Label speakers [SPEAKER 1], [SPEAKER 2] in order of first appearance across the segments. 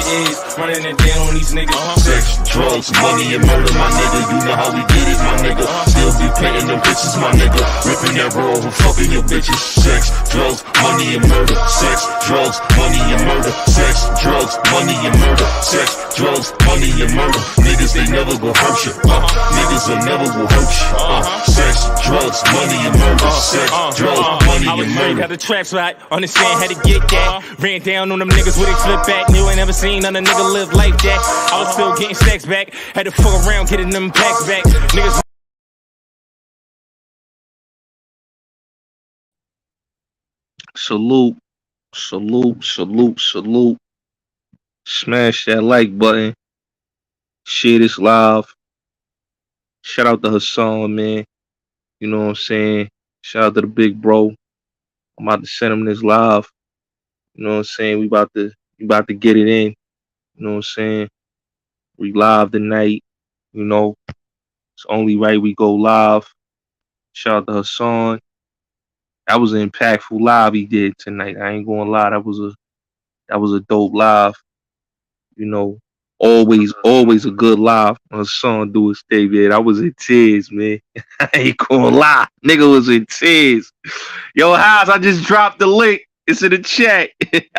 [SPEAKER 1] it is. Running it down on these niggas.
[SPEAKER 2] Sex, drugs, money, and murder, my nigga. You know how we get it, my nigga. Still be painting them bitches, my nigga. Ripping that raw and fucking your bitches. Sex, drugs, money, and murder. Sex, drugs, money, and murder. Sex, drugs, money, and murder. Sex, drugs, money, and murder. Niggas, they never gon' hurt you. Niggas, they never will hurt you. Sex, drugs, money, and murder. Sex, drugs, money, and murder.
[SPEAKER 1] Got the trap spot, understand how to get that. Ran down on them niggas with a flip back. You ain't never seen none of nigga live like that. I was still getting stacks back. Had to fuck around getting them packs back. Niggas.
[SPEAKER 3] Salute, salute, salute, salute. Smash that like button. Share this live. Shout out to Hassan, man. You know what I'm saying? Shout out to the big bro. I'm about to send him this live. You know what I'm saying? We about to get it in. You know what I'm saying? We live tonight. You know, it's only right we go live. Shout out to Hassan. That was an impactful live he did tonight. I ain't gonna lie. That was a dope live. You know, always a good live when Hassan do his thing, man. I was in tears, man. I ain't gonna lie. Nigga was in tears. Yo, House, I just dropped the link. It's in the chat.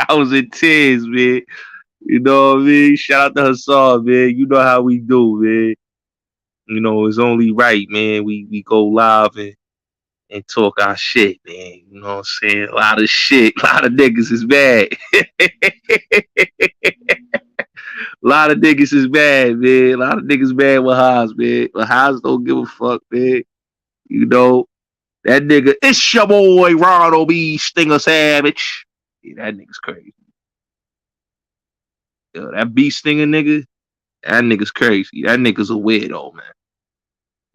[SPEAKER 3] I was in tears, man. You know what I mean? Shout out to Hassan, man. You know how we do, man. You know, it's only right, man. We go live and talk our shit, man. You know what I'm saying? A lot of shit. A lot of niggas is bad. A lot of niggas is bad, man. A lot of niggas bad with Haas, man. But Haas don't give a fuck, man. You know, that nigga, it's your boy, Ronald B. Stinger Savage. Yeah, that nigga's crazy. Yo, that B Stinger nigga, that nigga's crazy. That nigga's a weirdo, man.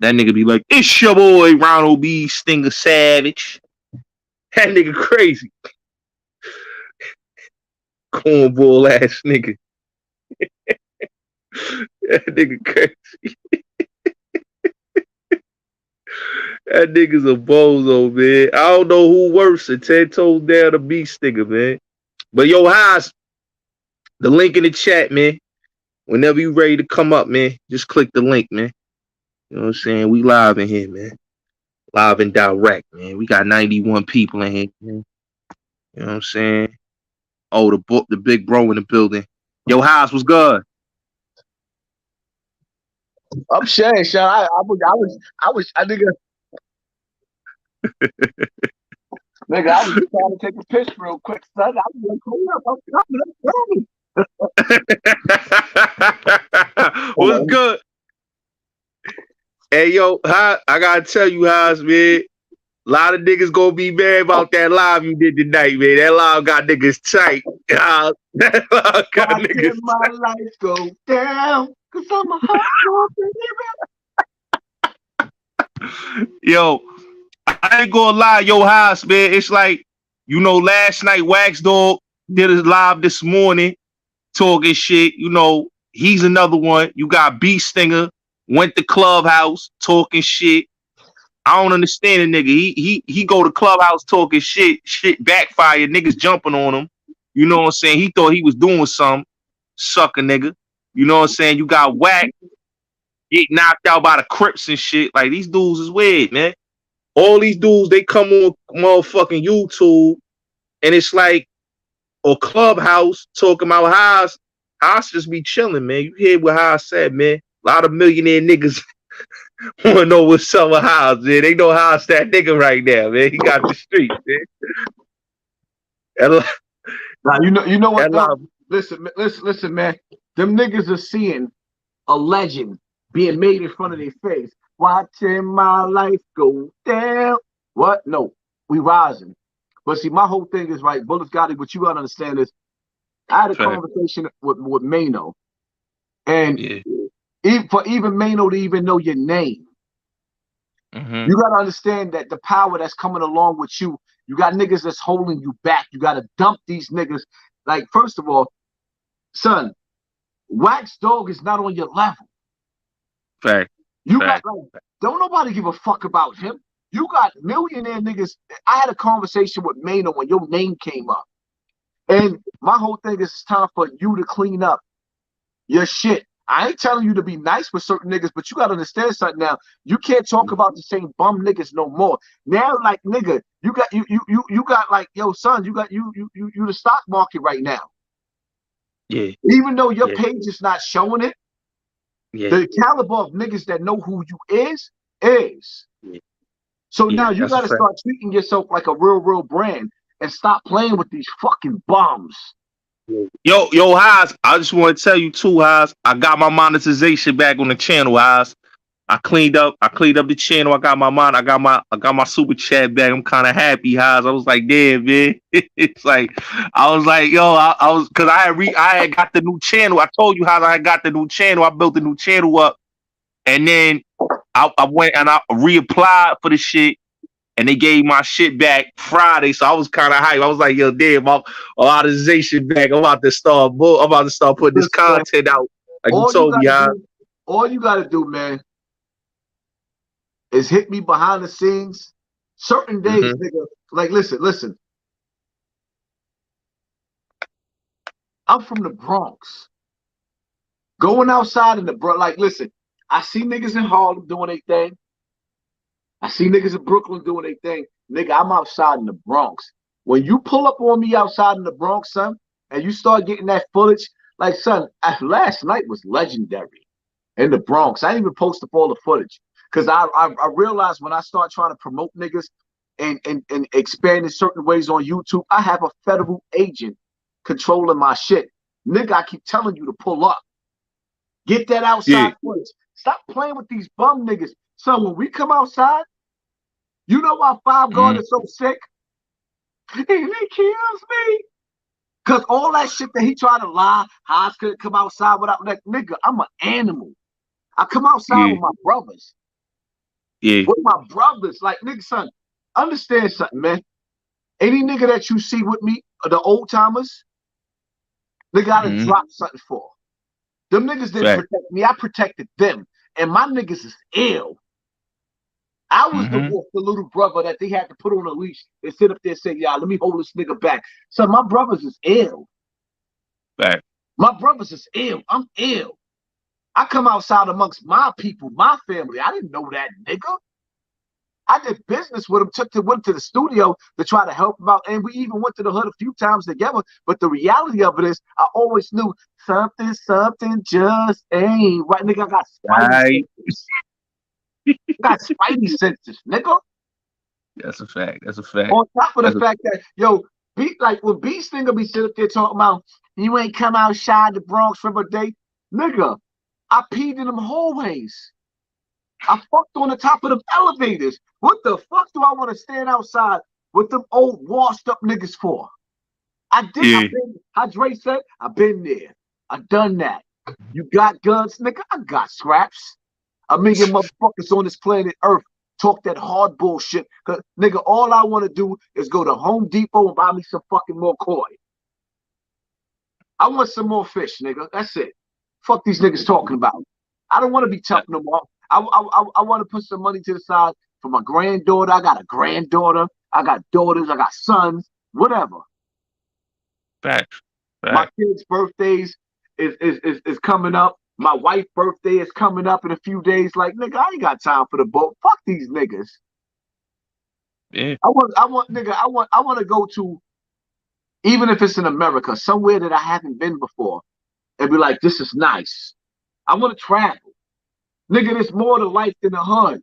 [SPEAKER 3] That nigga be like, it's your boy, Ronald B. Stinger Savage. That nigga crazy. Cornball ass nigga. That nigga crazy. That nigga's a bozo, man. I don't know who worse than 10 toes down a B Stinger, man. But yo, Haas, the link in the chat, man. Whenever you ready to come up, man, just click the link, man. You know what I'm saying? We live in here, man. Live and direct, man. We got 91 people in here, man. You know what I'm saying? Oh, the big bro in the building. Yo, House was good.
[SPEAKER 4] I'm saying, Sean. I nigga. Nigga, I was just trying to take a piss real quick, son. I was like, hold up, I'm coming.
[SPEAKER 3] What's good? Hey, yo, I gotta tell you, Haas, man. A lot of niggas gonna be mad about that live you did tonight, man. That live got niggas tight. That live got niggas tight.
[SPEAKER 4] My life go down, cause I'm a hot dog.
[SPEAKER 3] Yo, I ain't gonna lie, yo, Haas, man. It's like, you know, last night Wax Dog did his live this morning, talking shit. You know, he's another one. You got B Stinger, went to Clubhouse talking shit. I don't understand the nigga. He go to Clubhouse talking shit backfire, niggas jumping on him. You know what I'm saying? He thought he was doing something. Sucker nigga. You know what I'm saying? You got Whack, get knocked out by the Crips and shit. Like, these dudes is weird, man. All these dudes, they come on motherfucking YouTube, and it's like, or Clubhouse talking about Haas just be chilling, man. You hear what Haas said, man. A lot of millionaire niggas want to know what's up with Haas, man. They know Haas that nigga right now, man. He got the street, man.
[SPEAKER 4] Now, you know what? Listen, man. Them niggas are seeing a legend being made in front of their face. Watching my life go down. What? No, we rising. But see, my whole thing is, right, Bulletz Gotti, what you gotta understand is, I had a conversation with Mano, and even Mano to even know your name, you gotta understand that the power that's coming along with you, you got niggas that's holding you back. You gotta dump these niggas. Like, first of all, son, Wax Dog is not on your level.
[SPEAKER 3] Fact.
[SPEAKER 4] You got, like, don't nobody give a fuck about him. You got millionaire niggas. I had a conversation with Mano when your name came up. And my whole thing is it's time for you to clean up your shit. I ain't telling you to be nice with certain niggas, but you gotta understand something now. You can't talk about the same bum niggas no more. Now, like nigga, you got like, yo, son, you the stock market right now.
[SPEAKER 3] Yeah.
[SPEAKER 4] Even though your page is not showing it,
[SPEAKER 3] yeah.
[SPEAKER 4] the caliber of niggas that know who you is. Yeah. So now you gotta start treating yourself like a real brand and stop playing with these fucking bums.
[SPEAKER 3] Yo, Haas, I just want to tell you too, Haas, I got my monetization back on the channel, Haas. I cleaned up the channel. I got my super chat back. I'm kind of happy, Haas. I was like, damn, man. It's like, I was like, yo, I was, cause I had got the new channel. I told you how I had got the new channel. I built the new channel up, and then I went and I reapplied for the shit. And they gave my shit back Friday, so I was kind of hyped. I was like, "Yo, damn, my monetization back. I'm about to start putting this content out." Like you told me,
[SPEAKER 4] all you gotta do, man, is hit me behind the scenes. Certain days, nigga. Like, listen. I'm from the Bronx. Going outside in the like, listen. I see niggas in Harlem doing their thing. I see niggas in Brooklyn doing their thing. Nigga, I'm outside in the Bronx. When you pull up on me outside in the Bronx, son, and you start getting that footage, like, son, last night was legendary in the Bronx. I didn't even post up all the footage because I realized when I start trying to promote niggas and expand in certain ways on YouTube, I have a federal agent controlling my shit. Nigga, I keep telling you to pull up. Get that outside footage. Stop playing with these bum niggas. So when we come outside, you know why Five Guard is so sick? He kills me. Because all that shit that he tried to lie, Haas couldn't come outside without that nigga. I'm an animal. I come outside with my brothers.
[SPEAKER 3] Yeah.
[SPEAKER 4] With my brothers. Like, nigga, son, understand something, man. Any nigga that you see with me, the old timers, they gotta drop something for. Them niggas didn't protect me. I protected them. And my niggas is ill. I was the little brother that they had to put on a leash and sit up there and say, "Yeah, let me hold this nigga back." So my brothers is ill.
[SPEAKER 3] Right.
[SPEAKER 4] My brothers is ill. I'm ill. I come outside amongst my people, my family. I didn't know that nigga. I did business with him, went to the studio to try to help him out. And we even went to the hood a few times together. But the reality of it is, I always knew something just ain't right. Nigga, I got spidey senses. Got spidey senses, nigga.
[SPEAKER 3] That's a fact.
[SPEAKER 4] On top of the fact that, yo, when B Stinger be sitting up there talking about, you ain't come outside the Bronx for a day. Nigga, I peed in them hallways. I fucked on the top of them elevators. What the fuck do I want to stand outside with them old washed up niggas for? I did. How Dre said, I've been there. I've done that. You got guns, nigga? I got scraps. A million motherfuckers on this planet Earth talk that hard bullshit. Cause nigga, all I want to do is go to Home Depot and buy me some fucking more koi. I want some more fish, nigga. That's it. Fuck these niggas talking about. I don't want to be tough no more. I want to put some money to the side for my granddaughter. I got a granddaughter. I got daughters. I got sons. Whatever.
[SPEAKER 3] Facts.
[SPEAKER 4] My kids' birthdays is coming up. My wife's birthday is coming up in a few days. Like, nigga, I ain't got time for the boat. Fuck these niggas.
[SPEAKER 3] Yeah.
[SPEAKER 4] I want to go to, even if it's in America, somewhere that I haven't been before, and be like, this is nice. I want to travel. Nigga, there's more to life than a hood.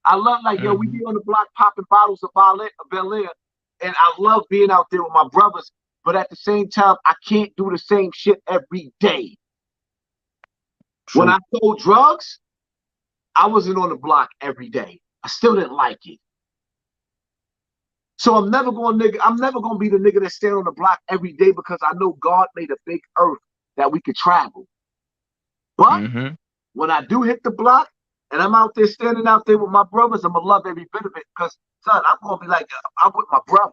[SPEAKER 4] I love, like, yo, we be on the block popping bottles of Bel Air, and I love being out there with my brothers, but at the same time, I can't do the same shit every day. True. When I sold drugs, I wasn't on the block every day. I still didn't like it. So I'm never going to be the nigga that stand on the block every day because I know God made a big earth that we could travel. But when I do hit the block and I'm out there standing out there with my brothers, I'm going to love every bit of it because, son, I'm going to be like, I'm with my brother.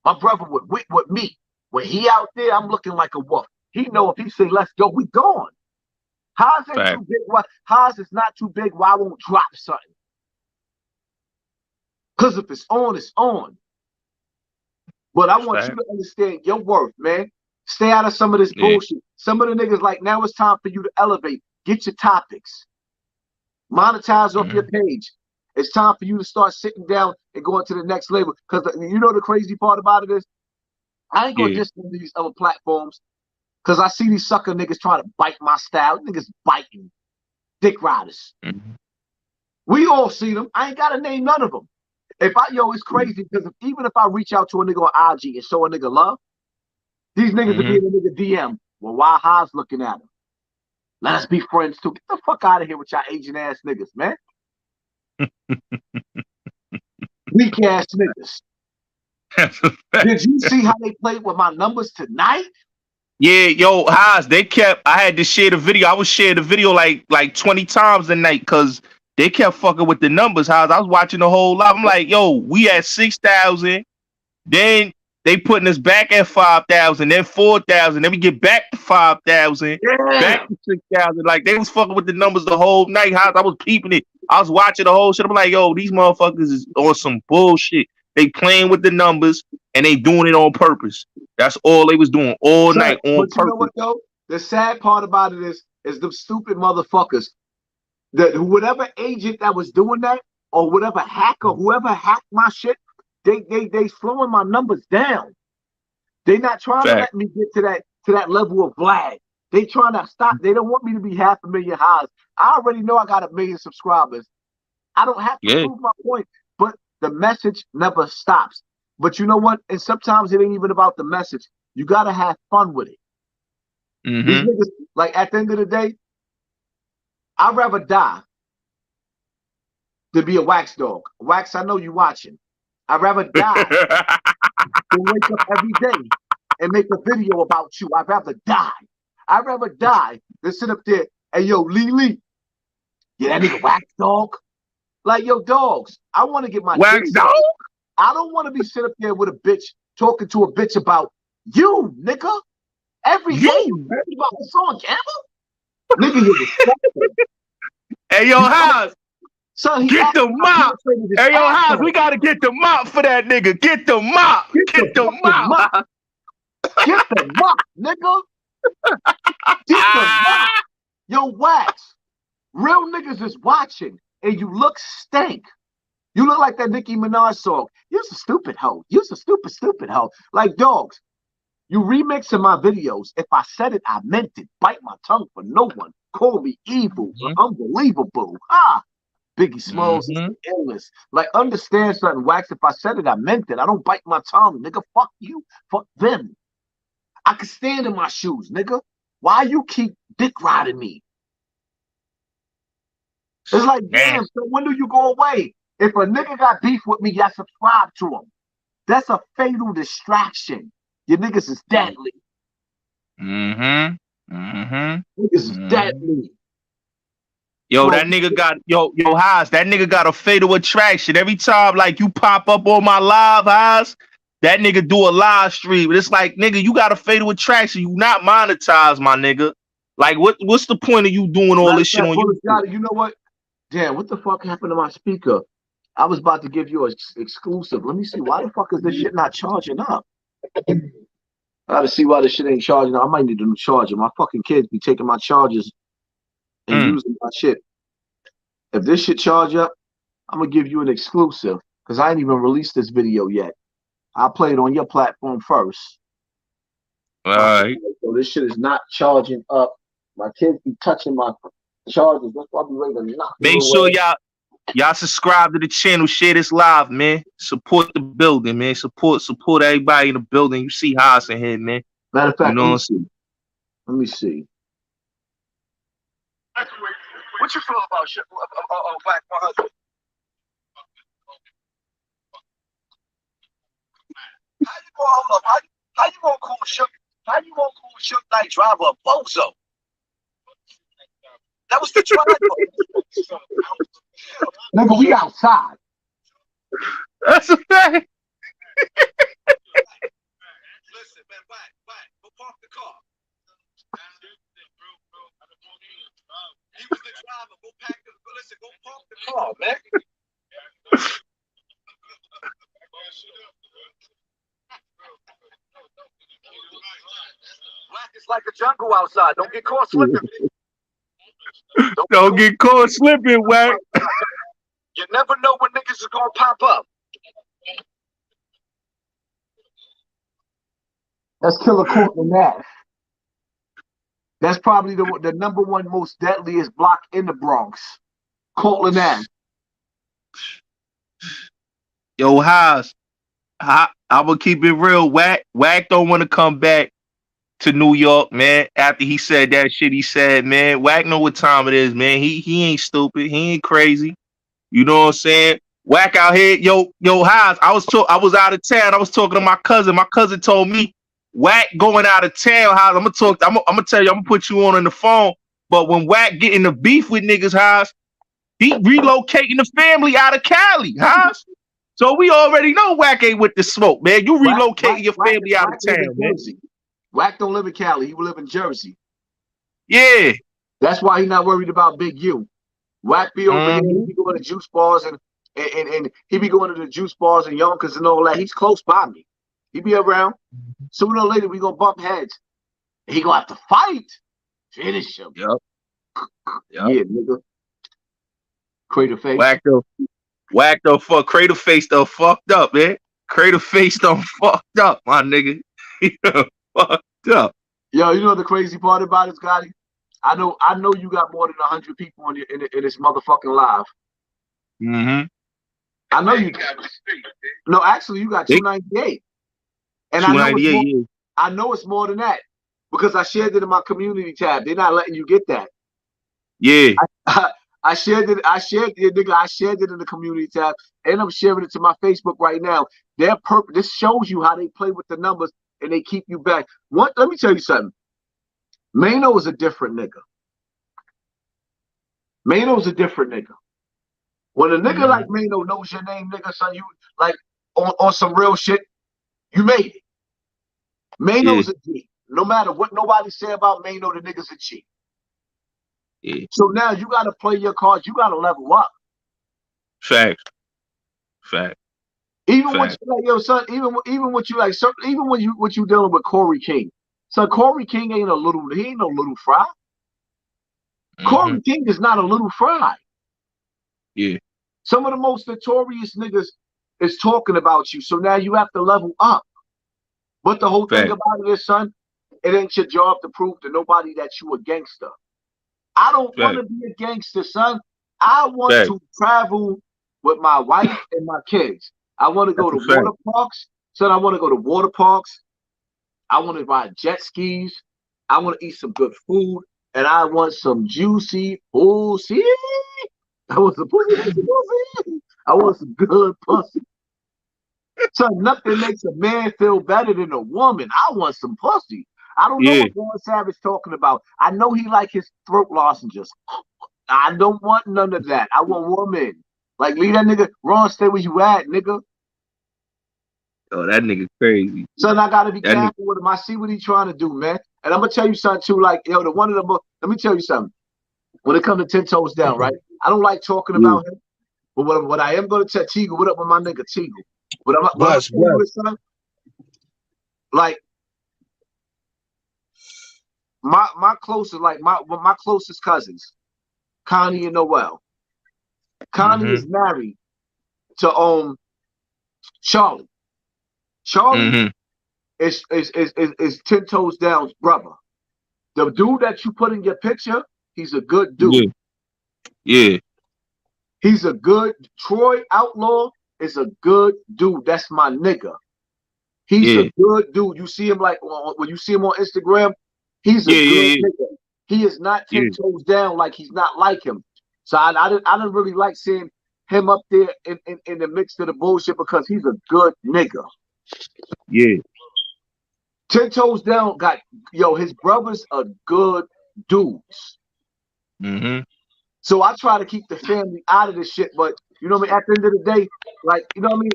[SPEAKER 4] My brother with me. When he out there, I'm looking like a wolf. He know if he say, let's go, we gone. Haas ain't too big. Haas is not too big why I won't drop something. Because if it's on, it's on. But I want you to understand your worth, man. Stay out of some of this bullshit. Some of the niggas like, now it's time for you to elevate. Get your topics. Monetize off your page. It's time for you to start sitting down and going to the next level. Because you know the crazy part about it is, I ain't gonna diss these other platforms because I see these sucker niggas trying to bite my style. Niggas biting. Dick riders. We all see them. I ain't gotta name none of them. It's crazy because even if I reach out to a nigga on IG and show a nigga love, these niggas will be in a nigga DM. Well, why Haas looking at him? Let us be friends too. Get the fuck out of here with y'all Asian ass niggas, man. Weak ass niggas. Did you see how they played with my numbers tonight?
[SPEAKER 3] Yeah, yo, Haas, I had to share the video. I was sharing the video like 20 times a night because they kept fucking with the numbers, Haas. I was watching the whole lot. I'm like, yo, we at 6,000. Then they putting us back at 5,000, then 4,000. Then we get back to 5,000, back to 6,000. Like, they was fucking with the numbers the whole night, Haas. I was peeping it. I was watching the whole shit. I'm like, yo, these motherfuckers is on some bullshit. They playing with the numbers and they doing it on purpose. That's all they was doing all night on purpose.
[SPEAKER 4] You know what though? The sad part about it is them stupid motherfuckers. That whatever agent that was doing that, or whatever hacker, whoever hacked my shit, they slowing my numbers down. They not trying to let me get to that level of Vlad. They trying to stop. They don't want me to be 500,000 highs. I already know I got 1 million subscribers. I don't have to prove my point, but the message never stops. But you know what? And sometimes it ain't even about the message. You gotta have fun with it. These niggas, like at the end of the day, I'd rather die than be a wax dog. Wax, I know you watching. I'd rather die than wake up every day and make a video about you. I'd rather die. I'd rather die than sit up there, hey, yo, Lee. Yeah, that nigga wax dog. Like, yo, dogs, I want to get my
[SPEAKER 3] wax dog.
[SPEAKER 4] I don't want to be sit up there with a bitch talking to a bitch about you, nigga. Every day you heard about the song Gamble? Nigga, you're disgusting.
[SPEAKER 3] Hey, yo, Haas.
[SPEAKER 4] Son,
[SPEAKER 3] get the mop. Hey, yo, Haas, we got to get the mop for that nigga. Get the mop. Get the mop.
[SPEAKER 4] Get the mop, nigga. Get the mop. Yo, Wax. Real niggas is watching, and you look stank. You look like that Nicki Minaj song. You're a stupid hoe. You're a stupid hoe. Like, dogs, you remixing my videos. If I said it, I meant it. Bite my tongue for no one. Call me evil. Unbelievable. Biggie Smalls is illness. Like, understand something, Wax. If I said it, I meant it. I don't bite my tongue, nigga. Fuck you. Fuck them. I can stand in my shoes, nigga. Why you keep dick riding me? It's like, damn, so when do you go away? If a nigga got beef with me, I subscribe to him. That's a fatal distraction. Your niggas is deadly. Niggas is deadly.
[SPEAKER 3] Yo, that nigga got Haas, that nigga got a fatal attraction. Every time like you pop up on my live, Haas, that nigga do a live stream. It's like, nigga, you got a fatal attraction. You not monetized, my nigga. Like, what's the point of you doing all this shit on YouTube?
[SPEAKER 4] You know what? Damn, what the fuck happened to my speaker? I was about to give you an exclusive. Let me see. Why the fuck is this shit not charging up? I gotta see why this shit ain't charging up. I might need a new charger. My fucking kids be taking my chargers and using my shit. If this shit charge up, I'm gonna give you an exclusive because I ain't even released this video yet. I'll play it on your platform first.
[SPEAKER 3] All right.
[SPEAKER 4] So this shit is not charging up. My kids be touching my chargers. That's why I be ready to knock.
[SPEAKER 3] Make sure y'all subscribe to the channel. Share this live, man. Support the building, man. Support everybody in the building. You see Haas in here, man.
[SPEAKER 4] Matter of fact,
[SPEAKER 3] you know
[SPEAKER 4] let me see. What you feel about shit? Black 100? How you gonna call Shook? How you gonna call Shook Knight driver a bozo? That was the driver. Nigga, we outside.
[SPEAKER 3] That's a fact.
[SPEAKER 4] Listen, man, back. Go park the car. He was the driver. Go pack the. Listen, go park the car, man. It's like a jungle outside. Don't get caught slipping.
[SPEAKER 3] Don't get caught slipping, Wack.
[SPEAKER 4] You never know when niggas is gonna pop up. That's Killer Cortland Nash. That's probably the #1 most deadliest block in the Bronx. Cortland Nash.
[SPEAKER 3] Yo, Haas, I'm gonna keep it real. Wack don't want to come back to New York, man. After he said that shit, he said, man, Wack know what time it is, man. He ain't stupid. He ain't crazy. You know what I'm saying? Wack out here, yo, Haas. I was out of town. I was talking to my cousin. My cousin told me Wack going out of town, Haas. I'm gonna tell you. I'm gonna put you on the phone. But when Wack getting the beef with niggas, Haas, he relocating the family out of Cali, Haas. So we already know Wack ain't with the smoke, man. You relocating your family out of town, man.
[SPEAKER 4] Wack don't live in Cali. He will live in Jersey.
[SPEAKER 3] Yeah.
[SPEAKER 4] That's why he's not worried about Big U. Wack be over here. He be going to juice bars and he be going to the juice bars and Yonkers and all that. He's close by me. He be around. Sooner or later we gonna bump heads. He gonna have to fight. Finish him.
[SPEAKER 3] Yep.
[SPEAKER 4] Yeah, nigga. Crater face.
[SPEAKER 3] Wack though, Crater face though fucked up, man. Crater face done fucked up, my nigga. Fucked up.
[SPEAKER 4] Yo, you know the crazy part about it, Gotti? I know you got more than 100 people in this motherfucking live.
[SPEAKER 3] Mm-hmm.
[SPEAKER 4] I know you got. No, actually, you got 298. And I know it's more than that because I shared it in my community tab. They're not letting you get that.
[SPEAKER 3] Yeah.
[SPEAKER 4] I shared it. I shared it in the community tab, and I'm sharing it to my Facebook right now. This shows you how they play with the numbers and they keep you back. Let me tell you something. Mano is a different nigga. Mano's a different nigga. When a nigga like Mano knows your name, nigga, son, you like on some real shit, you made it. Mano's a G. No matter what nobody say about Mano, the nigga's a G. Yeah. So now you gotta play your cards. You gotta level up.
[SPEAKER 3] Fact.
[SPEAKER 4] Even when you like, yo, son, even what you like, even when you dealing with Corey King. So Corey King ain't no little fry. Corey King is not a little fry.
[SPEAKER 3] Yeah.
[SPEAKER 4] Some of the most notorious niggas is talking about you. So now you have to level up. But the whole thing about it is, son, it ain't your job to prove to nobody that you a gangster. I don't want to be a gangster, son. I want to travel with my wife and my kids. I want to go to water parks. Son, I want to go to water parks. I want to ride jet skis. I want to eat some good food. And I want some juicy pussy. I want some pussy. I want some good pussy. So nothing makes a man feel better than a woman. I want some pussy. I don't know what Ron Savage talking about. I know he like his throat lozenges. I don't want none of that. I want woman. Like, leave that nigga. Ron, stay where you at, nigga.
[SPEAKER 3] Oh, that nigga crazy.
[SPEAKER 4] Son, I gotta be careful with him. I see what he's trying to do, man. And I'm gonna tell you something too. Like, yo, let me tell you something. When it comes to 10 toes down, right? I don't like talking about him. But what I am gonna tell Teagle, what up with my nigga Teagle? Like my closest, like my closest cousins, Connie and Noel. Connie is married to Charlie. Charlie is 10 toes down's brother. The dude that you put in your picture, he's a good dude.
[SPEAKER 3] Yeah.
[SPEAKER 4] He's a good Troy Outlaw is a good dude. That's my nigga. He's a good dude. You see him like when you see him on Instagram, he's a good nigga. He is not 10 toes down like he's not like him. So I didn't really like seeing him up there in the mix of the bullshit because he's a good nigga.
[SPEAKER 3] Yeah.
[SPEAKER 4] 10 toes down his brothers are good dudes. So I try to keep the family out of this shit, but you know what I mean? At the end of the day, like, you know what I mean?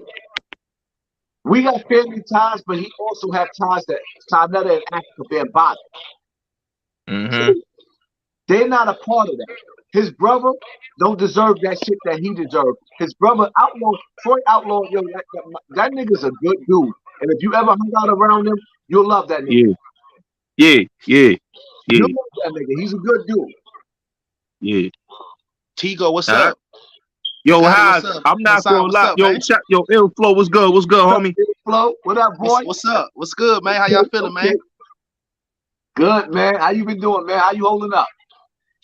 [SPEAKER 4] We got family ties, but he also have ties that in Africa bear body. So they're not a part of that. His brother don't deserve that shit that he deserved. His brother Troy Outlaw, yo, that nigga's a good dude. And if you ever hung out around him, you'll love that nigga.
[SPEAKER 3] Yeah.
[SPEAKER 4] You know that nigga. He's a good dude.
[SPEAKER 3] Yeah.
[SPEAKER 5] Tigo, what's
[SPEAKER 3] Nah.
[SPEAKER 5] up?
[SPEAKER 3] Yo,
[SPEAKER 5] Gotti,
[SPEAKER 3] Haas,
[SPEAKER 5] what's up?
[SPEAKER 3] I'm not
[SPEAKER 5] Hassan,
[SPEAKER 3] gonna
[SPEAKER 5] what's
[SPEAKER 3] lie.
[SPEAKER 5] up,
[SPEAKER 3] Yo,
[SPEAKER 5] man?
[SPEAKER 3] yo, Inflow, what's good? What's good, homie?
[SPEAKER 4] Flo, what up, boy?
[SPEAKER 5] What's up? What's good, man? How y'all feeling, man?
[SPEAKER 4] Good, man. How you been doing, man? How you holding up?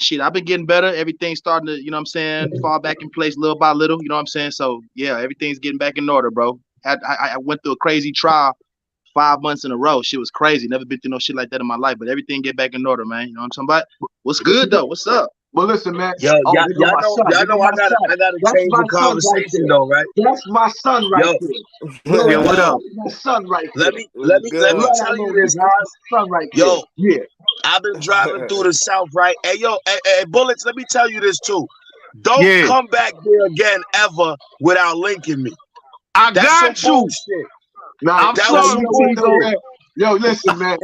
[SPEAKER 5] Shit, I've been getting better. Everything's starting to, you know what I'm saying, fall back in place little by little. You know what I'm saying? So, yeah, everything's getting back in order, bro. I went through a crazy trial 5 months in a row. Shit was crazy. Never been through no shit like that in my life, but everything get back in order, man. You know what I'm talking about? What's good, though? What's up?
[SPEAKER 4] Well, listen, man.
[SPEAKER 6] Yo,
[SPEAKER 4] Oh,
[SPEAKER 6] y'all know I gotta
[SPEAKER 4] That's
[SPEAKER 6] change
[SPEAKER 4] my
[SPEAKER 6] the
[SPEAKER 4] son right
[SPEAKER 6] conversation
[SPEAKER 4] there.
[SPEAKER 6] though, right?
[SPEAKER 4] That's my son right there.
[SPEAKER 3] Yo, what up?
[SPEAKER 4] My son right
[SPEAKER 6] Let
[SPEAKER 4] there.
[SPEAKER 6] me tell you this, Haas.
[SPEAKER 4] Son right
[SPEAKER 6] Yo,
[SPEAKER 4] there. Yeah.
[SPEAKER 6] I've been driving through the South, right? Hey, yo, hey, Bullets, let me tell you this too. Don't come back there again ever without linking me.
[SPEAKER 3] I
[SPEAKER 6] That's
[SPEAKER 3] got
[SPEAKER 6] some
[SPEAKER 3] you.
[SPEAKER 6] bullshit.
[SPEAKER 4] Nah,
[SPEAKER 3] I'm
[SPEAKER 6] That
[SPEAKER 3] sorry,
[SPEAKER 6] was some bullshit.
[SPEAKER 4] Yo, listen, man.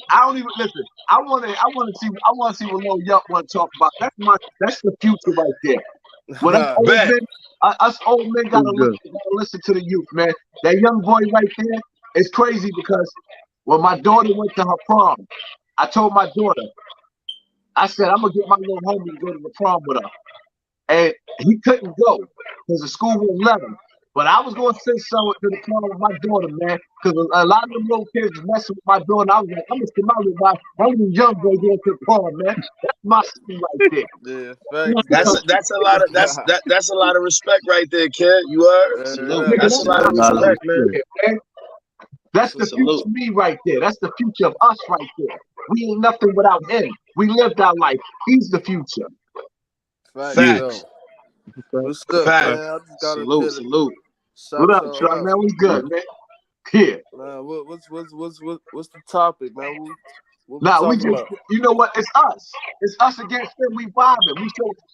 [SPEAKER 4] I don't even listen. I want to see what Lil Yup want to talk about. That's the future right there. When us old men gotta listen to the youth, man. That young boy right there is crazy because when my daughter went to her prom, I told my daughter, I said, I'm gonna get my little homie to go to the prom with her. And he couldn't go because the school wouldn't let him. But I was going to send someone to the prom with my daughter, man, because a lot of them little kids was messing with my daughter. I was like, I'm going to send my little young boy going to the prom, man. That's my son right there.
[SPEAKER 6] That's a lot of respect right there, kid. You heard?
[SPEAKER 5] Salute.
[SPEAKER 6] That's a lot of respect, man.
[SPEAKER 4] That's the future of me right there. That's the future of us right there. We ain't nothing without him. We lived our life. He's the future.
[SPEAKER 6] Facts.
[SPEAKER 7] What's good,
[SPEAKER 6] Facts.
[SPEAKER 7] man? I just got
[SPEAKER 5] Salute.
[SPEAKER 4] What up, Chuck, man? We good, man. Here.
[SPEAKER 7] What's the topic, man? What
[SPEAKER 4] we just about? You know what? It's us. It's us against them. We vibing.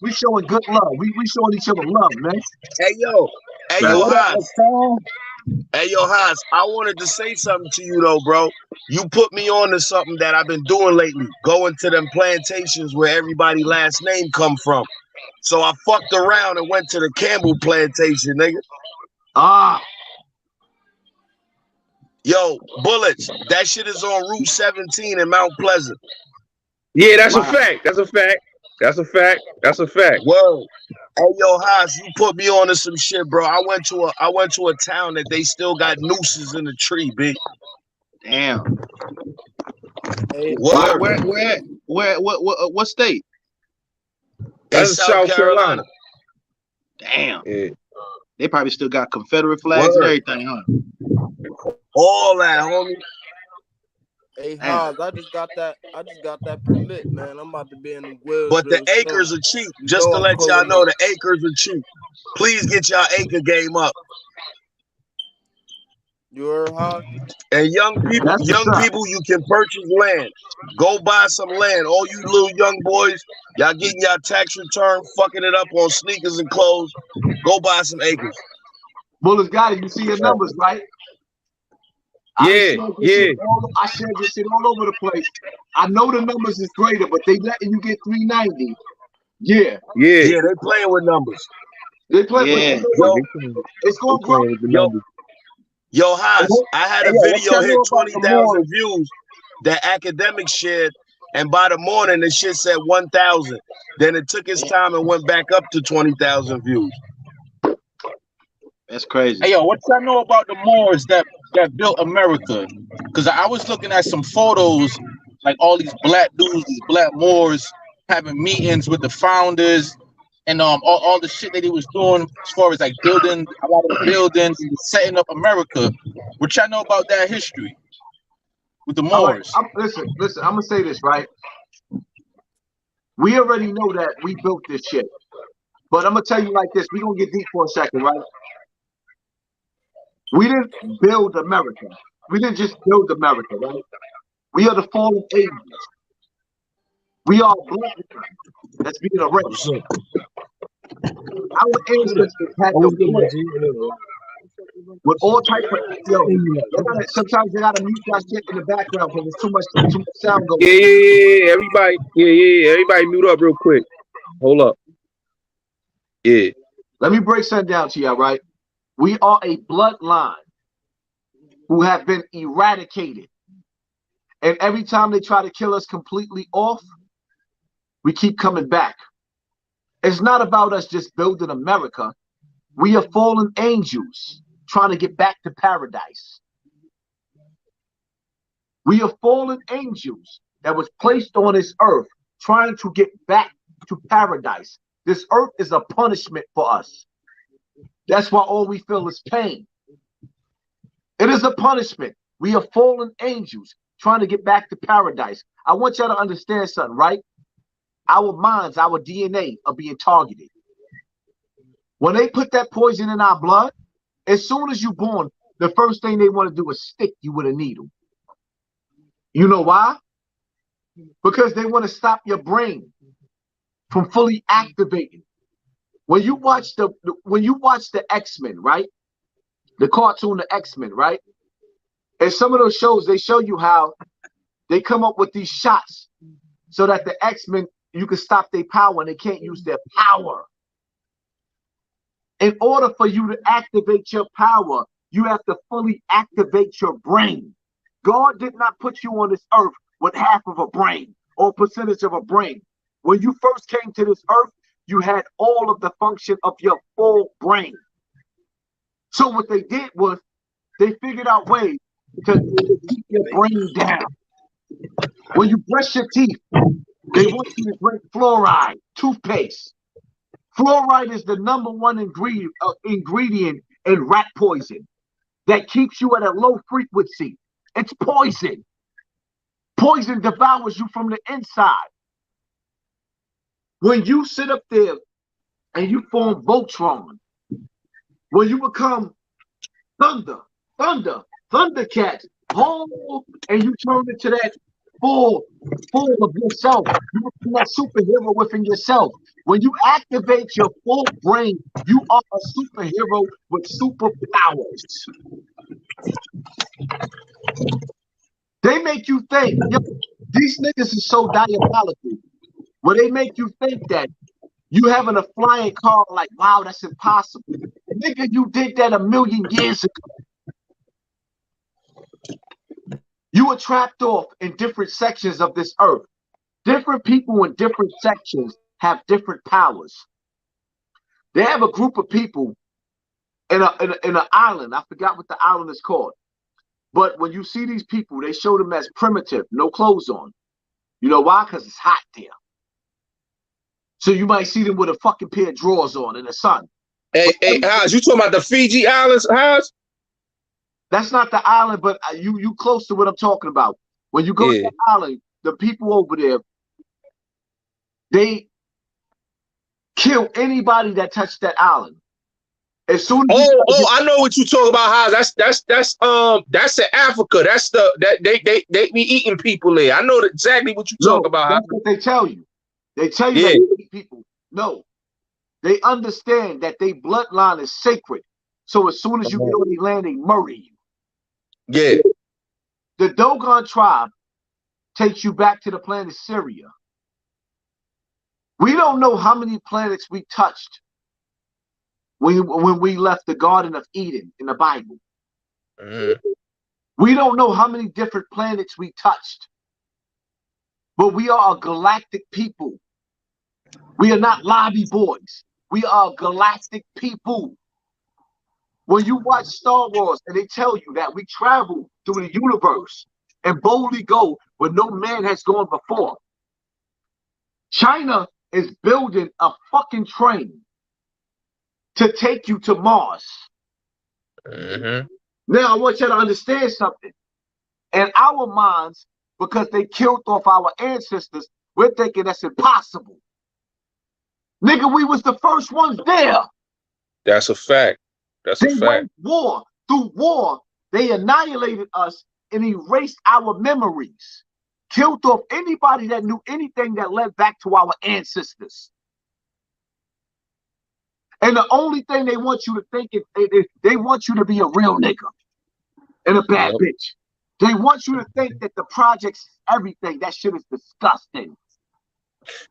[SPEAKER 4] We showing good love. We showing each other love, man.
[SPEAKER 6] Hey yo, Haas. Hey yo, Haas, I wanted to say something to you though, bro. You put me on to something that I've been doing lately. Going to them plantations where everybody last name come from. So I fucked around and went to the Campbell plantation, nigga. Yo, Bullets, that shit is on Route 17 in Mount Pleasant.
[SPEAKER 3] Yeah, that's a fact. That's a fact. That's a fact. That's a fact.
[SPEAKER 6] Whoa. Hey yo, Haas, you put me on to some shit, bro. I went to a town that they still got nooses in the tree, B.
[SPEAKER 5] Damn.
[SPEAKER 7] Hey,
[SPEAKER 5] what state?
[SPEAKER 3] That's South Carolina.
[SPEAKER 5] Damn.
[SPEAKER 3] Yeah.
[SPEAKER 5] They probably still got Confederate flags and everything, huh?
[SPEAKER 6] All that, homie.
[SPEAKER 7] Hey, Haas, I just got that permit, man. I'm about to be in the wheels.
[SPEAKER 6] But the acres are cheap. Just to let y'all know, the acres are cheap. Please get y'all acre game up.
[SPEAKER 7] You heard, Haas?
[SPEAKER 6] And young people, you can purchase land. Go buy some land. All you little young boys, y'all getting y'all tax return, fucking it up on sneakers and clothes. Go buy some acres.
[SPEAKER 4] Bulletz Gotti, you see your numbers, right?
[SPEAKER 3] Yeah.
[SPEAKER 4] I shared this shit all over the place. I know the numbers is greater, but they letting you get 390. Yeah,
[SPEAKER 6] they playing with numbers.
[SPEAKER 4] They play with it's gonna grow.
[SPEAKER 6] Yo, Haas, I had a video hit 20,000 views that Academic shared, and by the morning the shit said 1,000. Then it took its time and went back up to 20,000 views.
[SPEAKER 5] That's crazy.
[SPEAKER 8] Hey, yo, what y'all know about the Moors that built America? Because I was looking at some photos, like all these black dudes, these black Moors having meetings with the founders, and all the shit that he was doing as far as like building a lot of buildings and setting up America. What y'all know about that history with the Moors?
[SPEAKER 4] Listen, I'm gonna say this, right? We already know that we built this shit. But I'm gonna tell you like this, we're gonna get deep for a second, right? We didn't build America. We didn't just build America, right? We are the fallen angels. We are black that's being erased. Our ancestors had the blood with all type of sometimes they gotta mute that shit in the background because there's too much sound going.
[SPEAKER 3] Yeah. Everybody mute up real quick. Hold up. Yeah.
[SPEAKER 4] Let me break something down to y'all, right? We are a bloodline who have been eradicated. And every time they try to kill us completely off, we keep coming back. It's not about us just building America. We are fallen angels trying to get back to paradise. We are fallen angels that was placed on this earth trying to get back to paradise. This earth is a punishment for us. That's why all we feel is pain. It is a punishment. We are fallen angels trying to get back to paradise. I want y'all to understand something, right? Our minds, our DNA are being targeted. When they put that poison in our blood, as soon as you're born, the first thing they want to do is stick you with a needle. You know why? Because they want to stop your brain from fully activating. When you watch the X-Men, right? The cartoon, the X-Men, right? And some of those shows, they show you how they come up with these shots so that the X-Men, you can stop their power and they can't use their power. In order for you to activate your power, you have to fully activate your brain. God did not put you on this earth with half of a brain or a percentage of a brain. When you first came to this earth, you had all of the function of your full brain. So what they did was they figured out ways to keep your brain down. When you brush your teeth, they want you to drink fluoride, toothpaste. Fluoride is the #1 ingredient in rat poison that keeps you at a low frequency. It's poison. Poison devours you from the inside. When you sit up there and you form Voltron, when you become Thundercats, and you turn into that full of yourself. You become that superhero within yourself. When you activate your full brain, you are a superhero with superpowers. They make you think, yo, these niggas is so diabolical. When they make you think that you having a flying car, like, wow, that's impossible. Nigga, you did that 1,000,000 years ago. You were trapped off in different sections of this earth. Different people in different sections have different powers. They have a group of people in an island. I forgot what the island is called. But when you see these people, they show them as primitive, no clothes on. You know why? Because it's hot there. So you might see them with a fucking pair of drawers on in the sun.
[SPEAKER 3] Hey, Haas, you talking about the Fiji Islands, Haas?
[SPEAKER 4] That's not the island, but you close to what I'm talking about. When you go to the island, the people over there, they kill anybody that touched that island. As soon as
[SPEAKER 3] I know what you talk about, Haas. That's in Africa. That's they be eating people there. I know exactly what you talk about.
[SPEAKER 4] That's what they tell you. They tell you that they eat people. No, they understand that their bloodline is sacred. So as soon as you get on the land, they murder you.
[SPEAKER 3] Yeah.
[SPEAKER 4] The Dogon tribe takes you back to the planet Syria. We don't know how many planets we touched when we left the Garden of Eden in the Bible. We don't know how many different planets we touched. But we are a galactic people. We are not lobby boys. We are a galactic people. When you watch Star Wars and they tell you that we travel through the universe and boldly go where no man has gone before. China is building a fucking train to take you to Mars. Now I want you to understand something. In our minds, because they killed off our ancestors, we're thinking that's impossible. Nigga, we was the first ones there.
[SPEAKER 3] That's a fact. That's a fact.
[SPEAKER 4] War. Through war, they annihilated us and erased our memories. Killed off anybody that knew anything that led back to our ancestors. And the only thing they want you to think is they want you to be a real nigga and a bad bitch. They want you to think that the project's is everything. That shit is disgusting.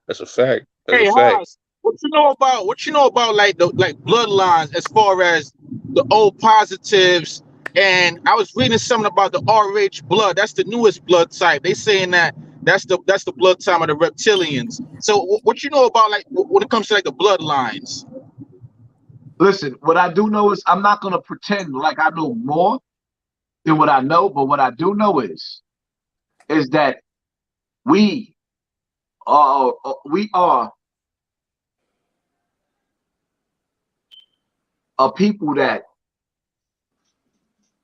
[SPEAKER 3] That's a fact.
[SPEAKER 8] Hey, Haas, what you know about like bloodlines as far as the old positives And I was reading something about the RH blood. That's the newest blood type. They saying that that's the blood type of the reptilians. So what you know about like when it comes to like the bloodlines?
[SPEAKER 4] Listen, what I do know is I'm not gonna pretend like I know more than what I know, but what I do know is that we are a people that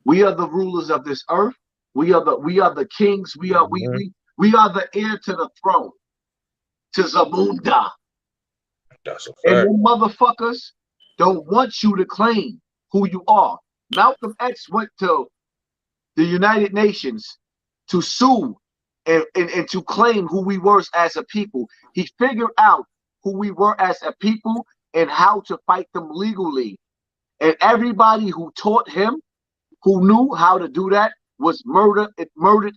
[SPEAKER 4] we are the rulers of this earth. We are the kings. We are the heir to the throne, to Zamunda.
[SPEAKER 3] That's a fact.
[SPEAKER 4] And them motherfuckers don't want you to claim who you are. Malcolm X went to the United Nations to sue and to claim who we were as a people. He figured out who we were as a people and how to fight them legally. And everybody who taught him, who knew how to do that, was murdered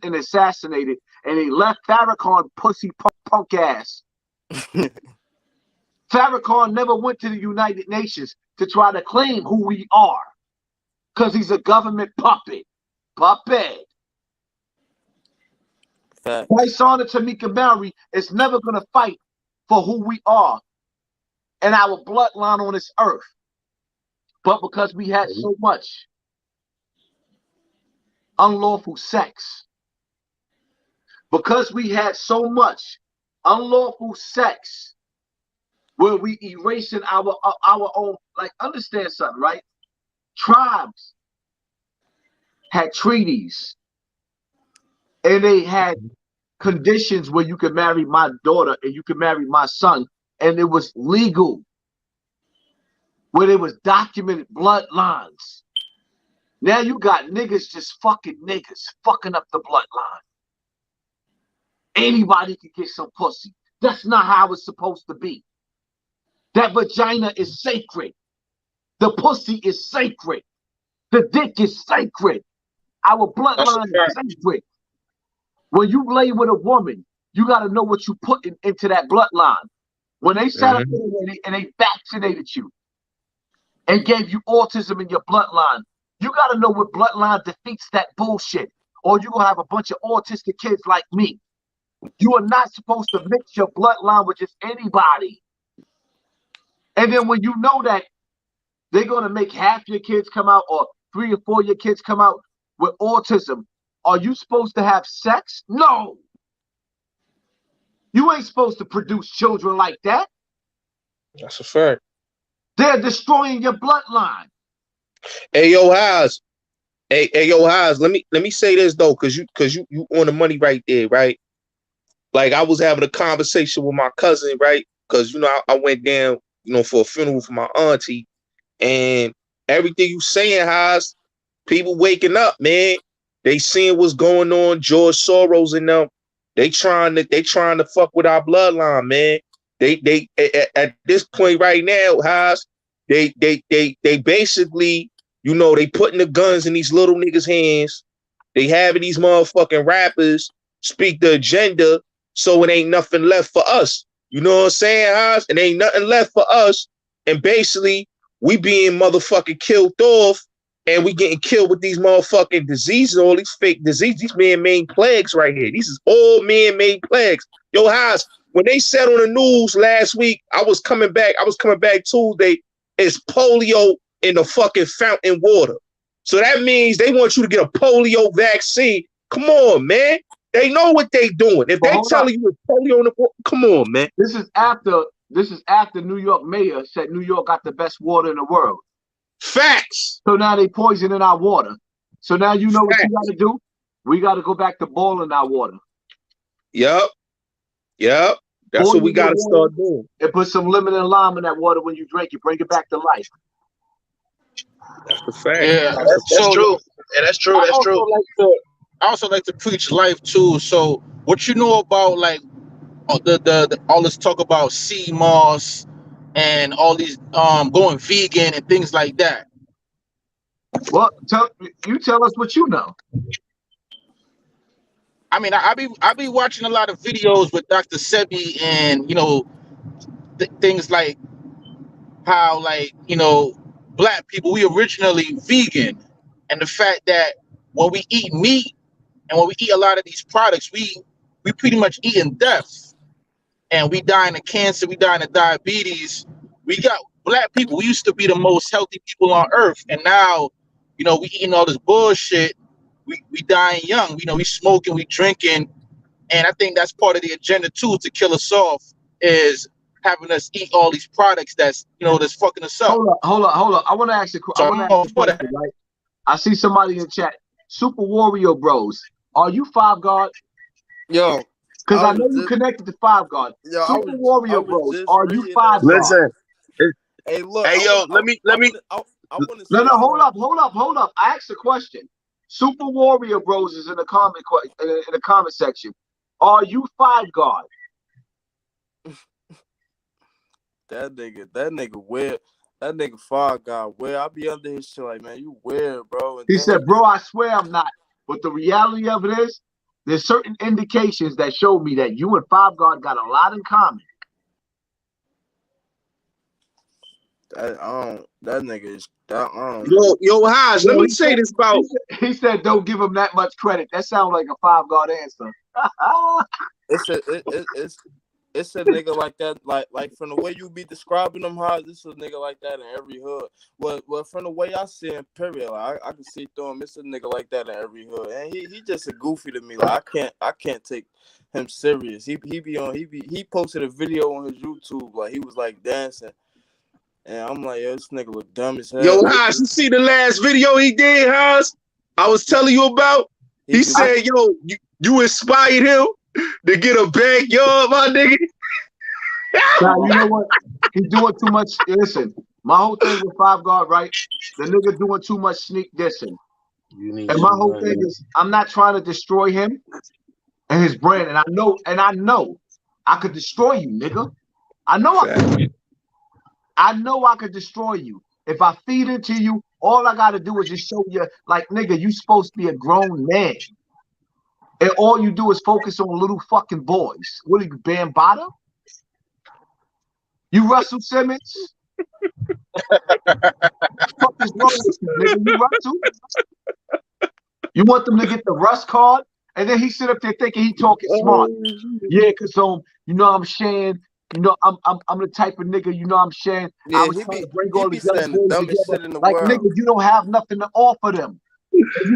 [SPEAKER 4] and assassinated. And they left Farrakhan pussy punk ass. Farrakhan never went to the United Nations to try to claim who we are, because he's a government puppet. Tyson and Tamika Mallory is never going to fight for who we are and our bloodline on this earth. But because we had so much unlawful sex, because we had so much unlawful sex, where we erasing our own, like, understand something, right? Tribes had treaties, and they had conditions where you could marry my daughter and you could marry my son, and it was legal, where there was documented bloodlines. Now you got niggas just fucking niggas, fucking up the bloodline. Anybody can get some pussy. That's not how it's supposed to be. That vagina is sacred. The pussy is sacred. The dick is sacred. Our bloodline is sacred. When you lay with a woman, you got to know what you put into that bloodline. When they sat up there and they vaccinated you and gave you autism in your bloodline, you got to know what bloodline defeats that bullshit, or you're going to have a bunch of autistic kids like me. You are not supposed to mix your bloodline with just anybody. And then when you know that they're going to make half your kids come out, or 3 or 4 of your kids come out with autism, are you supposed to have sex? No. You ain't supposed to produce children like that.
[SPEAKER 3] That's a fact.
[SPEAKER 4] They're destroying your bloodline.
[SPEAKER 3] Hey yo, Haas. Hey yo, Haas. Let me say this though, cause you on the money right there, right? Like, I was having a conversation with my cousin, right? Cause I went down, for a funeral for my auntie, and everything you saying, Haas, people waking up, man. They seeing what's going on. George Soros and them. They trying to fuck with our bloodline, man. They at this point right now, Haas, they basically, they putting the guns in these little niggas' hands. They having these motherfucking rappers speak the agenda, so it ain't nothing left for us. You know what I'm saying, Haas? It ain't nothing left for us. And basically, we being motherfucking killed off, and we getting killed with these motherfucking diseases, all these fake diseases, these man-made plagues right here. These is all man-made plagues. Yo, Haas, when they said on the news last week, I was coming back Tuesday, it's polio in the fucking fountain water. So that means they want you to get a polio vaccine. Come on, man. They know what they doing. If they telling you it's polio in the water, come on, man.
[SPEAKER 4] This is after New York mayor said New York got the best water in the world.
[SPEAKER 3] Facts.
[SPEAKER 4] So now they poisoning our water. So now you know what you got to do? We got to go back to boiling our water.
[SPEAKER 3] Yep. That's what we got to start doing.
[SPEAKER 4] And put some lemon and lime in that water when you drink it. Bring it back to life.
[SPEAKER 3] That's the fact.
[SPEAKER 5] Yeah, that's true. Yeah, that's true. That's true.
[SPEAKER 8] I also like to preach life too. So what you know about like all this talk about sea moss and all these going vegan and things like that?
[SPEAKER 4] Well, tell us what you know.
[SPEAKER 8] I mean, I be watching a lot of videos with Dr. Sebi, and things like how, like, black people, we originally vegan, and the fact that when we eat meat and when we eat a lot of these products, we pretty much eating death, and we dying of cancer, we dying of diabetes. We got black people. We used to be the most healthy people on earth, and now, you know, we eating all this bullshit. We dying young. You know, we smoking, we drinking, and I think that's part of the agenda too, to kill us off, is having us eat all these products that's, you know, that's fucking us up.
[SPEAKER 4] Hold up. I want to ask you a question, right? I see somebody in the chat. Super Warrior Bros. Are you Five God?
[SPEAKER 7] Yo.
[SPEAKER 4] Because I know you connected to Five God.
[SPEAKER 7] Yo,
[SPEAKER 4] Super Warrior Bros. Are you Five God?
[SPEAKER 6] Listen.
[SPEAKER 7] Hey, look.
[SPEAKER 6] Hey, yo, let me.
[SPEAKER 4] No, hold up. I asked a question. Super Warrior Bros is in the comment section. Are you Five God?
[SPEAKER 7] That nigga weird. That nigga Five God weird. I be under his shit like, man, you weird, bro. And
[SPEAKER 4] he said, bro, I swear I'm not. But the reality of it is, there's certain indications that show me that you and Five God got a lot in common.
[SPEAKER 7] That nigga is
[SPEAKER 6] Yo, Haj, let me say this about.
[SPEAKER 4] He said, don't give him that much credit. That sounds like a Five God answer.
[SPEAKER 7] It's a nigga like that, like from the way you be describing them, Haj, this is a nigga like that in every hood. Well, from the way I see him, period, like, I can see through him. It's a nigga like that in every hood, and he just a goofy to me. Like I can't take him serious. He posted a video on his YouTube, like he was like dancing, and I'm like, yo, this nigga look dumb as hell.
[SPEAKER 6] Yo, Haj, you see the last video he did, Haj? I was telling you about. He said, yo, you inspired him to get a backyard, my nigga.
[SPEAKER 4] Now, you know what? He's doing too much. Listen, my whole thing with Five God, right? The nigga doing too much sneak dissing. And my whole thing is, I'm not trying to destroy him and his brand. And I know I could destroy you, nigga. I know I could destroy you. If I feed into you, all I gotta do is just show you, like, nigga, you supposed to be a grown man. And all you do is focus on little fucking boys. What are you, Bambata? You Russell Simmons? Fuck is wrong with you, nigga? You Russell? You want them to get the Russ card? And then he sit up there thinking he talking smart. Yeah, cause you know I'm Shan. You know I'm the type of nigga. You know I'm Shan.
[SPEAKER 7] Yeah,
[SPEAKER 4] I was trying to bring all these young boys together. Like,
[SPEAKER 7] world.
[SPEAKER 4] Nigga, you don't have nothing to offer them.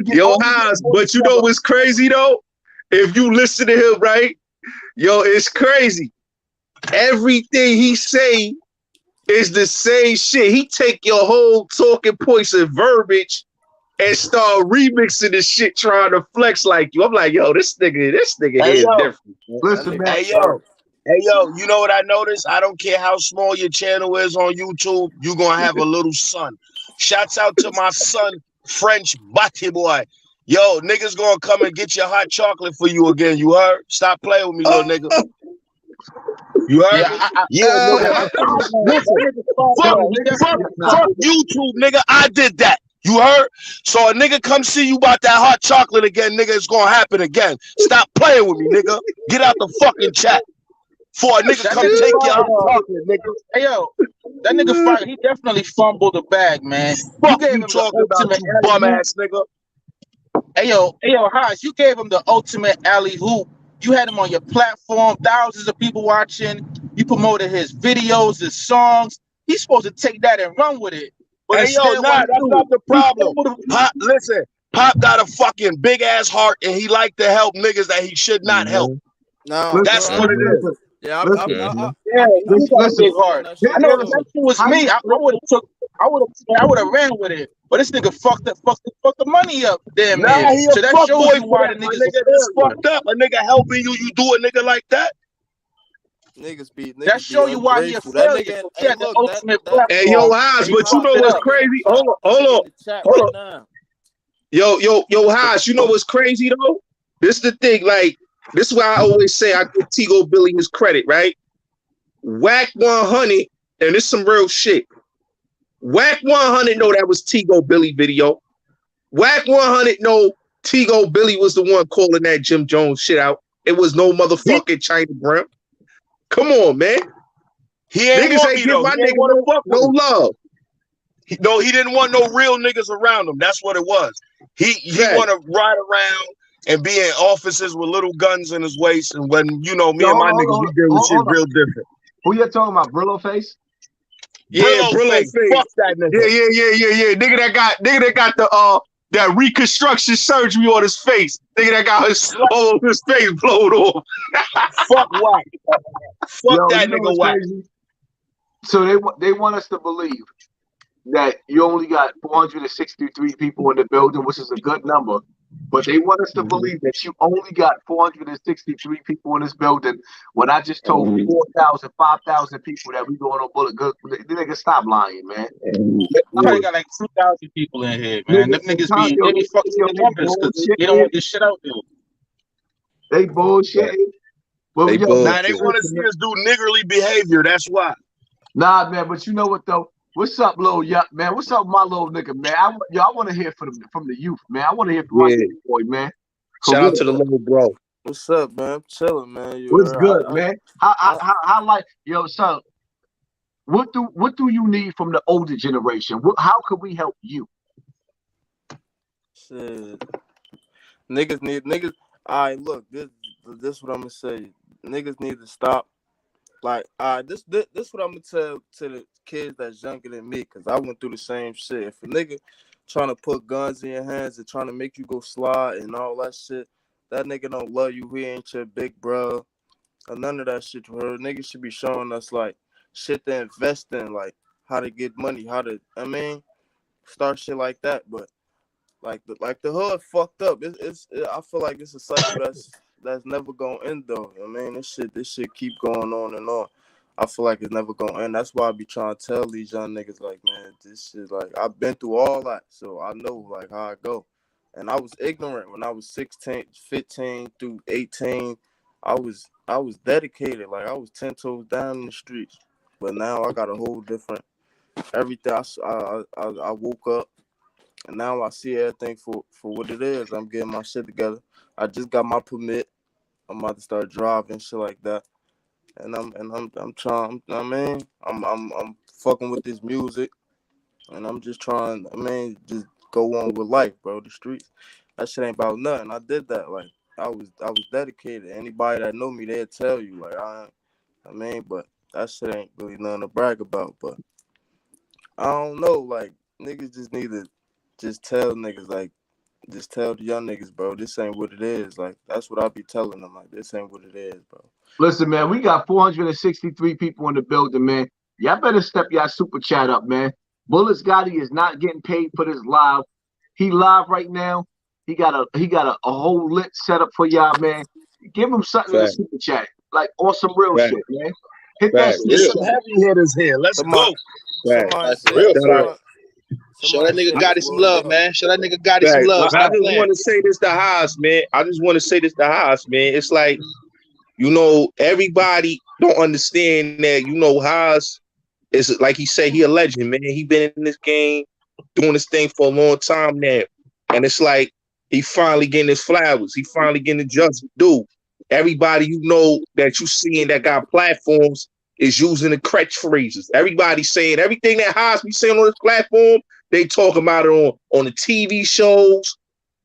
[SPEAKER 6] Yo, Haj, but you know what's crazy though? If you listen to him, right? Yo, it's crazy. Everything he say is the same shit. He take your whole talking points and verbiage and start remixing the shit, trying to flex like you. I'm like, yo, this nigga
[SPEAKER 4] hey,
[SPEAKER 6] is different.
[SPEAKER 4] Listen, man.
[SPEAKER 6] Hey, yo, you know what I noticed? I don't care how small your channel is on YouTube, you're going to have a little son. Shouts out to my son, French Batty Boy. Yo, niggas going to come and get your hot chocolate for you again. You heard? Stop playing with me, little nigga. You heard? Fuck YouTube, nigga. I did that. You heard? So a nigga come see you about that hot chocolate again, nigga. It's going to happen again. Stop playing with me, nigga. Get out the fucking chat. For a nigga come take your chocolate, nigga.
[SPEAKER 8] Hey, yo, that nigga, he definitely fumbled the bag, man.
[SPEAKER 6] Fuck you talking about, you bum ass nigga.
[SPEAKER 8] Hey yo, Haj, you gave him the ultimate alley hoop. You had him on your platform, thousands of people watching. You promoted his videos, his songs. He's supposed to take that and run with it. But
[SPEAKER 6] hey, yo, that's not the problem. Pop, listen, Pop got a fucking big ass heart, and he like to help niggas that he should not help.
[SPEAKER 7] No,
[SPEAKER 6] that's what it is.
[SPEAKER 7] Yeah,
[SPEAKER 8] listen, big heart. I know if that was me, I would have ran with it. But this nigga fucked the money up, damn man.
[SPEAKER 6] So that shows you why the niggas is fucked up. A nigga helping you, you do a nigga like that.
[SPEAKER 8] That show you why he a failure.
[SPEAKER 6] Hey, yo, Haj, but you know what's crazy? Hold on. Yo, Haj, you know what's crazy though? This is the thing, like, this is why I always say I give Tigo Billy his credit, right? Whack 100, and it's some real shit. Whack 100 know that was Tigo Billy video. Whack 100 know Tigo Billy was the one calling that Jim Jones shit out. It was no motherfucking China Brown. Come on, man. Niggas ain't give my nigga no love. He didn't want no real niggas around him. That's what it was. He want to ride around and be in offices with little guns in his waist. And when me and my niggas, we deal with shit real different.
[SPEAKER 4] Who you talking about? Brillo face?
[SPEAKER 6] Yeah, Brillo face. Fuck that nigga.
[SPEAKER 9] Yeah. Nigga that got the that reconstruction surgery on his face. Nigga that got his face blown off.
[SPEAKER 6] Fuck Wack. Fuck that nigga Wack.
[SPEAKER 4] So they want us to believe that you only got 463 people in the building, which is a good number. But they want us to believe that you only got 463 people in this building when I just told 4,000, 5,000 people that we going on Bullet Gotti. They niggas stop lying, man.
[SPEAKER 8] I got like 2,000 people in here, man. Them niggas be fucking the numbers because they don't want this shit out there.
[SPEAKER 4] They bullshit.
[SPEAKER 6] Nah, they want to see us do niggerly behavior. That's why.
[SPEAKER 4] Nah, man. But you know what though? What's up, little yuck, man? What's up, my little nigga, man? I want to hear from the youth, man. I want to hear from my boy, man.
[SPEAKER 3] Shout out to the little bro.
[SPEAKER 7] What's up, man? I'm chilling, man.
[SPEAKER 4] What's good, man? How like son? What do you need from the older generation? How can we help you?
[SPEAKER 7] Shit, niggas. All right, look, this what I'm gonna say. Niggas need to stop. Like, this what I'm gonna tell to the kids that's younger than me, because I went through the same shit. If a nigga trying to put guns in your hands and trying to make you go slide and all that shit, that nigga don't love you. He ain't your big bro or none of that shit. Her niggas should be showing us like shit to invest in, like how to get money, start shit like that. But like the hood fucked up. I feel like it's a cycle that's never gonna end though. This shit keep going on and on. I feel like it's never gonna end. That's why I be trying to tell these young niggas like, man, this shit, like, I've been through all that, so I know like how I go. And I was ignorant when I was 16, 15 through 18. I was dedicated, like I was 10 toes down in the streets. But now I got a whole different everything. I woke up and now I see everything for what it is. I'm getting my shit together. I just got my permit. I'm about to start driving, shit like that. And I'm trying. I'm fucking with this music, and I'm just trying. Just go on with life, bro. The streets, that shit ain't about nothing. I did that. Like I was dedicated. Anybody that know me, they'll tell you. Like but that shit ain't really nothing to brag about. But I don't know. Like niggas just need to just tell niggas like. Just tell the young niggas, bro, this ain't what it is. Like, that's what I be telling them. Like, this ain't what it is, bro.
[SPEAKER 4] Listen, man, we got 463 people in the building, man. Y'all better step y'all super chat up, man. Bulletz Gotti is not getting paid for this live. He live right now. He got a whole lit setup for y'all, man. Give him something in the super chat. Like, on some real shit, man. Hit that shit.
[SPEAKER 6] There's some heavy hitters here. Let's go.
[SPEAKER 9] That's real. Show that nigga Gotti some love, man. Show that nigga Gotti some love.
[SPEAKER 3] I just want to say this to Haas, man. It's like, everybody don't understand that, Haas is, like he said, he a legend, man. He been in this game, doing this thing for a long time now. And it's like, he finally getting his flowers. He finally getting the justice due. Everybody that you seeing that got platforms is using the catchphrases. Everybody saying everything that Haas be saying on this platform, they talk about it on the TV shows,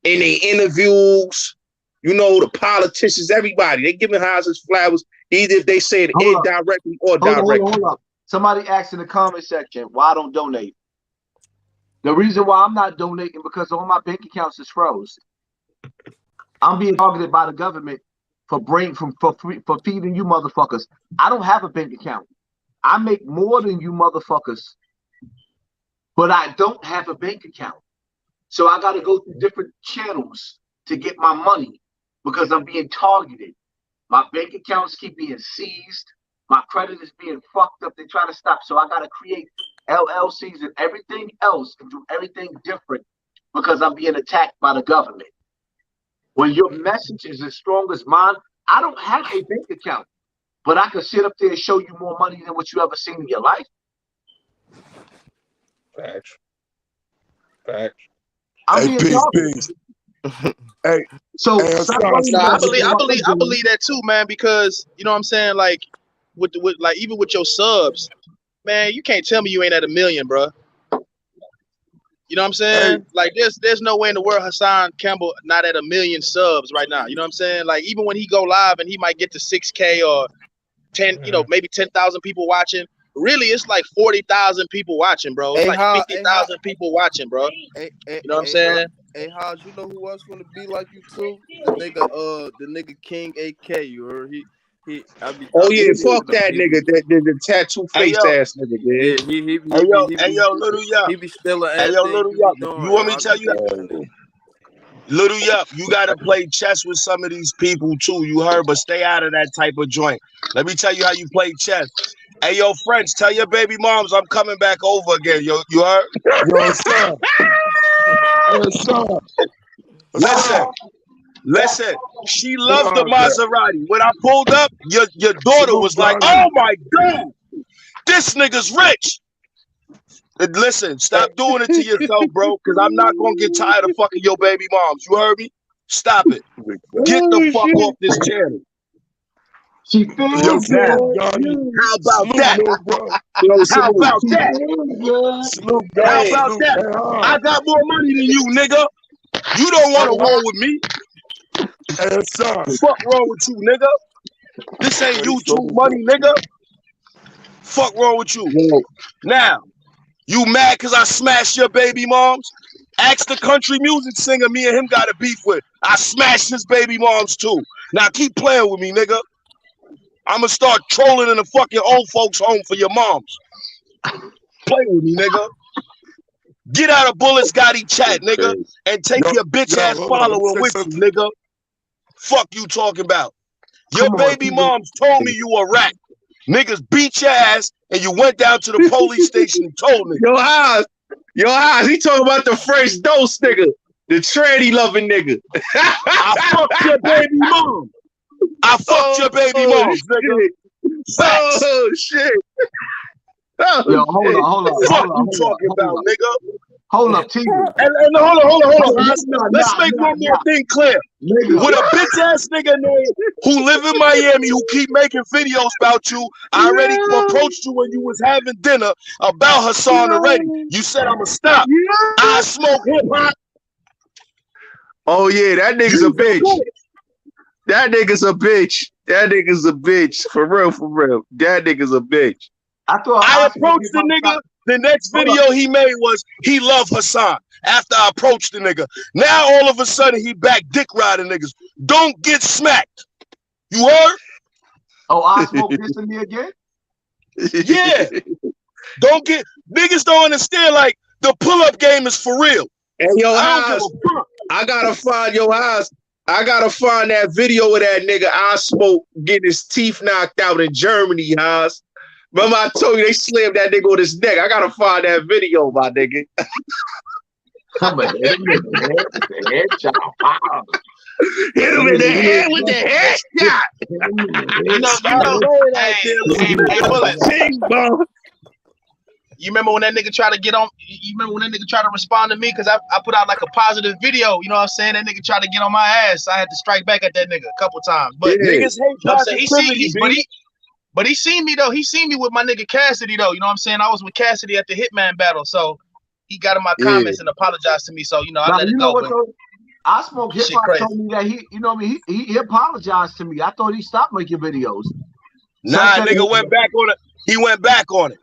[SPEAKER 3] in their interviews, the politicians, everybody. They giving Haas his flowers, either if they say it indirectly or directly.
[SPEAKER 4] Hold up. Somebody asked in the comment section why I don't donate. The reason why I'm not donating because all my bank accounts is froze. I'm being targeted by the government for feeding you motherfuckers. I don't have a bank account. I make more than you motherfuckers, but I don't have a bank account. So I got to go through different channels to get my money because I'm being targeted. My bank accounts keep being seized. My credit is being fucked up. They try to stop. So I got to create LLCs and everything else and do everything different because I'm being attacked by the government. When your message is as strong as mine, I don't have a bank account, but I can sit up there and show you more money than what you ever seen in your life.
[SPEAKER 3] Facts.
[SPEAKER 4] I'm being
[SPEAKER 6] peace. Hey,
[SPEAKER 4] so
[SPEAKER 5] I believe that too, man. Because you know what I'm saying, like with even with your subs, man, you can't tell me you ain't at 1 million, bro. You know what I'm saying? Like there's no way in the world Hassan Campbell not at 1 million subs right now. You know what I'm saying? Like even when he go live and he might get to 6K or 10, you know, maybe 10,000 people watching. Really, it's like 40,000 people watching, bro. It's like 50,000 people watching, bro. You know what I'm saying?
[SPEAKER 7] Hey, Hodge, you know who else gonna be like you too? The nigga King AK. You heard
[SPEAKER 9] Fuck that nigga, the tattoo face ass nigga, man.
[SPEAKER 7] Yeah,
[SPEAKER 6] Little Yup.
[SPEAKER 7] He be still
[SPEAKER 6] Little Yup. You want me to tell you that? Little Yup, you gotta play chess with some of these people too. You heard, but stay out of that type of joint. Let me tell you how you play chess. Hey, yo, French, tell your baby moms I'm coming back over again. Yo, you heard?
[SPEAKER 2] Yo, son.
[SPEAKER 6] Listen. She loved the Maserati. When I pulled up, your daughter was like, "Oh my God, this nigga's rich." And listen, stop doing it to yourself, bro, because I'm not gonna get tired of fucking your baby moms. You heard me? Stop it. Get the fuck off this channel.
[SPEAKER 4] She feels
[SPEAKER 6] that. How about that? How about that? How about that? I got more money than you, nigga. You don't want to war with me. Fuck wrong with you, nigga? This ain't YouTube money, nigga. Fuck wrong with you? Now, you mad because I smashed your baby moms? Ask the country music singer me and him got a beef with. I smashed his baby moms too. Now keep playing with me, nigga. I'ma start trolling in the fucking old folks home for your moms. Play with me, nigga. Get out of Bulletz Gotti chat, nigga, and take your bitch ass follower with you, nigga. Fuck you talking about. Your baby moms told me you a rat. Niggas beat your ass and you went down to the police station and told me.
[SPEAKER 9] Yo, Haas, he talking about the fresh dose nigga, the tranny loving nigga.
[SPEAKER 6] I fucked your baby mom. I fucked your baby mom, nigga.
[SPEAKER 9] Oh shit.
[SPEAKER 4] Yo, hold on.
[SPEAKER 6] Fuck you talking about, nigga.
[SPEAKER 4] Hold up, TV.
[SPEAKER 6] And hold on. Let's make one more thing clear. With a bitch ass nigga named who live in Miami who keep making videos about you, I already approached you when you was having dinner about Hassan already. You said I'ma stop. I smoke hip hop.
[SPEAKER 9] Oh yeah, that nigga's a bitch. That nigga's a bitch. That nigga's a bitch. For real. That nigga's a bitch.
[SPEAKER 6] I approached the nigga. The next video he made was he loved Hassan. After I approached the nigga. Now all of a sudden he back dick riding niggas. Don't get smacked. You heard?
[SPEAKER 4] Oh, I smoke this in me again?
[SPEAKER 6] Yeah. Don't get niggas don't understand like the pull-up game is for real.
[SPEAKER 9] And yo, I gotta find your house. I gotta find that video of that nigga I smoke getting his teeth knocked out in Germany, Haas. Remember I told you they slammed that nigga on his neck. I gotta find that video, my nigga.
[SPEAKER 4] Come on, hit him in the
[SPEAKER 9] head with the headshot.
[SPEAKER 5] You remember when that nigga tried to get on? You remember when that nigga tried to respond to me because I put out like a positive video? You know what I'm saying? That nigga tried to get on my ass. I had to strike back at that nigga a couple times. But
[SPEAKER 6] niggas hate
[SPEAKER 5] But he seen me though. He seen me with my nigga Cassidy though. You know what I'm saying? I was with Cassidy at the Hitman battle, so he got in my comments and apologized to me. So you know, I let it go.
[SPEAKER 4] I Smoke Hip Hop told me that he apologized to me. I thought he stopped making videos.
[SPEAKER 6] Nah, nigga went back on it. He went back on it.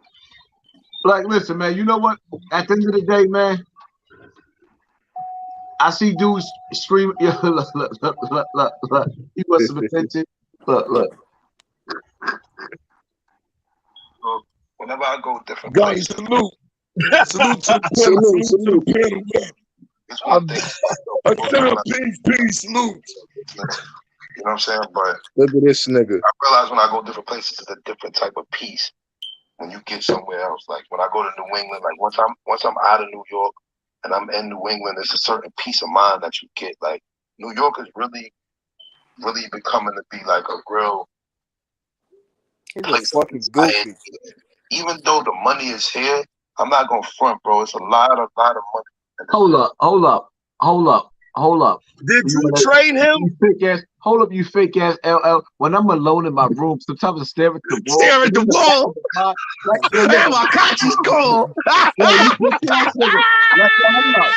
[SPEAKER 4] Like, listen, man. You know what? At the end of the day, man, I see dudes screaming. Look. He wants some attention. Look.
[SPEAKER 10] Whenever I go different places,
[SPEAKER 2] salute to the panel.
[SPEAKER 10] It's one thing.
[SPEAKER 2] Peace, salute.
[SPEAKER 10] You know what I'm saying? But
[SPEAKER 9] look at this nigga.
[SPEAKER 10] I realize when I go different places, it's a different type of peace. When you get somewhere else, like when I go to New England, like once I'm out of New York and I'm in New England, there's a certain peace of mind that you get. Like New York is really becoming to be like a real place. Even though the money is here, I'm not gonna front, bro. It's a lot of money.
[SPEAKER 4] Hold up. Hold up.
[SPEAKER 6] Did you train him?
[SPEAKER 4] You fake ass. Hold up, you fake ass LL. When I'm alone in my room, sometimes I stare at the wall.
[SPEAKER 6] Stare at the wall.
[SPEAKER 4] Like,
[SPEAKER 6] my conscience cold.
[SPEAKER 4] Yo, you bitch ass nigga. Like, hold up.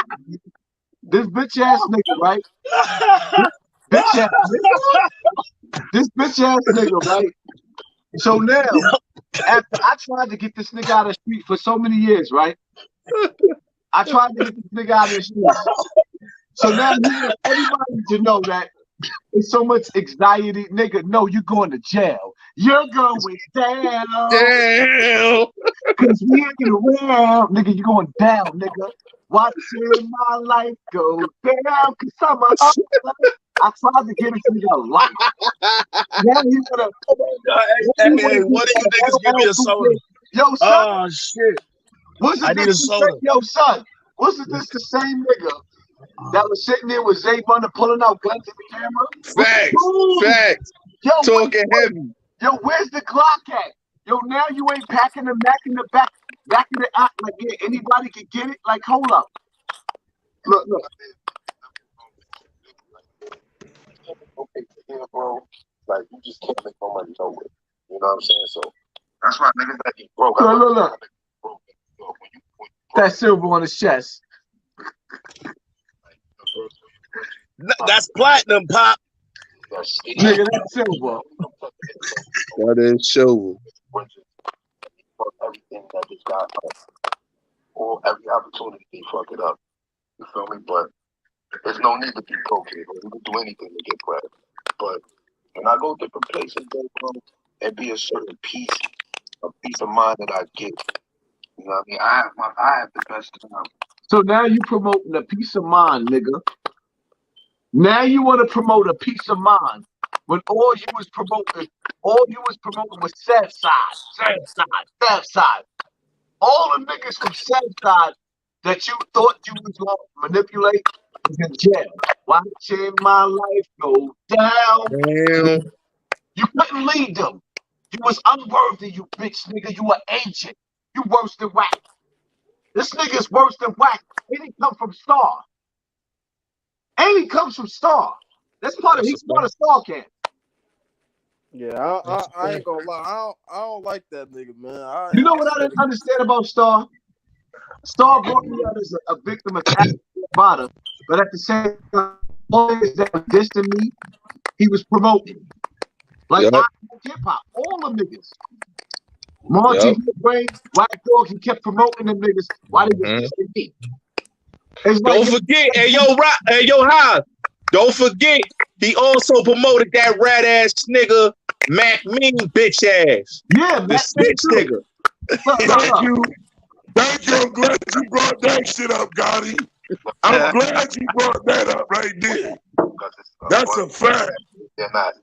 [SPEAKER 4] This bitch ass nigga, right? This bitch ass nigga, right? So now, after I tried to get this nigga out of the street for so many years, right? I tried to get this nigga out of the streets. So now you want everybody to know that it's so much anxiety, nigga. No, you're going to jail. You're going down.
[SPEAKER 6] Damn.
[SPEAKER 4] Cause we ain't around, nigga. You're going down, nigga. Watching my life go down. Cause I'm a hustler. I tried to get this nigga a life. Now you gonna.
[SPEAKER 6] Hey, what do you niggas give me a soda?
[SPEAKER 4] Yo, son.
[SPEAKER 6] Oh shit.
[SPEAKER 4] Wasn't
[SPEAKER 6] I need a soda.
[SPEAKER 4] Yo, son. Wasn't this the same nigga that was sitting there with Zay Bunner pulling out guns at the camera?
[SPEAKER 6] Facts.
[SPEAKER 4] Yo,
[SPEAKER 6] Talking heavy.
[SPEAKER 4] Yo, where's the Glock at? Yo, now you ain't packing the back in the back of the act like yeah, anybody can get it. Like, hold up. Look.
[SPEAKER 10] Okay, here, bro. Like, you just can't make no money nowhere. You know what I'm saying? So that's why niggas that get broke.
[SPEAKER 4] Look. That silver on his chest.
[SPEAKER 6] That's platinum, Pop.
[SPEAKER 4] Nigga, that's silver.
[SPEAKER 9] That is silver.
[SPEAKER 10] Everything that just got or every opportunity to fuck it up. You feel me? But there's no need to be broke here. You can do anything to get bread. But when I go different places, bro, there be a certain peace of mind that I get. You know what I mean? I have the best time.
[SPEAKER 4] So now you promoting a peace of mind, nigga. Now you want to promote a peace of mind when all you was promoting was South Side. All the niggas from South Side that you thought you was gonna manipulate is in jail. Watching my life go down.
[SPEAKER 9] Damn.
[SPEAKER 4] You couldn't lead them. You was unworthy, you bitch nigga. You an agent. You worse than whack. This nigga's worse than whack. And he come from Star. And he comes from Star. He's part of Star Camp.
[SPEAKER 7] Yeah, I ain't gonna lie. I don't like that nigga, man.
[SPEAKER 4] You know what I didn't understand about Star? Star brought me out as a victim of Bada, but at the same time, all niggas that was dissing me, he was promoting. Like hip hop, all the niggas. Monty, Brain, White Dog, he kept promoting them niggas. Why they was dissing me?
[SPEAKER 9] Don't forget, hey yo, High. Don't forget, he also promoted that rat ass nigga, Mac Mean bitch ass.
[SPEAKER 4] Yeah,
[SPEAKER 9] the snitch nigga.
[SPEAKER 2] Thank you. I'm glad you brought that shit up, Gotti. I'm glad you brought that up right there. That's a fact.
[SPEAKER 10] They're not.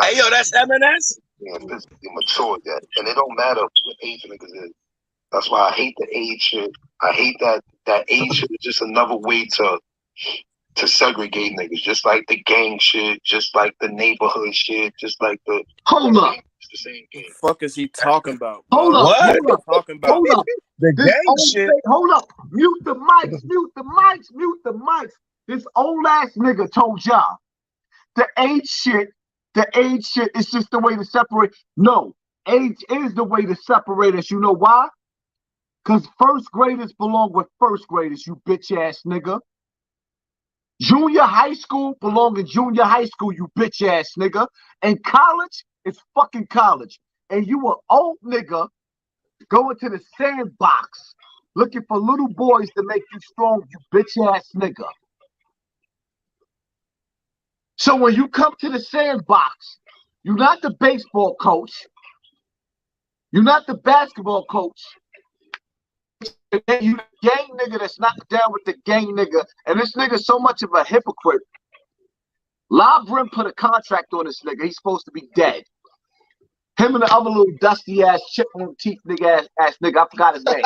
[SPEAKER 6] Hey yo, that's M&S?
[SPEAKER 10] Yeah, physically mature yet, and it don't matter what age niggas is. That's why I hate the age shit. I hate that age shit is just another way to segregate niggas, just like the gang shit, just like the neighborhood shit, just like the it's the same game.
[SPEAKER 7] What the fuck is he talking about?
[SPEAKER 4] Hold up.
[SPEAKER 6] The gang shit.
[SPEAKER 4] Hold up. Mute the mics. This old ass nigga told y'all the age shit is just the way to separate. No, age is the way to separate us. You know why? Because first graders belong with first graders, you bitch ass nigga. Junior high school belong in junior high school, you bitch ass nigga. And college is fucking college. And you an old nigga going to the sandbox looking for little boys to make you strong, you bitch ass nigga. So when you come to the sandbox, you're not the baseball coach. You're not the basketball coach. You the gang nigga that's not down with the gang nigga. And this nigga's so much of a hypocrite. LeBron put a contract on this nigga. He's supposed to be dead. Him and the other little dusty ass, chip on teeth nigga ass nigga. I forgot his name.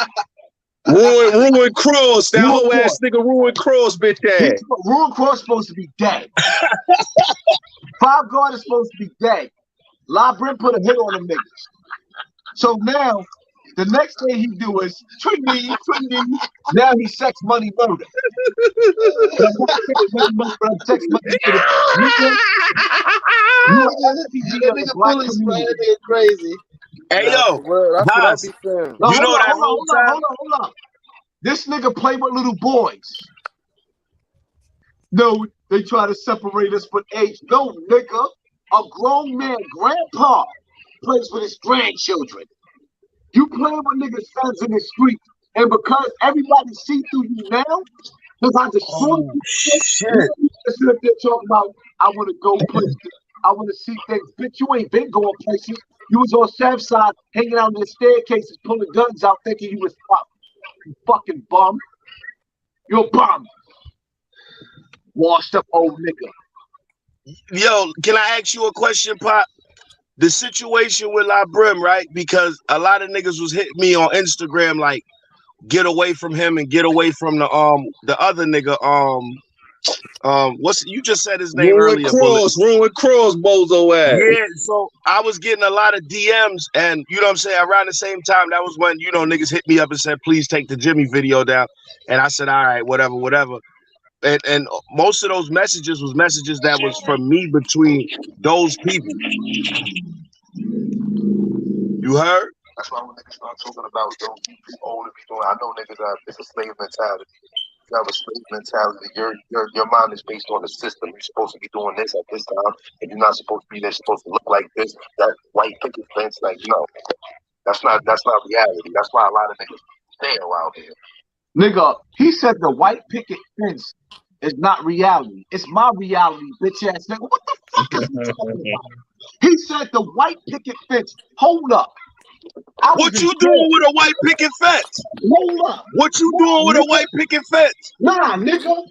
[SPEAKER 9] Ruin Cross. That whole ass nigga Ruin Cross, bitch ass.
[SPEAKER 4] Ruin Cross supposed to be dead. Five Guard is supposed to be dead. LeBron put a hit on them niggas. So now The next thing he do is twingy. Now he's sex money murder. But I'm not sex money murder, but I'm sex money for the
[SPEAKER 5] nigga bullies, man. That nigga crazy.
[SPEAKER 6] Hey yo,
[SPEAKER 7] that's what I be saying.
[SPEAKER 4] No,
[SPEAKER 6] you know that
[SPEAKER 4] hold on. This nigga play with little boys. No, they try to separate us with age. No, nigga. A grown man, grandpa, plays with his grandchildren. You playing with niggas' sons in the street, and because everybody see through you now, because I destroyed you, shit. Sit up there talking about I want to go places, I want to see things. Bitch, you ain't been going places. You was on Southside, hanging out in the staircases, pulling guns out, thinking you was tough. You fucking bum. You're a bum. Washed up old nigga.
[SPEAKER 6] Yo, can I ask you a question, Pop? The situation with La Brim, right? Because a lot of niggas was hitting me on Instagram like, get away from him and get away from the other nigga. What's you just said his name earlier?
[SPEAKER 9] Ruin Cross, bozo ass.
[SPEAKER 6] Yeah, so I was getting a lot of DMs, and you know what I'm saying. Around the same time, that was when niggas hit me up and said, please take the Jimmy video down, and I said, all right, whatever. And most of those messages was messages that was from me between those people. You heard?
[SPEAKER 10] That's why when niggas start talking about those people older people, I know niggas it's a slave mentality. You have a slave mentality. Your mind is based on the system. You're supposed to be doing this at this time, and you're not supposed to be there. You're supposed to look like this. That white picket fence, like that's not reality. That's why a lot of niggas fail out here.
[SPEAKER 4] Nigga, he said the white picket fence is not reality. It's my reality, bitch ass nigga. What the fuck is he talking about? He said the white picket fence. Hold up.
[SPEAKER 6] What you doing with a white picket fence?
[SPEAKER 4] Hold up.
[SPEAKER 6] What you doing with a white picket fence?
[SPEAKER 4] Nah, nigga.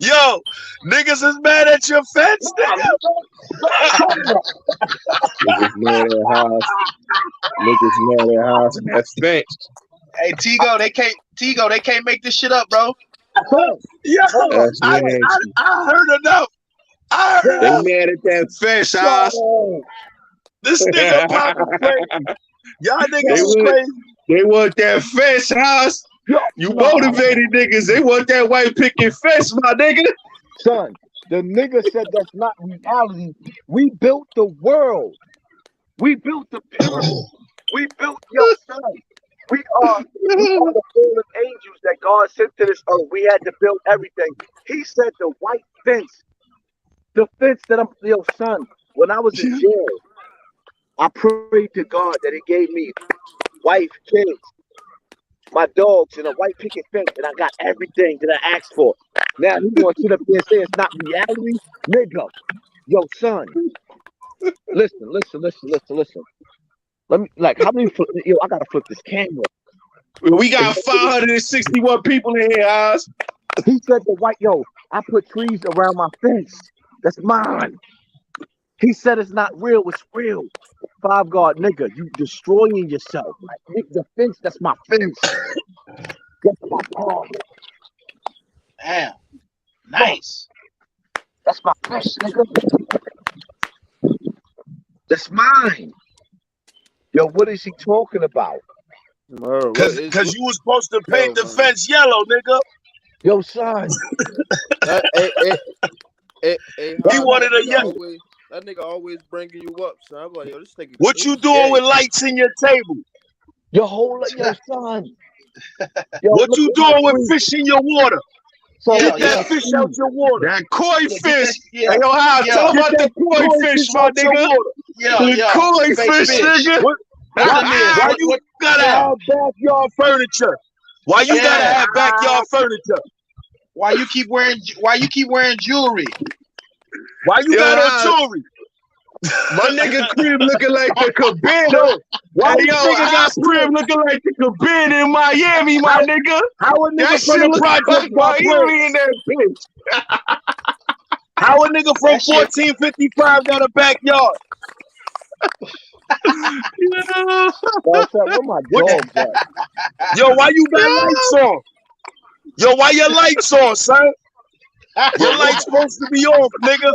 [SPEAKER 6] Yo, niggas is mad at your fence, nigga.
[SPEAKER 9] Niggas mad at house. That's fence.
[SPEAKER 5] Hey, Tigo, they can't make this shit up, bro.
[SPEAKER 6] Yo, I heard enough.
[SPEAKER 9] They mad at that fence, house.
[SPEAKER 6] This nigga popping crazy. Y'all niggas is crazy.
[SPEAKER 9] They want that fence, house. You motivated niggas. They want that white picket fence, my nigga.
[SPEAKER 4] Son, the nigga said that's not reality. We built the world. We built the pyramid. We built your son. We are the fallen angels that God sent to this earth. We had to build everything. He said the white fence. The fence that son, when I was in jail, I prayed to God that He gave me wife, kids, my dogs, and a white picket fence, and I got everything that I asked for. Now he gonna sit up there and say it's not reality, nigga. Yo, son, listen. Let me how many? I gotta flip this camera.
[SPEAKER 9] We got 561 people in here, Oz.
[SPEAKER 4] He said I put trees around my fence. That's mine. He said it's not real. It's real. 5 God, nigga, you destroying yourself. Like, the fence, that's my fence. That's my car.
[SPEAKER 5] Damn. Nice.
[SPEAKER 4] That's my fence, nigga. That's mine. Yo, what is he talking about?
[SPEAKER 6] Because you was supposed to paint the fence yellow, nigga.
[SPEAKER 4] Yo, son.
[SPEAKER 6] He wanted a yellow.
[SPEAKER 7] That nigga always bringing you up, son. I'm like, yo, this nigga.
[SPEAKER 6] What you doing with lights in your table?
[SPEAKER 4] Your whole son.
[SPEAKER 6] What you doing with fish in your water? Get that fish out your water.
[SPEAKER 9] That koi fish. Hey, yo, how? Tell about the koi fish, my nigga. The koi fish, nigga.
[SPEAKER 6] Why you gotta have backyard furniture? Why you gotta have backyard furniture?
[SPEAKER 5] Why you keep wearing jewelry?
[SPEAKER 6] Why you got on jewelry?
[SPEAKER 9] My nigga crib looking like the cabana. Why you nigga got crib looking like the cabana in Miami, my nigga?
[SPEAKER 6] How a nigga from the project
[SPEAKER 9] Miami in that bitch?
[SPEAKER 6] How a nigga from 1455 got a backyard?
[SPEAKER 4] Where my dog at?
[SPEAKER 6] Yo, why you got lights on? Yo, why your lights on, son? Your light's supposed to be off, nigga.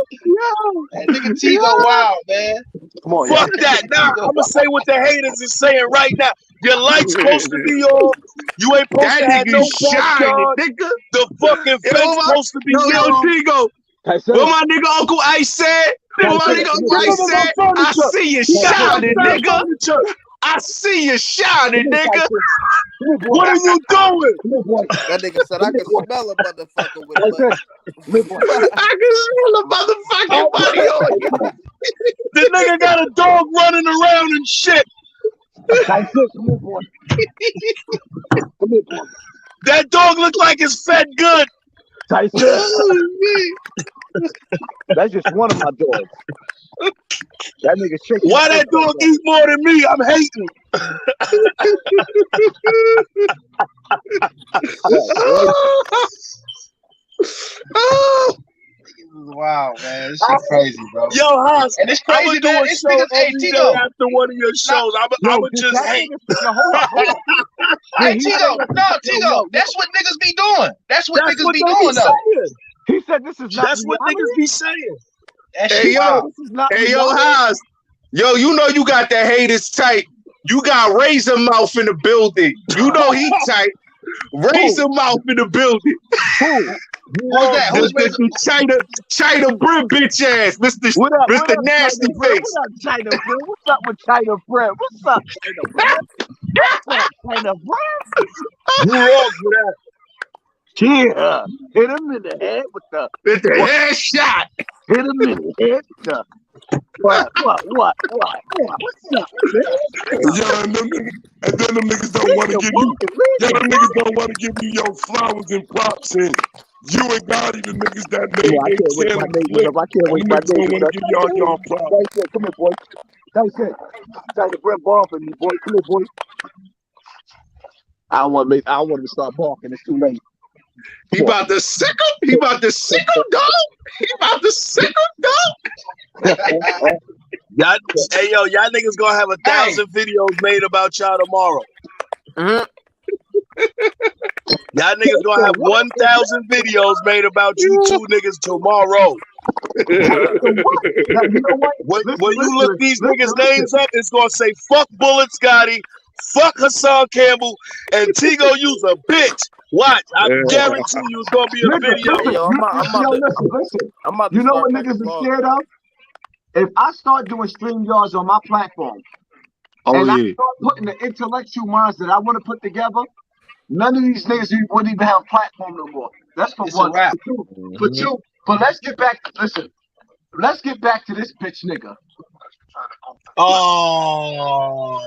[SPEAKER 5] That nigga T go wild, man.
[SPEAKER 4] Come on,
[SPEAKER 6] Fuck that. Nah, I'm gonna say what the haters is saying right now. Your light's supposed to be off. You ain't supposed
[SPEAKER 9] That
[SPEAKER 6] to have no
[SPEAKER 9] nigga shining,
[SPEAKER 6] backyard.
[SPEAKER 9] nigga.
[SPEAKER 6] The fucking fence supposed to be
[SPEAKER 9] Yo,
[SPEAKER 6] young.
[SPEAKER 9] Tigo. What my nigga Uncle Ice said? What my nigga Uncle Ice said? I see you shining, nigga. I see you shining, nigga.
[SPEAKER 6] What are you doing?
[SPEAKER 7] That nigga said I can smell a motherfucker with money.
[SPEAKER 9] I can smell a motherfucking money on you.
[SPEAKER 6] The nigga got a dog running around and shit. That dog look like it's fed good.
[SPEAKER 4] That's just one of my dogs. That nigga shaking.
[SPEAKER 6] Why that dog eat more than me? I'm hating.
[SPEAKER 5] Wow, man, this shit crazy, bro.
[SPEAKER 6] Yo, Haas,
[SPEAKER 5] and it's crazy,
[SPEAKER 6] I'm gonna do a show every day after one of your shows. I would just hate.
[SPEAKER 5] Hey, Tigo, Tigo, that's what niggas be doing. That's what niggas be doing, though.
[SPEAKER 4] He said this is not.
[SPEAKER 6] That's what niggas be saying.
[SPEAKER 9] Hey, yo, Haas. Yo, you know you got the haters tight. You got Razor Mouth in the building. You know he tight. Razor Mouth in the building.
[SPEAKER 5] Who's that? Who's
[SPEAKER 9] China Brim bitch ass, Mr. Nasty Face.
[SPEAKER 4] What's up, China Brim? What's up with China Brim? What's up, China Brim? What's up, China Brim?
[SPEAKER 6] You wrong for that.
[SPEAKER 4] Yeah, hit him in the head with the
[SPEAKER 9] head shot.
[SPEAKER 4] Hit him in the head with the what? What's up, man?
[SPEAKER 2] Yo, and then them niggas don't want to give you. Yo, them niggas don't want to give you your flowers and props and you and Gotti, the niggas that made
[SPEAKER 4] I can't wait my niggas. I can't wait my niggas.
[SPEAKER 2] Don't want to give y'all props.
[SPEAKER 4] Come here, boy. China Brim ball for me, boy. Come here, boy. I don't want him to start barking. It's too late.
[SPEAKER 9] He about to sick him. He about to sick him, dog. He about to sick him, dog.
[SPEAKER 6] Y'all, hey yo, y'all niggas gonna have 1,000 videos made about y'all tomorrow. Y'all niggas gonna have 1,000 videos made about you two niggas tomorrow. When you look these niggas' names up, it's gonna say fuck Bulletz Gotti, fuck Hassan Campbell, and Tigo you's a bitch. Watch, I guarantee you it's gonna be a video.
[SPEAKER 4] Listen. You know what niggas are scared of? If I start doing StreamYards on my platform, and I start putting the intellectual minds that I want to put together, none of these niggas wouldn't even have a platform no more. That's for one. For two. But let's get back. Listen, let's get back to this bitch nigga.
[SPEAKER 6] Oh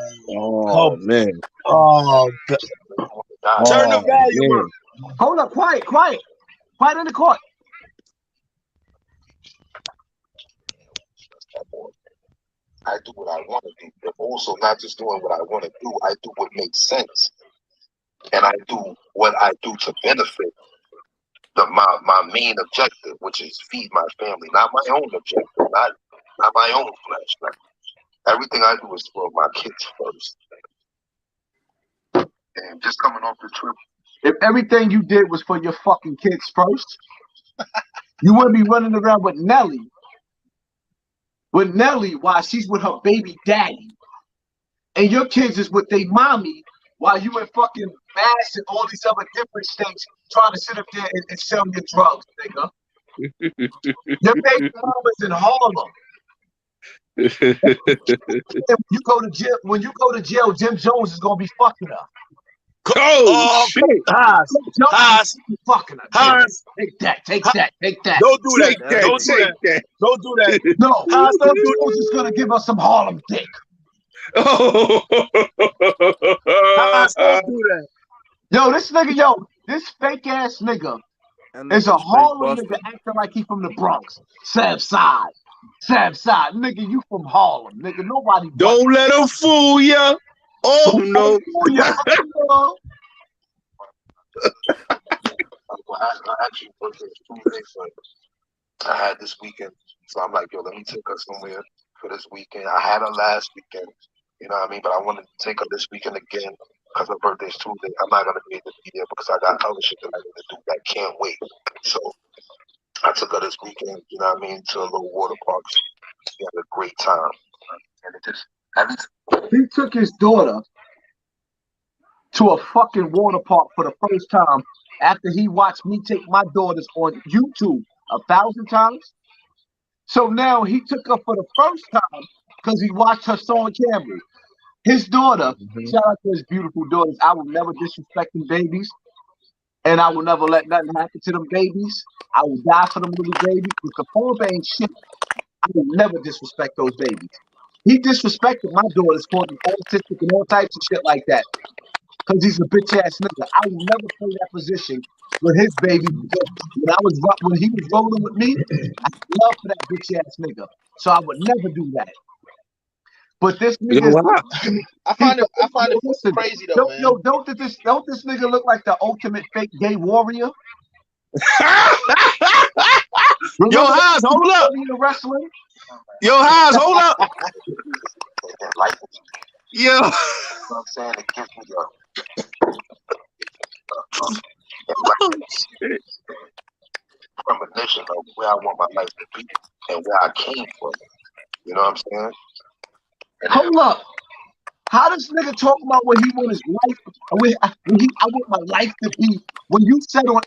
[SPEAKER 9] man.
[SPEAKER 6] Oh, turn the volume up.
[SPEAKER 4] Hold up, quiet in the court.
[SPEAKER 10] I do what I want to do, but also not just doing what I want to do. I do what makes sense, and I do what I do to benefit my main objective, which is feed my family, not my own objective, not my own flesh. Like, everything I do is for my kids first. And just coming off the trip,
[SPEAKER 4] if everything you did was for your fucking kids first, you wouldn't be running around with Nelly while she's with her baby daddy, and your kids is with their mommy while you in fucking Mass and all these other different states trying to sit up there and sell your drugs, nigga. Your baby mama's in Harlem. When you go to jail, Jim Jones is gonna be fucking her.
[SPEAKER 6] Oh shit! Haas,
[SPEAKER 4] fucking her. Take that.
[SPEAKER 6] Don't do that. Don't do that.
[SPEAKER 4] No, Haas, Jim Jones is gonna give us some Harlem dick.
[SPEAKER 6] Haas, don't do that.
[SPEAKER 4] Yo, this fake ass nigga is a Harlem nigga acting like he from the Bronx. Sam Side. Nigga, you from Harlem. Nigga, nobody.
[SPEAKER 9] Don't let him fool ya. Oh no.
[SPEAKER 10] I actually worked this Tuesday, but I had this weekend. So I'm like, yo, let me take her somewhere for this weekend. I had her last weekend, you know what I mean? But I wanted to take her this weekend again because her birthday's Tuesday. I'm not going to be able to be there because I got other shit that I need to do that can't wait. So I took her this weekend, you know what I mean, to a little water park. We had a great time. And it just, at least.
[SPEAKER 4] He took his daughter to a fucking water park for the first time after he watched me take my daughters on YouTube 1,000 times. So now he took her for the first time because he watched her on camera. His daughter, shout out to his beautiful daughters. I will never disrespect them babies, and I will never let nothing happen to them babies. I will die for them little babies. If the father ain't shit, I will never disrespect those babies. He disrespected my daughters, called them autistic and all types of shit like that, because he's a bitch ass nigga. I will never play that position with his baby because when he was rolling with me, I had love for that bitch ass nigga. So I would never do that. But this nigga,
[SPEAKER 5] I find it crazy though, man.
[SPEAKER 4] Don't this nigga look like the ultimate fake gay warrior?
[SPEAKER 9] Yo, Haas, hold up.
[SPEAKER 4] Wrestling.
[SPEAKER 9] Yo, Haas, hold up. Yo.
[SPEAKER 10] You know what I'm saying? It gives me premonition of where I want my life to be and where I came from. You know what I'm saying?
[SPEAKER 4] Hold up. How does nigga talk about what he want his life? I want my life to be. When you said on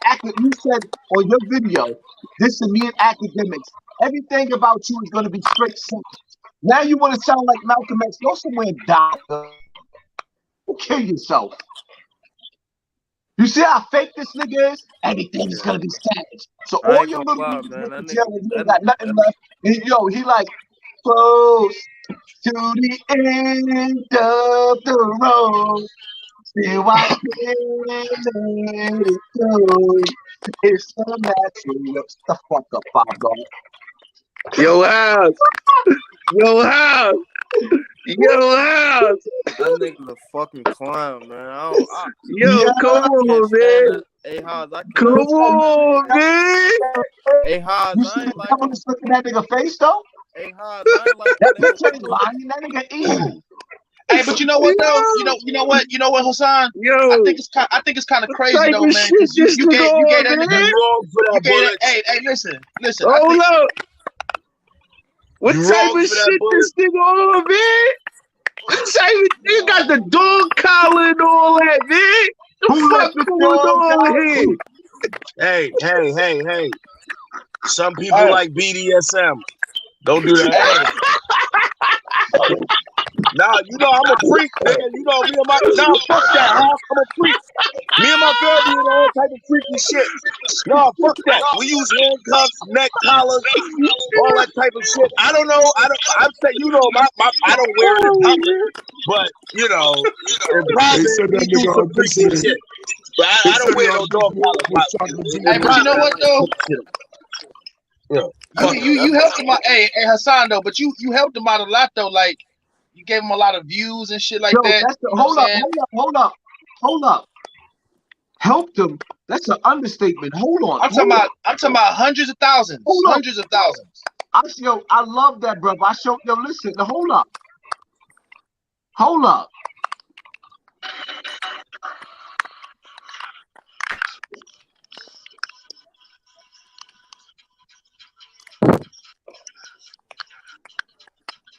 [SPEAKER 4] your video, this is me and academics. Everything about you is gonna be straight science. Now you want to sound like Malcolm X? Go somewhere and die. Kill yourself. You see how fake this nigga is? Everything is gonna be savage. So all your little niggas you got nothing left. And he like close to the end of the road. Still I can't let it go. It's so natural. Shut the fuck up, Pablo.
[SPEAKER 9] Yo, House. Yo, House. Yo, House.
[SPEAKER 7] That nigga's a fucking clown, man.
[SPEAKER 9] Come on, man.
[SPEAKER 7] Hey, Haas,
[SPEAKER 9] come on, man.
[SPEAKER 7] Hey, Haas, I ain't like
[SPEAKER 4] I'm just looking at that nigga face though.
[SPEAKER 7] Hey, Haas, I ain't like
[SPEAKER 4] that bitch ain't lying. That nigga evil.
[SPEAKER 5] Hey, but you know what though? You know what, Hassan?
[SPEAKER 9] Yo,
[SPEAKER 5] I think it's kind of crazy though, man. You gave that nigga. Hey, listen.
[SPEAKER 9] Hold up. What type of shit this nigga on, man? What type of you got the dog collar and all that, man? The fuck going on here?
[SPEAKER 6] Hey. Some people like BDSM. Don't do that. Nah, you know I'm a freak, man. You know me and my fuck that, huh? I'm a freak. Me and my girl be in all type of freaky shit. No, fuck that. We use handcuffs, neck collars, all that type of shit. I don't know. I'm saying, you know, I don't wear it in public, but you know, in private we do some freaky shit. But I don't wear no dog collar.
[SPEAKER 5] Hey, but you know what though? Yeah. You helped him out. Hey, Hassan though, but you helped him out a lot though. Like you gave him a lot of views and shit like that.
[SPEAKER 4] Hold up. Helped him. That's an understatement. Hold on.
[SPEAKER 5] I'm talking about hundreds of thousands. Hundreds of thousands.
[SPEAKER 4] I love that, brother. Listen. Hold up.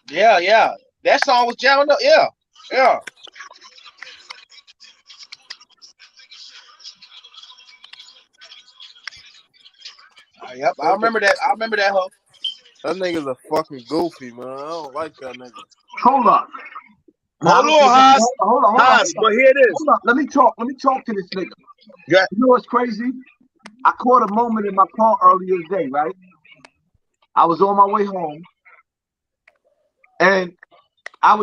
[SPEAKER 5] Yeah. That song was jamming up. Yeah. Yep, I remember that. Hoe.
[SPEAKER 7] That nigga's a fucking goofy, man. I don't like that nigga.
[SPEAKER 4] Hold up.
[SPEAKER 6] Hold on, Haas. But here it is.
[SPEAKER 4] Hold up. Let me talk to this nigga.
[SPEAKER 6] Yeah.
[SPEAKER 4] You know what's crazy? I caught a moment in my car earlier today, right? I was on my way home, and I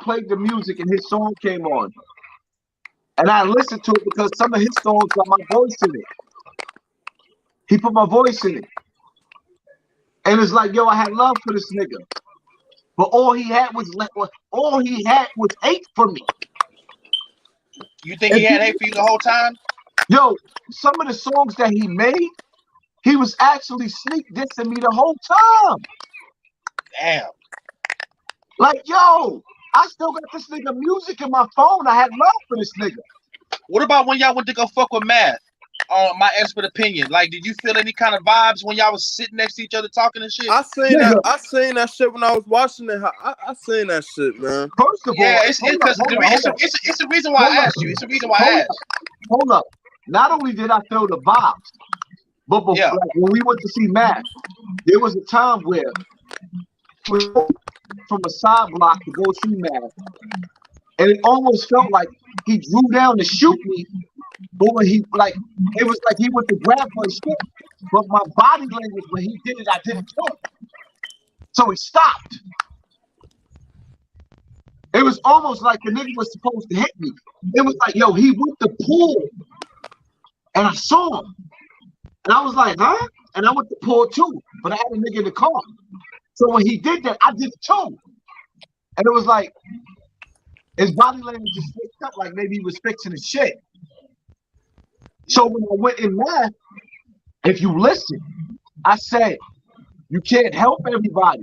[SPEAKER 4] played the music and his song came on. And I listened to it because some of his songs got my voice in it. He put my voice in it. And it's like, I had love for this nigga. But all he had was hate for me.
[SPEAKER 5] You think he had hate for you the whole time?
[SPEAKER 4] Yo, some of the songs that he made, he was actually sneak dissing me the whole time.
[SPEAKER 5] Damn.
[SPEAKER 4] Like, I still got this nigga music in my phone. I had love for this nigga.
[SPEAKER 5] What about when y'all went to go fuck with Matt?
[SPEAKER 8] my expert opinion. Like, did you feel any kind of vibes when y'all was sitting next to each other talking and shit?
[SPEAKER 7] I seen that. I seen that shit when I was watching it. I seen that shit, man.
[SPEAKER 4] First of all,
[SPEAKER 8] yeah, it's the reason why I asked you. It's the reason why I asked.
[SPEAKER 4] Hold up. Not only did I feel the vibes, but before, like, when we went to see Matt, there was a time where we went from a side block to go see Matt, and it almost felt like he drew down to shoot me, but when he it was like he went to grab for his shit, but my body language when he did it, I didn't kill him. So he stopped. It was almost like the nigga was supposed to hit me. It was like, yo, he went to pull, and I saw him. And I was like, huh? And I went to pull too, but I had a nigga in the car. So when he did that, I did it too. And it was like, his body language just fixed up like maybe he was fixing his shit. So when I went in there, if you listen, I said, you can't help everybody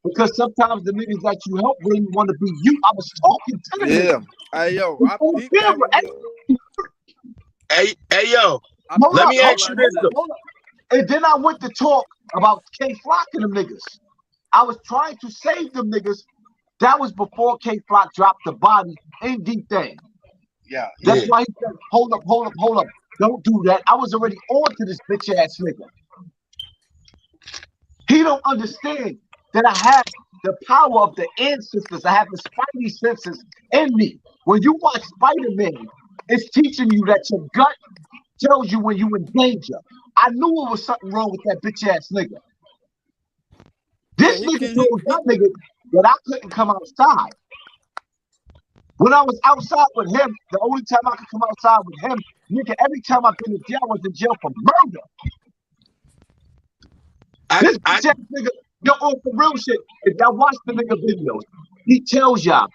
[SPEAKER 4] because sometimes the niggas that you help really want to be you. I was talking to them.
[SPEAKER 7] Yeah. Hey, yo.
[SPEAKER 6] Hey, yo. Let me ask you this.
[SPEAKER 4] And then I went to talk about K Flock and them niggas. I was trying to save them niggas. That was before K Flock dropped the body in Deep Thing.
[SPEAKER 8] Yeah.
[SPEAKER 4] That's why he said, hold up. Don't do that. I was already on to this bitch ass nigga. He don't understand that I have the power of the ancestors. I have the spidey senses in me. When you watch Spider-Man, it's teaching you that your gut tells you when you're in danger. I knew it was something wrong with that bitch ass nigga. This nigga told that nigga that I couldn't come outside. When I was outside with him, the only time I could come outside with him, nigga, every time I've been in jail, I was in jail for murder. This bitch ass nigga, yo, on some real shit, if y'all watch the nigga videos, he tells y'all,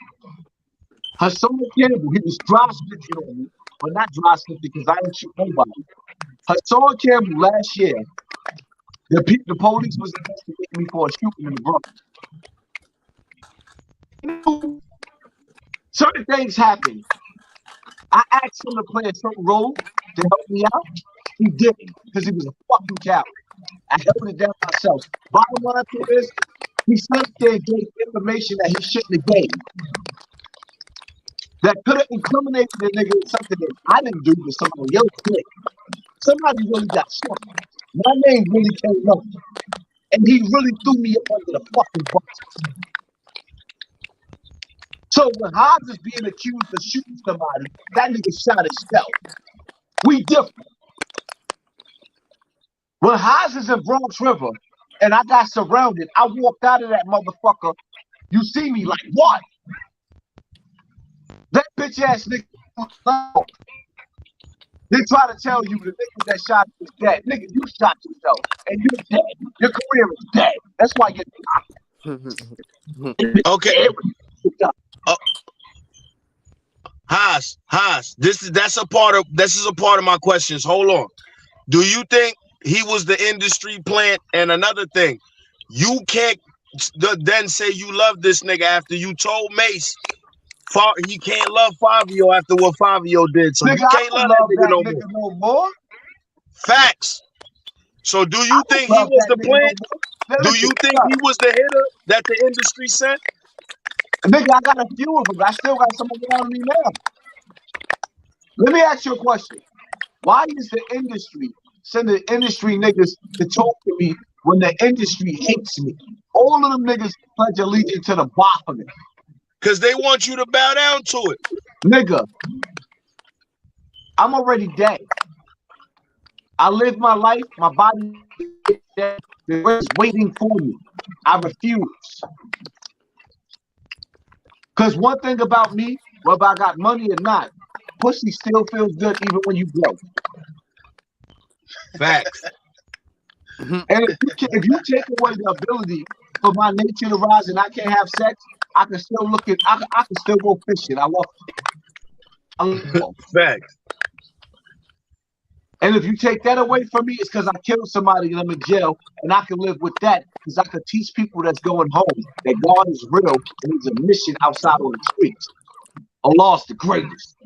[SPEAKER 4] Hassan Campbell, he was dry snitching on me, but not dry snitching because I didn't shoot nobody. Hassan Campbell last year, the police was investigating me for a shooting in the Bronx. Certain things happen. I asked him to play a certain role to help me out. He didn't because he was a fucking coward. I held it down myself. Bottom line to this, he sat there and gave information that he shouldn't have gave. That could have incriminated the nigga with something that I didn't do, but somebody else did. Somebody really got shot. My name really came up. And he really threw me up under the fucking bus. So when Hobbs is being accused of shooting somebody, that nigga shot himself. We different. When Hobbs is in Bronx River and I got surrounded, I walked out of that motherfucker. You see me like, what? That bitch ass nigga. They try to tell you the nigga that shot you is dead. Nigga, you shot yourself and you're dead. Your career is dead. That's why you're dead.
[SPEAKER 6] Okay. Haas, this is a part of my questions. Hold on. Do you think he was the industry plant? And another thing, you can't then say you love this nigga after you told Mace he can't love Fabio after what Fabio did. So nigga, you can't love that nigga no more. Facts. So do you think he was the plant? Do you think he was the hitter that the industry sent?
[SPEAKER 4] Nigga, I got a few of them. I still got some around me now. Let me ask you a question. Why is the industry sending industry niggas to talk to me when the industry hates me? All of them niggas pledge allegiance to the Baphomet.
[SPEAKER 6] Because they want you to bow down to it.
[SPEAKER 4] Nigga, I'm already dead. I live my life. My body is dead. The world's waiting for me. I refuse. Because one thing about me, whether I got money or not, pussy still feels good even when you broke.
[SPEAKER 6] Facts.
[SPEAKER 4] And if you take away the ability for my nature to rise and I can't have sex, I can still look at. I can still go fishing. I love.
[SPEAKER 6] Facts.
[SPEAKER 4] And if you take that away from me, it's because I killed somebody and I'm in jail, and I can live with that because I can teach people that's going home that God is real and He's a mission outside on the streets. Allah is the greatest.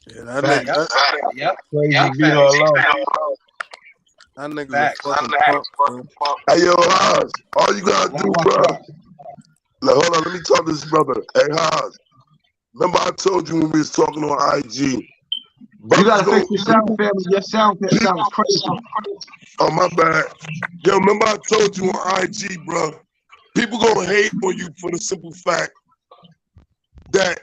[SPEAKER 7] Yeah, that
[SPEAKER 8] Fact.
[SPEAKER 7] nigga.
[SPEAKER 8] Yep.
[SPEAKER 9] Crazy beat her alone.
[SPEAKER 7] That nigga's
[SPEAKER 8] Fact.
[SPEAKER 7] a fucking punk, bro.
[SPEAKER 9] Hey, yo, Haas, all you gotta do,
[SPEAKER 8] What's
[SPEAKER 9] bro.
[SPEAKER 8] up?
[SPEAKER 9] Now, hold on, let me talk to this brother. Hey, Haas, remember I told you when we was talking on IG.
[SPEAKER 4] You
[SPEAKER 9] Brothers
[SPEAKER 4] gotta fix your sound, family. Your sound sounds crazy.
[SPEAKER 9] Oh, my bad. Yo, remember I told you on IG, bro. People gonna hate on you for the simple fact that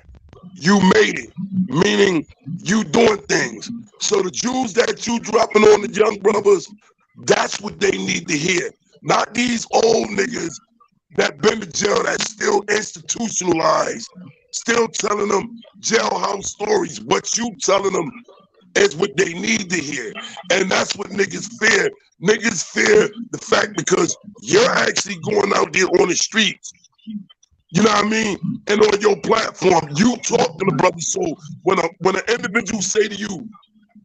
[SPEAKER 9] you made it, meaning you doing things. So the jewels that you dropping on the young brothers, that's what they need to hear. Not these old niggas that been to jail that's still institutionalized, still telling them jailhouse stories. What you telling them is what they need to hear. And that's what niggas fear. Niggas fear the fact because you're actually going out there on the streets. You know what I mean? And on your platform, you talk to the brother. So when an individual say to you,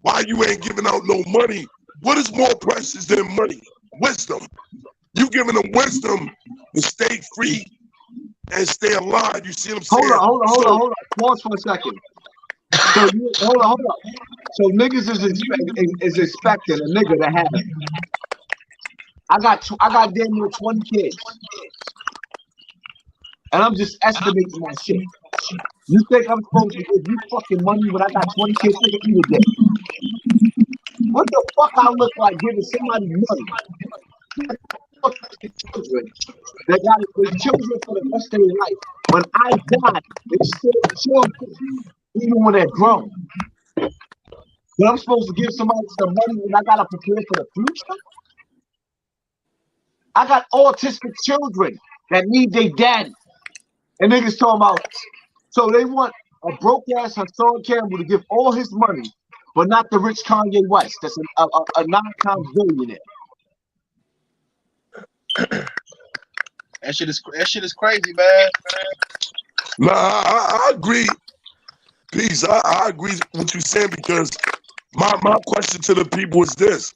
[SPEAKER 9] why you ain't giving out no money? What is more precious than money? Wisdom. You giving them wisdom to stay free and stay alive. You see what I'm saying?
[SPEAKER 4] Hold on. Pause for a second. So hold on. So niggas is expecting a nigga to have. I got damn near 20 kids, and I'm just estimating that shit. You think I'm supposed to give you fucking money when I got 20 kids? Nigga, eat a dick. What the fuck I look like giving somebody money? Children that got their children for the rest of their life. When I die, they still children, even when they're grown. But I'm supposed to give somebody some money when I gotta prepare for the future. I got autistic children that need their daddy, and niggas talking about. So they want a broke ass Hassan Campbell to give all his money, but not the rich Kanye West. That's a 9-time billionaire.
[SPEAKER 5] That shit is crazy, man.
[SPEAKER 9] Nah, I agree. Peace. I agree with what you're saying because my question to the people is this.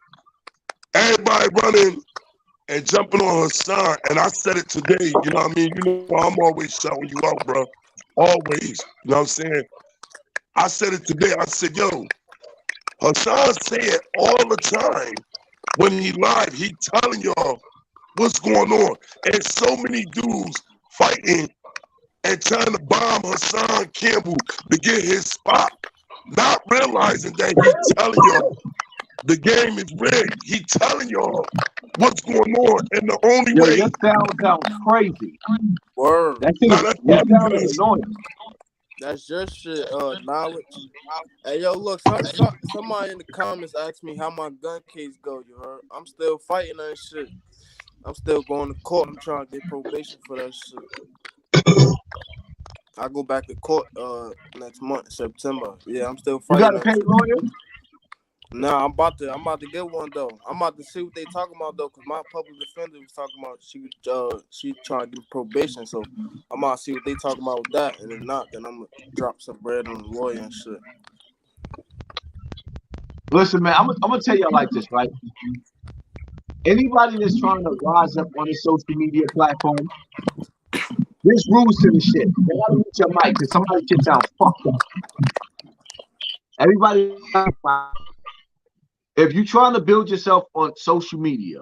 [SPEAKER 9] Everybody running and jumping on Hassan, and I said it today, you know what I mean? You know I'm always shouting you out, bro. Always. You know what I'm saying? I said it today. I said, yo, Hassan say it all the time. When he live, he telling y'all what's going on. And so many dudes fighting and trying to bomb Hassan Campbell to get his spot, not realizing that he's telling y'all the game is rigged. He telling y'all what's going on, and the only way.
[SPEAKER 4] Your sound sounds crazy.
[SPEAKER 7] Word.
[SPEAKER 4] Your sound is annoying.
[SPEAKER 7] That's your shit, knowledge. Hey, yo, look, somebody in the comments asked me how my gun case go, you heard? I'm still fighting that shit. I'm still going to court. I'm trying to get probation for that shit. I go back to court next month, September. Yeah, I'm still fighting.
[SPEAKER 4] You got a paid lawyer?
[SPEAKER 7] Nah, I'm about to get one though. I'm about to see what they talking about though, cause my public defender was talking about she trying to do probation, so I'm about to see what they talking about with that, and if not, then I'm gonna drop some bread on the lawyer and shit.
[SPEAKER 4] Listen, man, I'm gonna tell y'all like this, right? Anybody that's trying to rise up on a social media platform, there's rules to this shit. You gotta mute your mic because somebody shit sound fucked up. Everybody, if you're trying to build yourself on social media,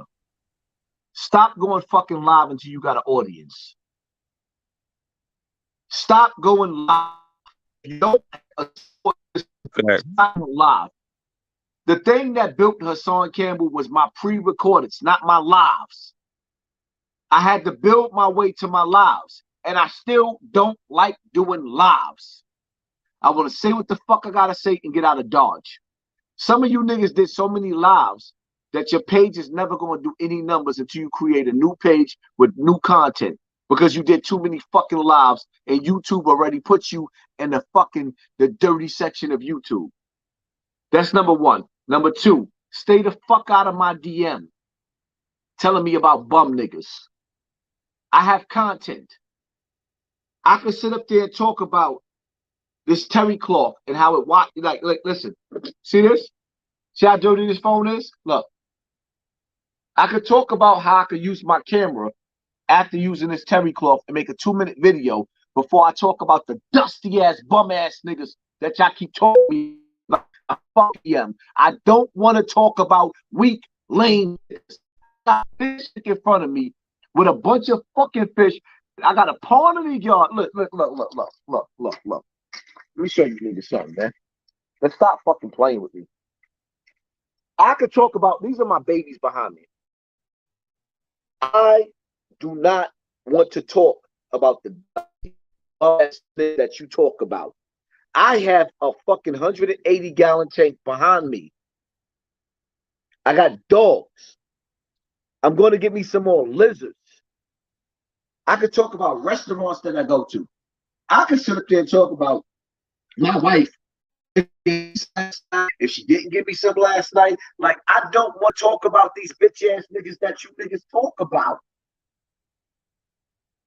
[SPEAKER 4] stop going fucking live until you got an audience. Stop going live. You don't stop live. The thing that built Hassan Campbell was my pre-recordeds, not my lives. I had to build my way to my lives, and I still don't like doing lives. I want to say what the fuck I gotta say and get out of Dodge. Some of you niggas did so many lives that your page is never going to do any numbers until you create a new page with new content because you did too many fucking lives and YouTube already puts you in the dirty section of YouTube. That's number one. Number two, stay the fuck out of my DM telling me about bum niggas. I have content. I can sit up there and talk about this terry cloth and how it walked. Like, listen, see this? See how dirty this phone is? Look, I could talk about how I could use my camera after using this terry cloth and make a 2-minute video before I talk about the dusty ass bum ass niggas that y'all keep talking a fuck PM. I don't want to talk about weak, lame. Got fish in front of me with a bunch of fucking fish. I got a pond in the yard. Look. Let me show you niggas something, man. Let's stop fucking playing with me. I could talk about, these are my babies behind me. I do not want to talk about the that you talk about. I have a fucking 180-gallon tank behind me. I got dogs. I'm going to get me some more lizards. I could talk about restaurants that I go to. I could sit up there and talk about my wife. If she didn't give me some last night, like, I don't want to talk about these bitch ass niggas that you niggas talk about.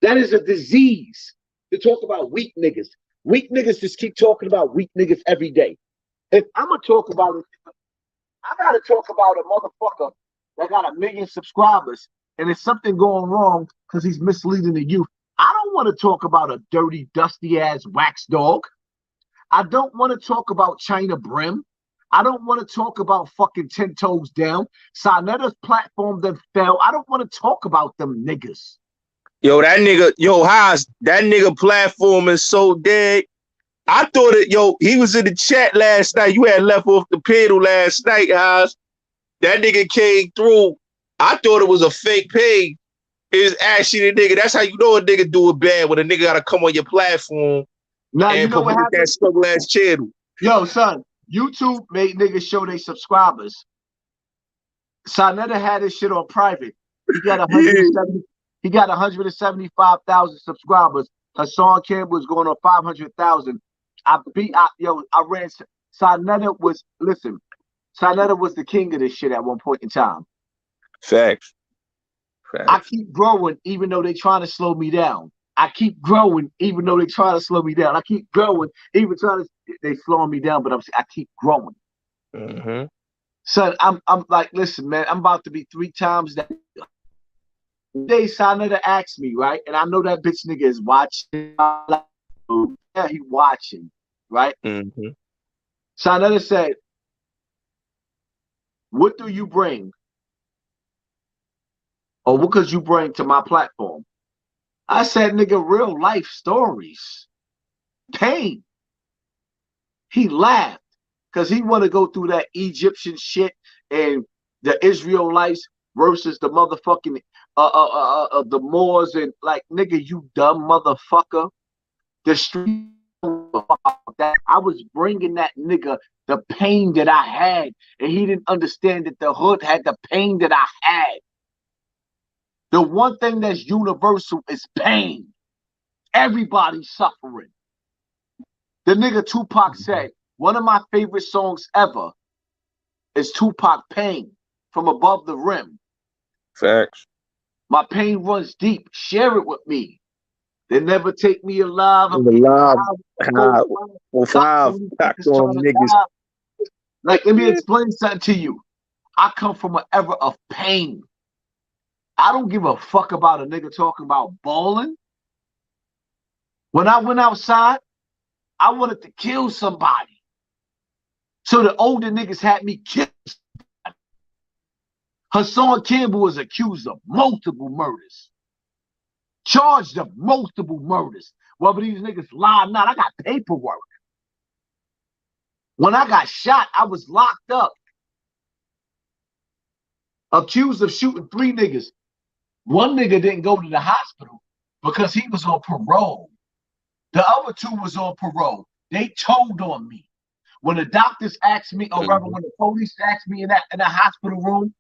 [SPEAKER 4] That is a disease to talk about weak niggas. Weak niggas just keep talking about weak niggas every day. If I'm gonna talk about it, I gotta talk about a motherfucker that got 1 million subscribers and there's something going wrong because he's misleading the youth. I don't want to talk about a dirty, dusty ass wax dog. I don't want to talk about China Brim. I don't want to talk about fucking 10 Toes Down. Sanetta's platform that fell. I don't want to talk about them niggas.
[SPEAKER 9] Yo, that nigga, Haas, that nigga platform is so dead. I thought it, he was in the chat last night. You had left off the pedal last night, Haas. That nigga came through. I thought it was a fake page. It was actually the nigga. That's how you know a nigga do it bad, when a nigga gotta come on your platform. Now you know what happened? That struggle ass channel.
[SPEAKER 4] Yo, son, YouTube made niggas show their subscribers. Sanetta had his shit on private. He got 175,000 subscribers. Hassan Campbell was going on 500,000. I ran. Sanetta was the king of this shit at one point in time.
[SPEAKER 9] Facts.
[SPEAKER 4] I keep growing even though they trying to slow me down. I keep growing even though they try to slow me down. I keep growing even they slowing me down, but I keep growing.
[SPEAKER 9] Mm-hmm.
[SPEAKER 4] Son, I'm like, listen, man, I'm about to be 3 times that. Day Sanetta asked me, right? And I know that bitch nigga is watching. Yeah, he watching, right?
[SPEAKER 9] Mm-hmm.
[SPEAKER 4] Sanetta said, what do you bring? Or what could you bring to my platform? I said, nigga, real life stories. Pain. He laughed because he want to go through that Egyptian shit and the Israelites versus the motherfucking the Moors, and like, nigga, you dumb motherfucker. The street that I was bringing that nigga the pain that I had, and he didn't understand that the hood had the pain that I had. The one thing that's universal is pain. Everybody's suffering. The nigga Tupac said, one of my favorite songs ever is Tupac Pain, From Above the Rim.
[SPEAKER 9] Facts.
[SPEAKER 4] My pain runs deep. Share it with me. They never take me alive. Like, let me explain something to you. I come from an era of pain. I don't give a fuck about a nigga talking about bowling. When I went outside, I wanted to kill somebody. So the older niggas had me killed. Hassan Campbell was accused of multiple murders. Charged of multiple murders. Whether these niggas lie or not, I got paperwork. When I got shot, I was locked up. Accused of shooting 3 niggas. One nigga didn't go to the hospital because he was on parole. The other 2 was on parole. They told on me. When the doctors asked me, or rather when the police asked me in the hospital room,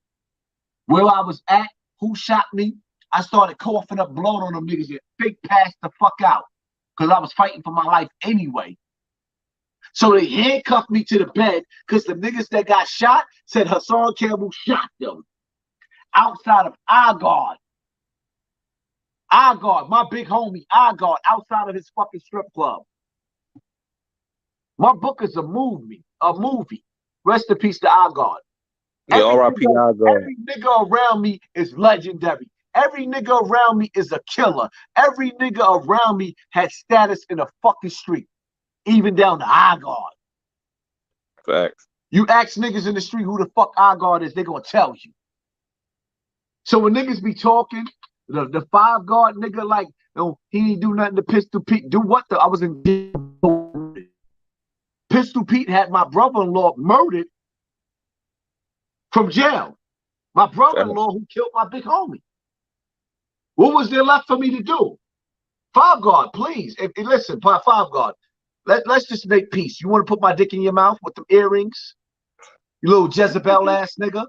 [SPEAKER 4] where I was at, who shot me, I started coughing up blood on them niggas and fake passed the fuck out because I was fighting for my life anyway. So they handcuffed me to the bed because the niggas that got shot said Hassan Campbell shot them outside of Agard. Agard, my big homie, Agard, outside of his fucking strip club. My book is a movie. Rest in peace to Agard.
[SPEAKER 9] Yeah, R.I.P.
[SPEAKER 4] Every nigga around me is legendary. Every nigga around me is a killer. Every nigga around me has status in the fucking street, even down to Agard.
[SPEAKER 3] Facts.
[SPEAKER 4] You ask niggas in the street who the fuck iGuard is, they gonna tell you. So when niggas be talking, the 5 guard nigga like, no, he ain't do nothing to Pistol Pete. Do what the? I was in Pistol Pete had my brother-in-law murdered from jail. My brother-in-law who killed my big homie. What was there left for me to do? 5 guard, please. Listen, 5 guard. Let's just make peace. You want to put my dick in your mouth with the earrings? You little Jezebel ass nigga.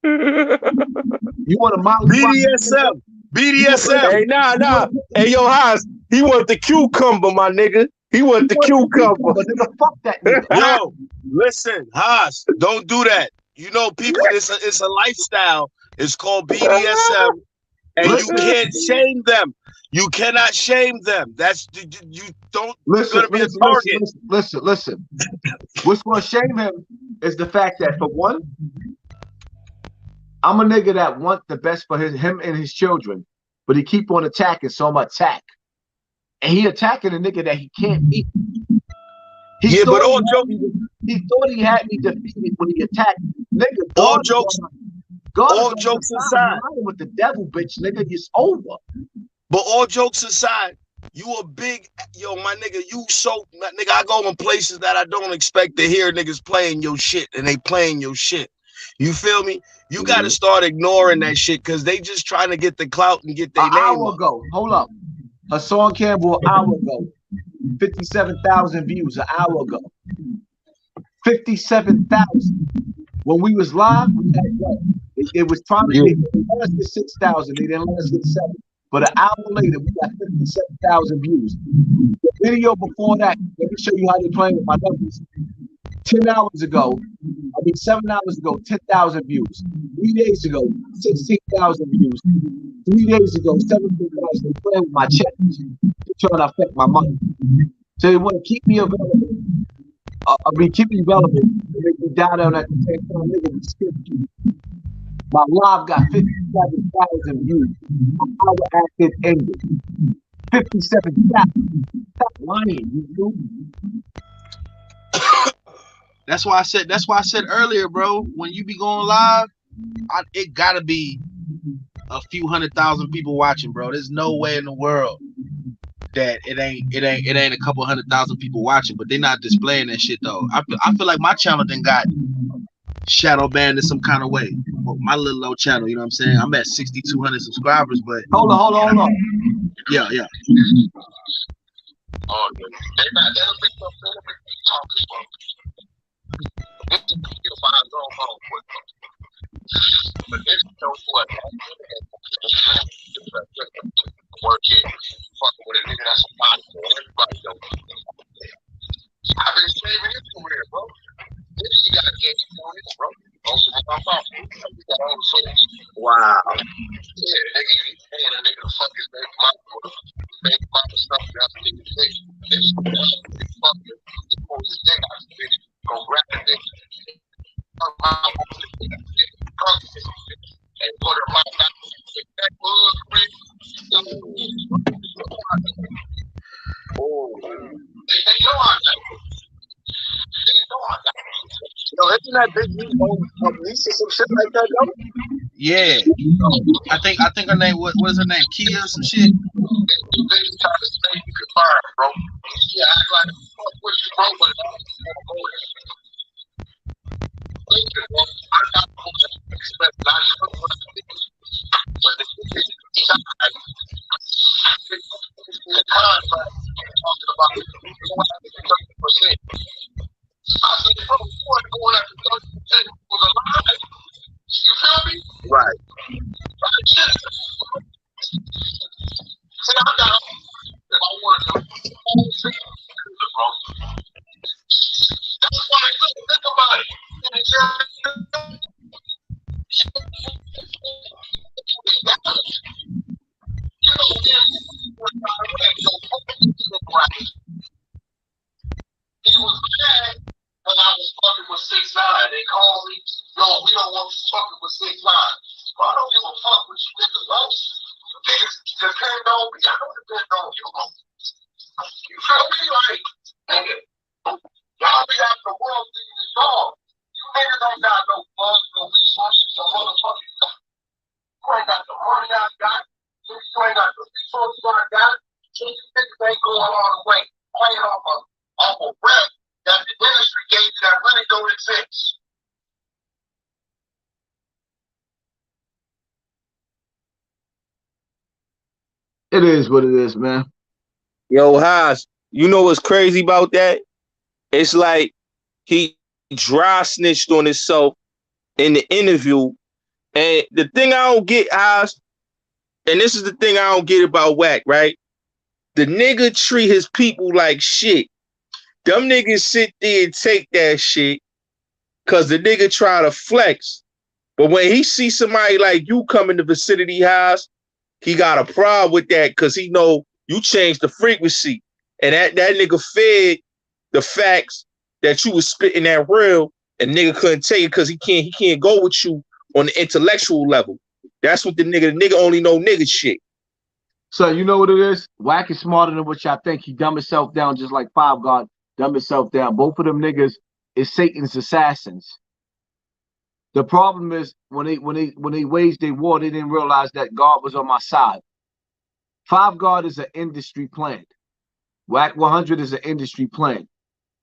[SPEAKER 4] You want to
[SPEAKER 9] BDSM. BDSM.
[SPEAKER 3] Hey, nah. Hey, yo, Haas, he want the cucumber, my nigga. He want the cucumber.
[SPEAKER 4] Nigga, fuck that nigga.
[SPEAKER 6] Yo, listen, Haas, don't do that. You know, people, it's a lifestyle. It's called BDSM, and you can't shame them. You cannot shame them. That's you don't.
[SPEAKER 4] Listen,
[SPEAKER 6] gonna be a target.
[SPEAKER 4] Listen. What's gonna shame him is the fact that, for one, I'm a nigga that want the best for him and his children, but he keep on attacking, so I'm attack. And he attacking a nigga that he can't beat. He thought he had me defeated when he attacked. Nigga,
[SPEAKER 6] all jokes aside,
[SPEAKER 4] with the devil, bitch, nigga, it's over.
[SPEAKER 6] But all jokes aside, you a big, my nigga, nigga, I go in places that I don't expect to hear niggas playing your shit, and they playing your shit. You feel me? You got to start ignoring that shit, because they just trying to get the clout and get their name up.
[SPEAKER 4] An hour ago, hold up. Hassan Campbell, an hour ago. 57,000 views an hour ago. 57,000. When we was live, it was trying to let us get 6,000. They didn't let us get 7. But an hour later, we got 57,000 views. The video before that, let me show you how they playing with my numbers. 7 hours ago, 10,000 views. 3 days ago, 16,000 views. 3 days ago, 17,000. They playing with my check. They're trying to affect my money. So they want to keep me available. Keep me relevant. They make me die down at the same time. Nigga, we skip you. My live got 57,000 views. Our active ended. 57,000. Stop lying, you do.
[SPEAKER 5] That's why I said earlier, bro, when you be going live, it gotta be a few 100,000 people watching, bro. There's no way in the world that it ain't a couple 100,000 people watching, but they're not displaying that shit though. I feel like my channel then got shadow banned in some kind of way. My little old channel, you know what I'm saying? I'm at 6,200 subscribers, but
[SPEAKER 4] hold on.
[SPEAKER 5] Yeah.
[SPEAKER 10] But this shows what working, fucking with a nigga that's a body for everybody knows. I've been saving his career, bro. If she got a game for it, bro. Also, my fault. We got all the souls. Wow. Yeah, nigga, and a nigga to fuck his baby mama for the baby mama stuff that's a nigga's face. If she does, fucking, he pulls his dick out his bitch, go grab the dick. And put her mouth out. That bug, oh, they know I got it. They know I got it. Yo, isn't that Big Meat on Lisa some shit like that, though?
[SPEAKER 5] Yeah. I think her name, what is her name? Kia or some shit?
[SPEAKER 10] They trying to say you can fire, bro. Yeah, I act like fuck with you, bro, but I got to expect not even what I think. But this is the contract talking about 30%. I said, bro, you want to go after 30% was a lie. You feel me? Right. See, I got if I want to do bro. That's why I couldn't think about it. You know, he was mad when I was fucking with 6ix9ine. They called me, yo, we don't want you fucking with 6ix9ine. Bro, I don't give a fuck what you niggas want. Niggas depend on me. I don't depend on you. You feel me? Like, nigga, y'all be out the world thinking it's Dog, you niggas ain't got no funds, no resources, no motherfucking. You ain't got the money I got. You ain't got the resources I got. So you niggas ain't going all the way, playing off a rep that the industry gave you that really don't exist.
[SPEAKER 4] It is what it is, man.
[SPEAKER 3] Yo, Haas, you know what's crazy about that? It's like he dry snitched on himself in the interview. And the thing I don't get, Haas, and this is the thing I don't get about Wack, right? The nigga treat his people like shit. Them niggas sit there and take that shit because the nigga try to flex. But when he see somebody like you come in the vicinity, Haas, he got a problem with that because he know you changed the frequency. And that nigga fed the facts that you was spitting that real, and nigga couldn't take it because he can't go with you on the intellectual level. That's what the nigga only know nigga shit.
[SPEAKER 4] So you know what it is? Wack is smarter than what y'all think. He dumb himself down just like Five God dumb himself down. Both of them niggas is Satan's assassins. The problem is when they waged their war, they didn't realize that God was on my side. Five God is an industry plant. Wack 100 is an industry plant.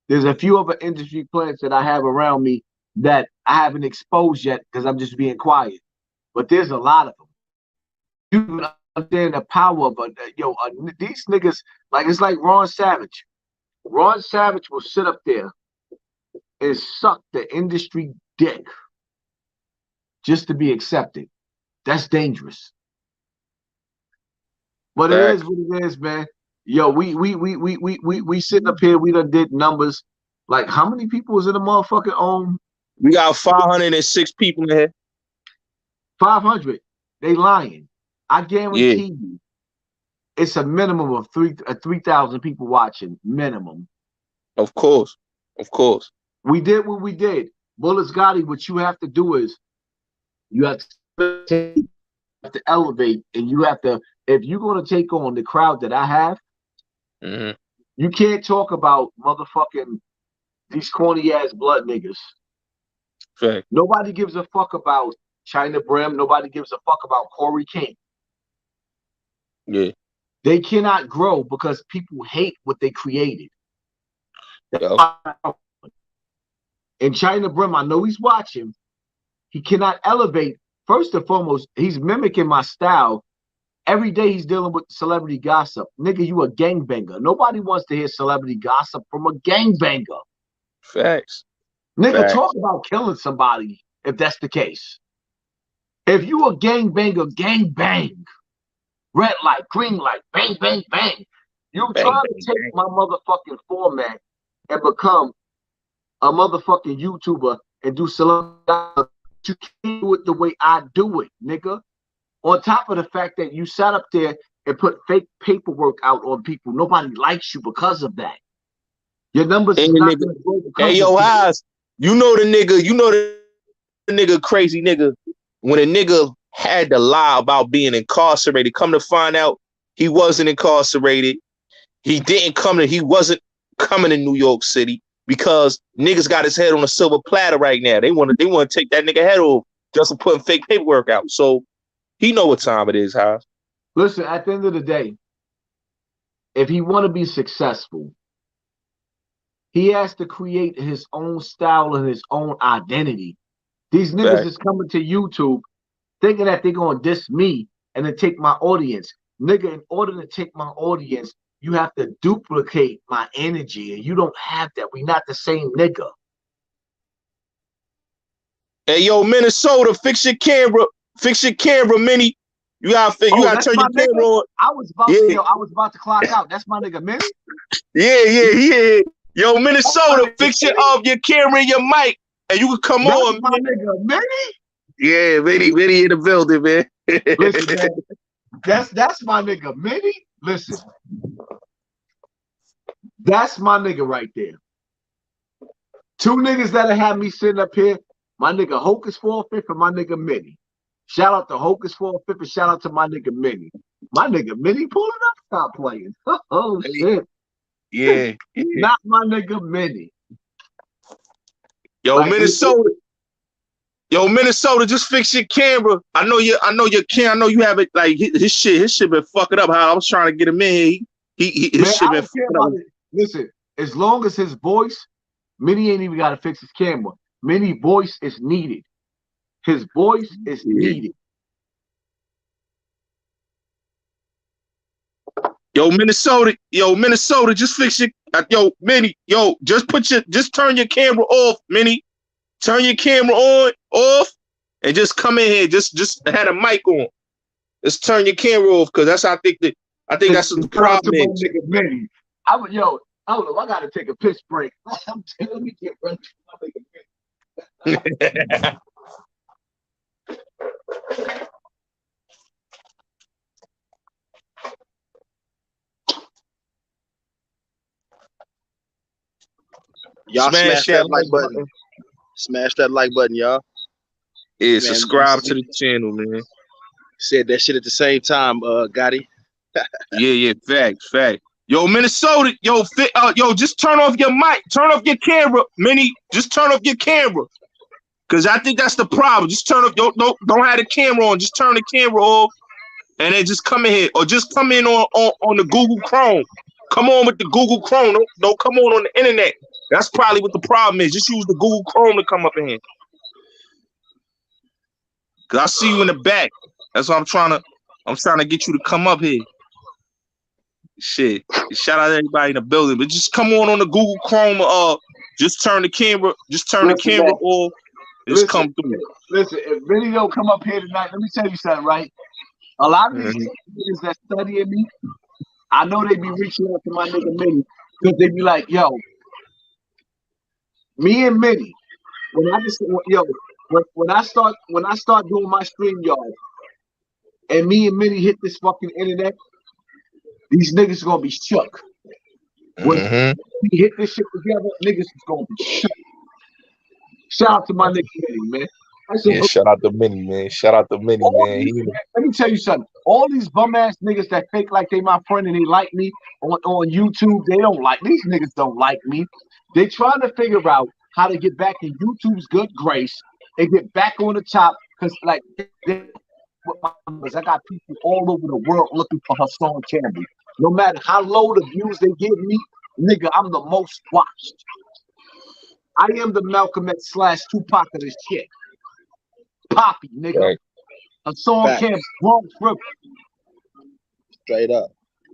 [SPEAKER 4] There's a few other industry plants that I have around me that I haven't exposed yet because I'm just being quiet. But there's a lot of them. You understand the power of these niggas, like it's like Ron Savage. Ron Savage will sit up there and suck the industry dick just to be accepted. That's dangerous. But it is what it is, man. Yo, we sitting up here, we done did numbers. Like how many people was in the motherfucking
[SPEAKER 3] We got 506 people in here.
[SPEAKER 4] 500. They lying. I guarantee you it's a minimum of 3,000 people watching. Minimum.
[SPEAKER 3] Of course. Of course.
[SPEAKER 4] We did what we did. Bulletz Gotti, what you have to do is you have to elevate, and you have to, if you're going to take on the crowd that I have, you can't talk about motherfucking these corny ass blood niggas.
[SPEAKER 3] Fact.
[SPEAKER 4] Nobody gives a fuck about China Brim. Nobody gives a fuck about Corey King.
[SPEAKER 3] Yeah.
[SPEAKER 4] They cannot grow because people hate what they created.
[SPEAKER 3] Yeah.
[SPEAKER 4] And China Brim, I know he's watching. He cannot elevate. First and foremost, he's mimicking my style. Every day he's dealing with celebrity gossip. Nigga, you a gangbanger. Nobody wants to hear celebrity gossip from a gangbanger.
[SPEAKER 3] Facts.
[SPEAKER 4] Nigga,
[SPEAKER 3] Facts.
[SPEAKER 4] talk about killing somebody if that's the case. If you a gangbanger, gang bang. Red light, green light, bang, bang, bang. You try to take my motherfucking format and become a motherfucking YouTuber and do celebrity gossip. You can't do it the way I do it, nigga. On top of the fact that you sat up there and put fake paperwork out on people. Nobody likes you because of that. Your numbers is not gonna grow because
[SPEAKER 3] hey, yo, Haas, you know the nigga crazy nigga. When a nigga had to lie about being incarcerated, come to find out he wasn't incarcerated. He wasn't coming to New York City because niggas got his head on a silver platter right now. They want to take that nigga head off just for putting fake paperwork out. So he know what time it is, Haas.
[SPEAKER 4] Listen, at the end of the day, if he want to be successful, he has to create his own style and his own identity. These niggas is coming to YouTube thinking that they're going to diss me and then take my audience. Nigga, in order to take my audience, you have to duplicate my energy, and you don't have that. We not the same nigga.
[SPEAKER 3] Hey, yo, Minnesota, fix your camera, Minnie. You gotta turn your camera on.
[SPEAKER 4] I was about to clock out. That's my nigga, Minnie.
[SPEAKER 3] Yeah. Yo, Minnesota, fix your camera and your mic, and you can come on,
[SPEAKER 4] my nigga, Minnie.
[SPEAKER 3] Yeah, Minnie in the building, man.
[SPEAKER 4] Listen, man, that's my nigga, Minnie. Listen, that's my nigga right there. Two niggas that'll have me sitting up here. My nigga Hocus 4/5 and my nigga Minnie. Shout out to Hocus 4/5 and shout out to my nigga Minnie. My nigga Minnie pulling up. Stop playing. Oh shit.
[SPEAKER 3] Yeah.
[SPEAKER 4] Not my nigga Minnie.
[SPEAKER 9] Yo, like, Minnesota. Yo, Minnesota, just fix your camera. I know you have it. Like his shit been fucking up. How I was trying to get him in here. His shit been fucking up.
[SPEAKER 4] Listen, as long as his voice, Minnie ain't even got to fix his camera. Minnie voice is needed. His voice is needed.
[SPEAKER 9] Yo, Minnesota, just fix your Minnie, just turn your camera off, Minnie. Turn your camera off, and just come in here. Just had a mic on. Just turn your camera off, because that's I think that's what the problem is.
[SPEAKER 4] Minnie. I don't know. I gotta take a piss break. I'm telling me, get ready.
[SPEAKER 5] Y'all smash that like button. Smash that like button, y'all.
[SPEAKER 9] Yeah, man, subscribe to the channel, man.
[SPEAKER 5] Said that shit at the same time, Gotti.
[SPEAKER 9] yeah, fact. Yo, Minnesota, just turn off your mic, turn off your camera, Minnie. Just turn off your camera, cause I think that's the problem. Just turn off. Don't have the camera on. Just turn the camera off, and then just come in here, or just come in on the Google Chrome. Come on with the Google Chrome. Don't come on the internet. That's probably what the problem is. Just use the Google Chrome to come up in here. Cause I see you in the back. That's what I'm trying to get you to come up here. Shit. Shout out to everybody in the building. But just come on the Google Chrome. Just turn the camera. Just turn the camera off. Just come through.
[SPEAKER 4] Listen, if Vinny don't come up here tonight, let me tell you something, right? A lot of these niggas that studying me, I know they be reaching out to my nigga Minnie, because they be like, yo, me and Minnie, when I start doing my StreamYard, and me and Minnie hit this fucking internet, these niggas are gonna be shook. When we hit this shit together, niggas is gonna be shook. Shout out to my nigga Minnie, man.
[SPEAKER 3] Shout out to Minnie, man. Man.
[SPEAKER 4] Let me tell you something. All these bum ass niggas that fake like they my friend and they like me on YouTube, they don't like these niggas. Don't like me. They trying to figure out how to get back in YouTube's good grace and get back on the top, because like I got people all over the world looking for her song Candy. No matter how low the views they give me, nigga, I'm the most watched. I am the Malcolm X / Tupac of this shit. Poppy, nigga. Right. A song Candy, Bronx River.
[SPEAKER 5] Straight up.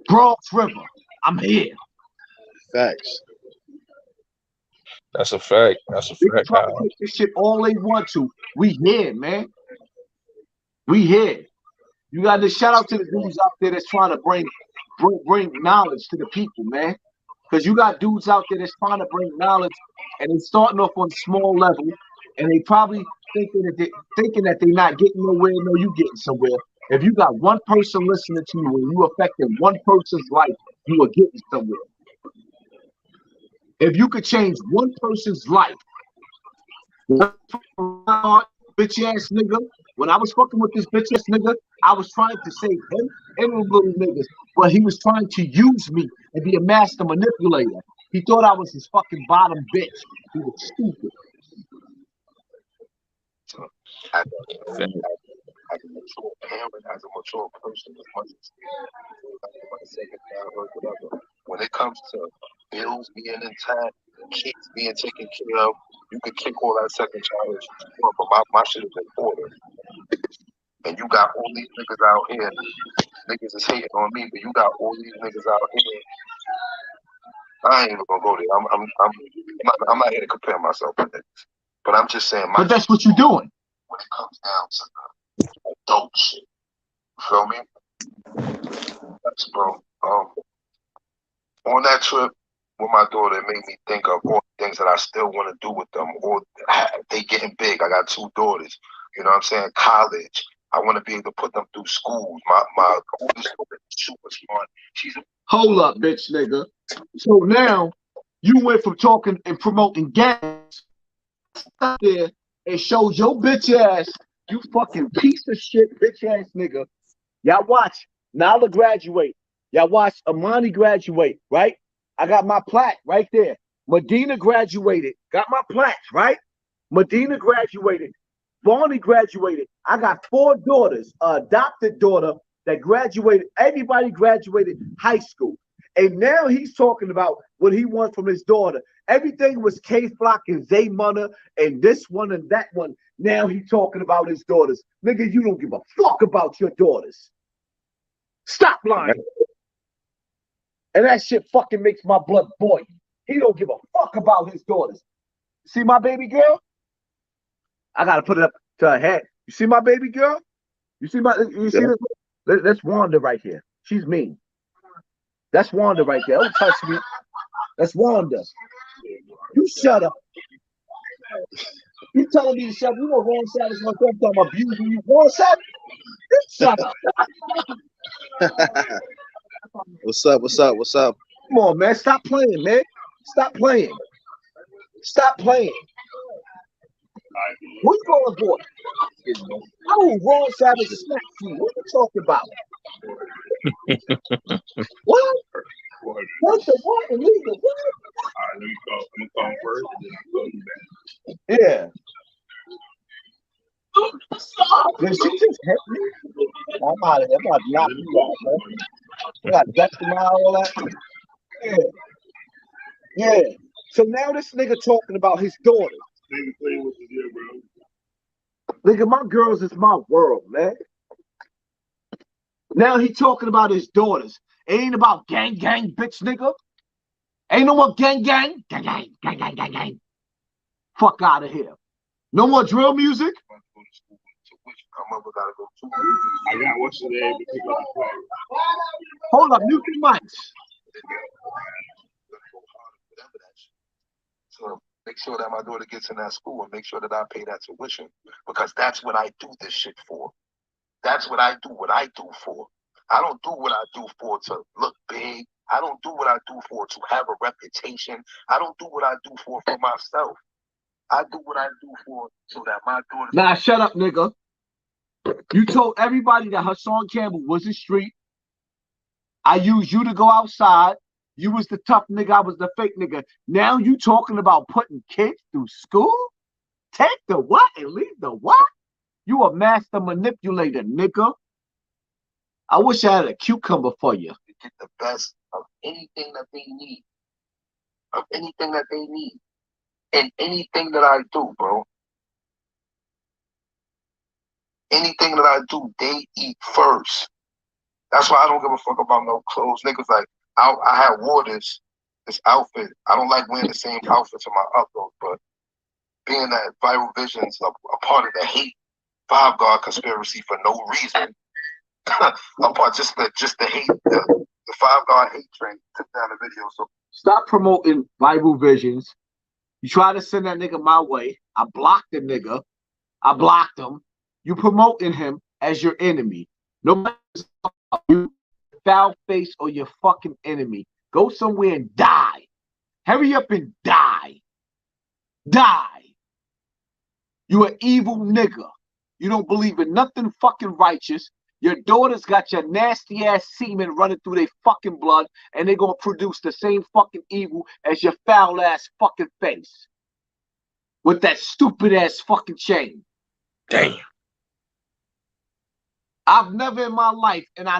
[SPEAKER 4] Bronx River. I'm here.
[SPEAKER 5] Facts.
[SPEAKER 3] That's a fact.
[SPEAKER 4] They try to take this shit all they want to. We here, man. We here. You got to shout out to the dudes out there that's trying to bring knowledge to the people, man. Because you got dudes out there that's trying to bring knowledge, and they're starting off on a small level, and they probably thinking that they're not getting nowhere. No, you getting somewhere. If you got one person listening to you and you affecting one person's life, you are getting somewhere. If you could change one person's life, bitch ass nigga, when I was fucking with this bitch ass nigga, I was trying to save him and them little niggas, but he was trying to use me and be a master manipulator. He thought I was his fucking bottom bitch. He was stupid.
[SPEAKER 10] As a mature parent, as a mature person, as much as when it comes to bills being intact, kids being taken care of, you can kick all that second child, but my shit is in order. And you got all these niggas out here, niggas is hating on me, but you got all these niggas out here. I ain't even gonna go there. I'm not here to compare myself with niggas, but I'm just saying.
[SPEAKER 4] But that's what you're doing.
[SPEAKER 10] When it comes down to the adult shit, you feel me? That's bro. On that trip with my daughter, it made me think of all the things that I still want to do with them. Or they getting big. I got 2 daughters. You know what I'm saying? College. I want to be able to put them through school. My oldest daughter is super smart. She's
[SPEAKER 4] hold up, bitch nigga. So now you went from talking and promoting gangs out there and showed your bitch ass, you fucking piece of shit bitch ass nigga. Y'all watch Nala graduate. Y'all watch Amani graduate, right? I got my plaque right there. Medina graduated. Got my plaque, right? Medina graduated. Barney graduated. I got 4 daughters, adopted daughter that graduated. Everybody graduated high school. And now he's talking about what he wants from his daughter. Everything was K-Flock and Zay Munna and this one and that one. Now he's talking about his daughters. Nigga, you don't give a fuck about your daughters. Stop lying. And that shit fucking makes my blood boil. He don't give a fuck about his daughters. See my baby girl? I gotta put it up to her head. You see my baby girl? You see this? That's Wanda right here. She's mean. That's Wanda right there. Don't touch me. That's Wanda. You shut up. You telling me to shut up? You know Ron Savage my friend talking abusing you. Ron Savage? You shut up.
[SPEAKER 5] What's up? What's up? What's up?
[SPEAKER 4] Come on, man. Stop playing, man. Stop playing. Stop playing. What you going for? Oh, Ron Savage smacked you. What you talking about? What? What the what? Illegal what?
[SPEAKER 2] All right, let me go. I'm gonna call first and then I'll call you back.
[SPEAKER 4] Yeah. Did she just hit me? I'm out of here. I'm about to knock you out, man. I got dust in my eye, all that. Yeah. Yeah. So now this nigga talking about his daughters. Nigga, my girls is my world, man. Now he talking about his daughters. It ain't about gang, gang, bitch, nigga. Ain't no more gang, gang. Gang, gang, gang, gang, gang, gang. Fuck out of here. No more drill music.
[SPEAKER 2] I got what's today to pick up the play.
[SPEAKER 4] Hold up, mute your mics.
[SPEAKER 10] So make sure that my daughter gets in that school and make sure that I pay that tuition, because that's what I do this shit for. That's what I do for. I don't do what I do for to look big. I don't do what I do for to have a reputation. I don't do what I do for myself. I do what I do for so that my daughter.
[SPEAKER 4] Nah, shut up, nigga. You told everybody that Hassan Campbell was the street. I used you to go outside. You was the tough nigga. I was the fake nigga. Now you talking about putting kids through school? Take the what and leave the what? You a master manipulator, nigga. I wish I had a cucumber for you.
[SPEAKER 10] To get the best of anything that they need. Of anything that they need. And anything that I do, bro. Anything that I do, they eat first. That's why I don't give a fuck about no clothes. Niggas like, I had wore this outfit. I don't like wearing the same outfit to my upload, but being that Viral Vision's a part of the hate Five God conspiracy for no reason. A part just the hate, the Five God hate train took down the video. So
[SPEAKER 4] stop promoting Viral Visions. You try to send that nigga my way. I blocked the nigga. I blocked him. You promoting him as your enemy. No matter you, foul face or your fucking enemy. Go somewhere and die. Hurry up and die. Die. You an evil nigga. You don't believe in nothing fucking righteous. Your daughters got your nasty ass semen running through their fucking blood, and they're gonna produce the same fucking evil as your foul ass fucking face. With that stupid ass fucking chain.
[SPEAKER 3] Damn.
[SPEAKER 4] I've never in my life, and I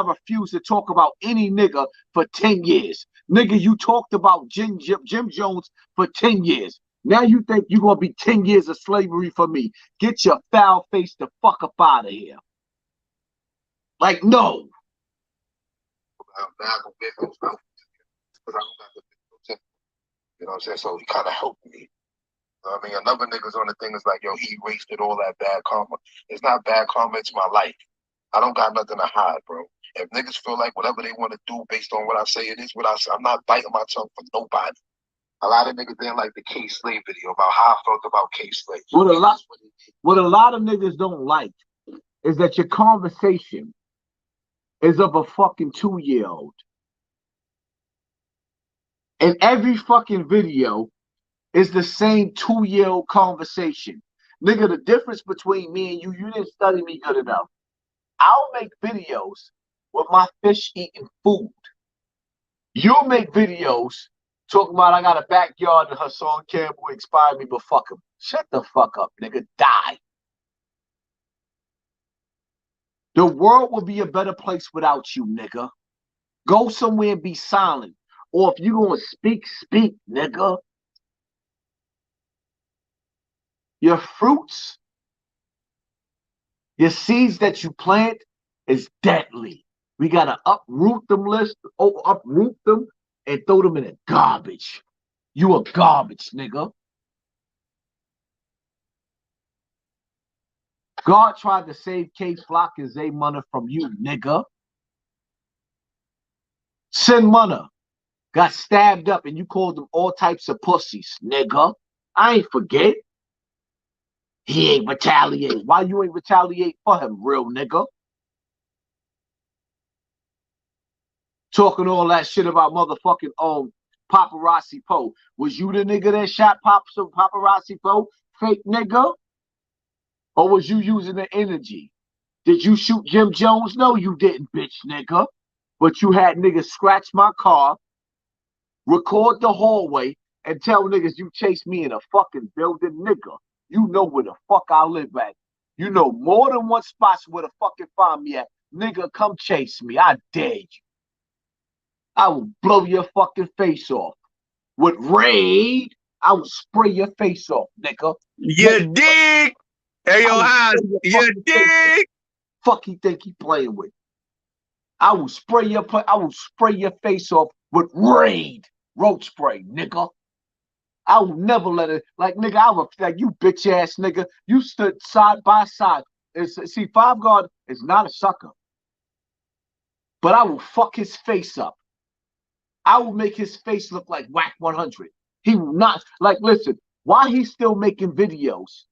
[SPEAKER 4] refuse to talk about any nigga for 10 years. Nigga, you talked about Jim Jones for 10 years. Now you think you're going to be 10 years of slavery for me. Get your foul face the fuck up out of here. Like, no.
[SPEAKER 10] You know what I'm saying? So he kind of helped me. I mean, another niggas on the thing is like, yo, he wasted all that bad karma. It's not bad karma, it's my life. I don't got nothing to hide, bro. If niggas feel like whatever they want to do based on what I say, it is what I say. I'm not biting my tongue for nobody. A lot of niggas didn't like the K-Slave video about how I felt about K-Slave.
[SPEAKER 4] What a lot of niggas don't like is that your conversation is of a fucking 2-year-old. And every fucking video is the same 2-year-old conversation. Nigga, the difference between me and you didn't study me good enough. I'll make videos with my fish eating food. You'll make videos Talking about I got a backyard and Hassan Campbell expired me, but fuck him. Shut the fuck up, nigga. Die. The world will be a better place without you, nigga. Go somewhere and be silent. Or if you gonna speak, speak, nigga. Your fruits, your seeds that you plant is deadly. We gotta uproot them, uproot them and throw them in the garbage. You a garbage, nigga. God tried to save K Flock and Zay Munna from you, nigga. Sin Munna got stabbed up and you called them all types of pussies, nigga. I ain't forget. He ain't retaliate. Why you ain't retaliate for him, real nigga? Talking all that shit about motherfucking Paparazzi Poe. Was you the nigga that shot Paparazzi Poe, fake nigga? Or was you using the energy? Did you shoot Jim Jones? No, you didn't, bitch nigga. But you had niggas scratch my car, record the hallway, and tell niggas you chased me in a fucking building, nigga. You know where the fuck I live at. You know more than one spot where the fucking find me at. Nigga, come chase me. I dare you. I will blow your fucking face off. With raid, I will spray your face off, nigga.
[SPEAKER 9] You dig? Hey, yo, eyes, you dig?
[SPEAKER 4] Fuck he think he playing with? I will spray your face off with raid road spray, nigga. I will never let it, like, nigga, I would, like, you bitch ass nigga. You stood side by side. See, Five Guard is not a sucker. But I will fuck his face up. I will make his face look like Whack 100. He will not, like, listen, while he's still making videos,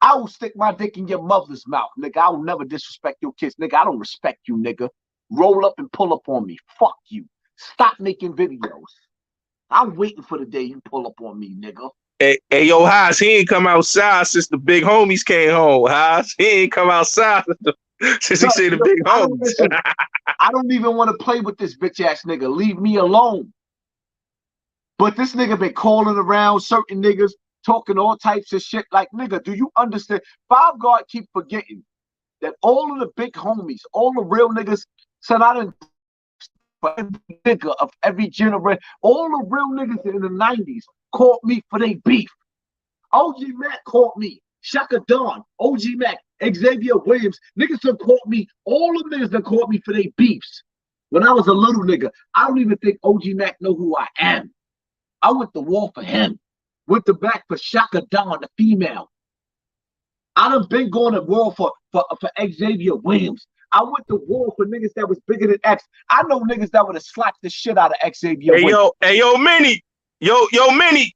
[SPEAKER 4] I will stick my dick in your mother's mouth, nigga. I will never disrespect your kids, nigga. I don't respect you, nigga. Roll up and pull up on me. Fuck you. Stop making videos. I'm waiting for the day you pull up on me, nigga.
[SPEAKER 9] Hey, yo, Haas, he ain't come outside since the big homies came home, Haas. He ain't come outside since he said the big homies.
[SPEAKER 4] I don't even want to play with this bitch ass nigga. Leave me alone. But this nigga been calling around certain niggas, talking all types of shit. Like, nigga, do you understand? Five Guard keep forgetting that all of the big homies, all the real niggas said I didn't for every nigga of every generation. All the real niggas in the 90s caught me for they beef. OG Mac caught me. Shaka Don, OG Mac, Xavier Williams, niggas done caught me. All the niggas done caught me for they beefs. When I was a little nigga, I don't even think OG Mac know who I am. I went to war for him. Went to back for Shaka Don, the female. I done been going to war for Xavier Williams. I went to war for niggas that was bigger than X. I know niggas that would have slapped the shit out of Xavier Williams.
[SPEAKER 9] Hey, yo, Minnie. Yo, Minnie,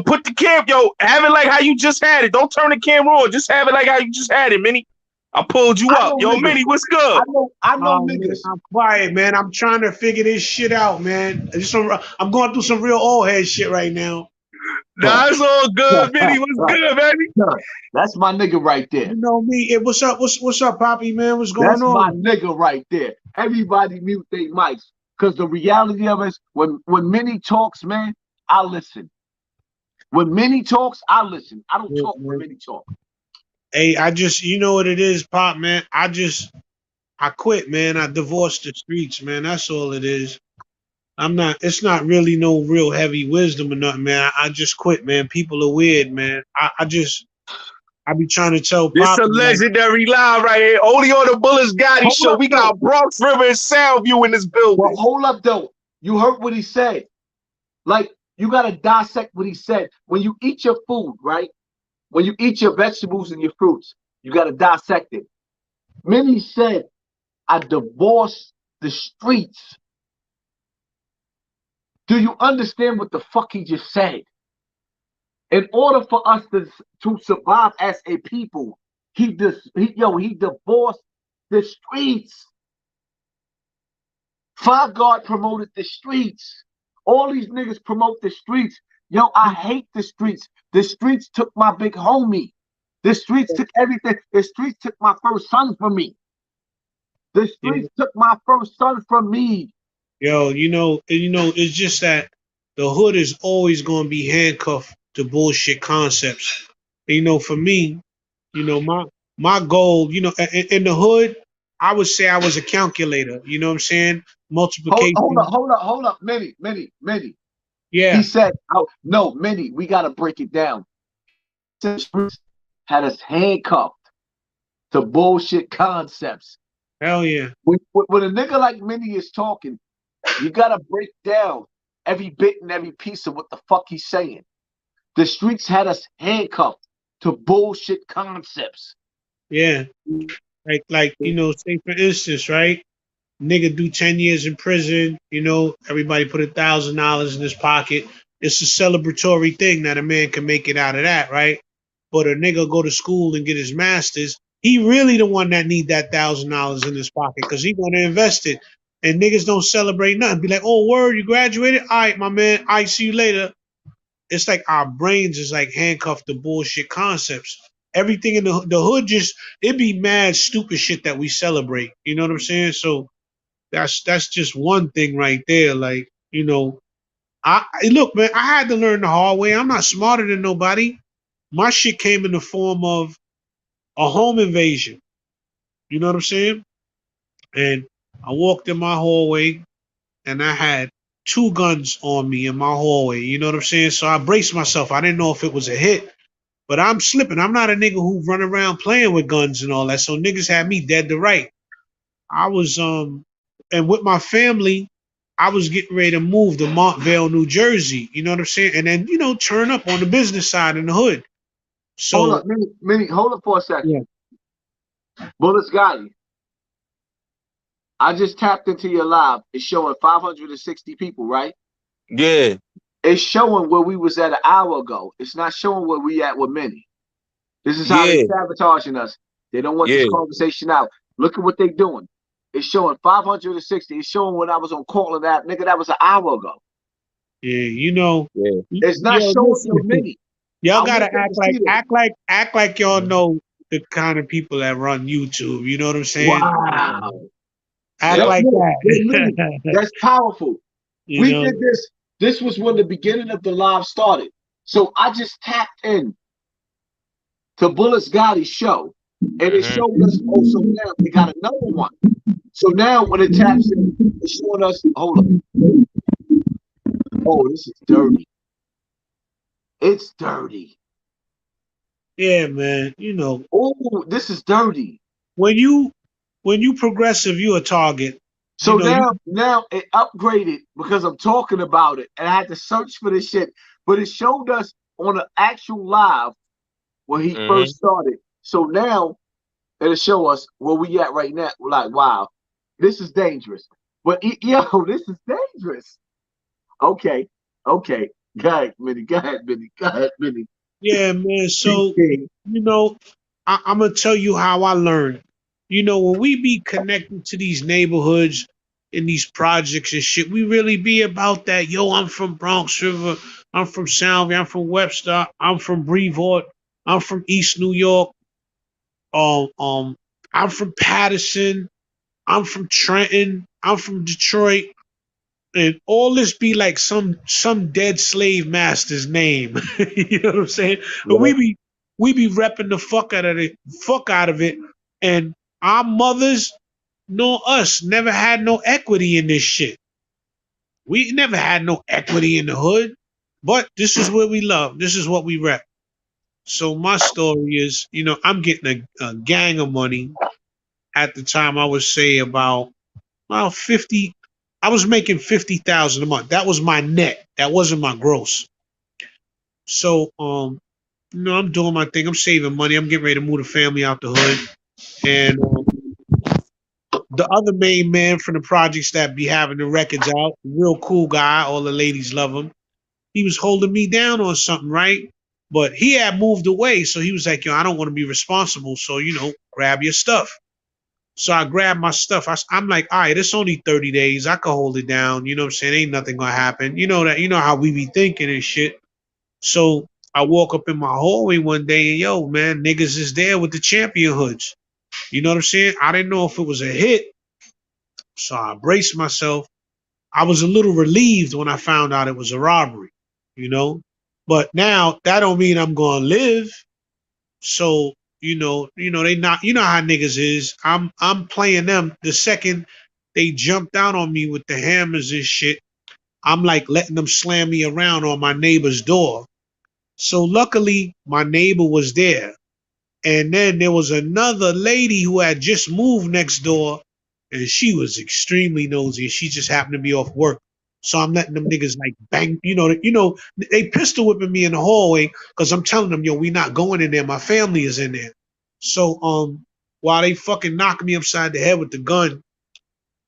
[SPEAKER 9] put the camera, have it like how you just had it. Don't turn the camera on. Just have it like how you just had it, Minnie. I pulled you up. Yo, niggas. Minnie, what's good?
[SPEAKER 4] I know niggas.
[SPEAKER 11] Man, I'm quiet, man. I'm trying to figure this shit out, man. I'm going through some real old head shit right now.
[SPEAKER 9] Nah, it's all good, Minnie. What's good, baby?
[SPEAKER 4] That's my nigga right there.
[SPEAKER 11] You know me. What's up? What's up, Poppy, man? What's going on?
[SPEAKER 4] That's my nigga right there. Everybody mute their mics. Because the reality of it is, when Minnie talks, man, I listen. When Minnie talks, I listen. I don't talk when Minnie talk.
[SPEAKER 11] Hey, you know what it is, Pop, man. I quit, man. I divorced the streets, man. That's all it is. It's not really no real heavy wisdom or nothing, man. I just quit, man. People are weird, man. I be trying to tell
[SPEAKER 9] Pop. This a legendary line right here. Only on the Bulletz Gotti show. We got Bronx River and Soundview in this building.
[SPEAKER 4] Well, hold up, though. You heard what he said. Like, you got to dissect what he said. When you eat your food, right? When you eat your vegetables and your fruits, you got to dissect it. Minnie said, I divorced the streets. Do you understand what the fuck he just said? In order for us to survive as a people, he divorced the streets. Five Guard promoted the streets. All these niggas promote the streets. Yo, I hate the streets. The streets took my big homie. The streets took everything. The streets took my first son from me. The streets took my first son from me.
[SPEAKER 11] Yo, it's just that the hood is always going to be handcuffed to bullshit concepts. And, for me, my goal, in the hood, I would say I was a calculator. You know what I'm saying? Multiplication.
[SPEAKER 4] Hold up, Minnie.
[SPEAKER 11] Yeah.
[SPEAKER 4] He said, oh, no, Minnie, we got to break it down. Had us handcuffed to bullshit concepts.
[SPEAKER 11] Hell yeah.
[SPEAKER 4] When a nigga like Minnie is talking, you got to break down every bit and every piece of what the fuck he's saying. The streets had us handcuffed to bullshit concepts.
[SPEAKER 11] Yeah. Like say for instance, right? Nigga do 10 years in prison, everybody put $1,000 in his pocket. It's a celebratory thing that a man can make it out of that, right? But a nigga go to school and get his master's, he really the one that need that $1,000 in his pocket because he gonna invest it. And niggas don't celebrate nothing. Be like, oh, word, you graduated? All right, my man, I see you later. It's like our brains is like handcuffed to bullshit concepts. Everything in the hood it be mad stupid shit that we celebrate. You know what I'm saying? So that's just one thing right there. Like, I look, man, I had to learn the hard way. I'm not smarter than nobody. My shit came in the form of a home invasion. You know what I'm saying? And I walked in my hallway and I had 2 guns on me in my hallway. You know what I'm saying? So I braced myself. I didn't know if it was a hit, but I'm slipping. I'm not a nigga who run around playing with guns and all that. So niggas had me dead to right. I was, and with my family, I was getting ready to move to Montvale, New Jersey. You know what I'm saying? And then, turn up on the business side in the hood. So
[SPEAKER 4] hold up, Minnie, hold up for a second. Yeah. Bulletz Gotti. I just tapped into your live. It's showing 560 people, right?
[SPEAKER 9] Yeah.
[SPEAKER 4] It's showing where we was at an hour ago. It's not showing where we at with Minnie. This is how they sabotaging us. They don't want this conversation out. Look at what they doing. It's showing 560. It's showing when I was on calling that nigga. That was an hour ago.
[SPEAKER 11] Yeah,
[SPEAKER 4] It's not showing no Minnie.
[SPEAKER 11] Y'all gotta act like y'all know the kind of people that run YouTube. You know what I'm saying?
[SPEAKER 4] Wow.
[SPEAKER 11] Act like that.
[SPEAKER 4] That's powerful. We did this. This was when the beginning of the live started. So I just tapped in to Bulletz Gotti's show, and it showed us. Oh, so now we got another one. So now when it taps in, it's showing us. Hold on. Oh, this is dirty. It's dirty.
[SPEAKER 11] Yeah, man.
[SPEAKER 4] Oh, this is dirty.
[SPEAKER 11] When you progressive, you a target.
[SPEAKER 4] So now it upgraded because I'm talking about it, and I had to search for this shit. But it showed us on an actual live when he first started. So now it'll show us where we at right now. We're like, wow, this is dangerous. But yo, this is dangerous. Okay. Go ahead, Minnie.
[SPEAKER 11] Yeah, man. So I'm gonna tell you how I learned. When we be connected to these neighborhoods and these projects and shit, we really be about that. Yo, I'm from Bronx River. I'm from Soundview. I'm from Webster. I'm from Brevard. I'm from East New York. I'm from Patterson. I'm from Trenton. I'm from Detroit. And all this be like some dead slave master's name. You know what I'm saying? Yeah. But we be repping the fuck out of it. And our mothers nor us never had no equity in this shit. We never had no equity in the hood. But this is what we love. This is what we rep. So my story is, I'm getting a gang of money. At the time, I would say about 50. I was making $50,000 a month. That was my net. That wasn't my gross. So, I'm doing my thing. I'm saving money. I'm getting ready to move the family out the hood. And the other main man from the projects that be having the records out, real cool guy. All the ladies love him. He was holding me down on something, right? But he had moved away. So he was like, yo, I don't want to be responsible. So, grab your stuff. So I grabbed my stuff. I'm like, all right, it's only 30 days. I can hold it down. You know what I'm saying? Ain't nothing going to happen. You know how we be thinking and shit. So I walk up in my hallway one day and, yo, man, niggas is there with the champion hoods. You know what I'm saying? I didn't know if it was a hit. So I braced myself. I was a little relieved when I found out it was a robbery, you know. But now that don't mean I'm gonna live. So they not. You know how niggas is. I'm playing them. The second they jump down on me with the hammers and shit, I'm like letting them slam me around on my neighbor's door. So luckily, my neighbor was there. And then there was another lady who had just moved next door, and she was extremely nosy. She just happened to be off work. So I'm letting them niggas like bang, they pistol whipping me in the hallway because I'm telling them, yo, we not going in there. My family is in there. So while they fucking knock me upside the head with the gun,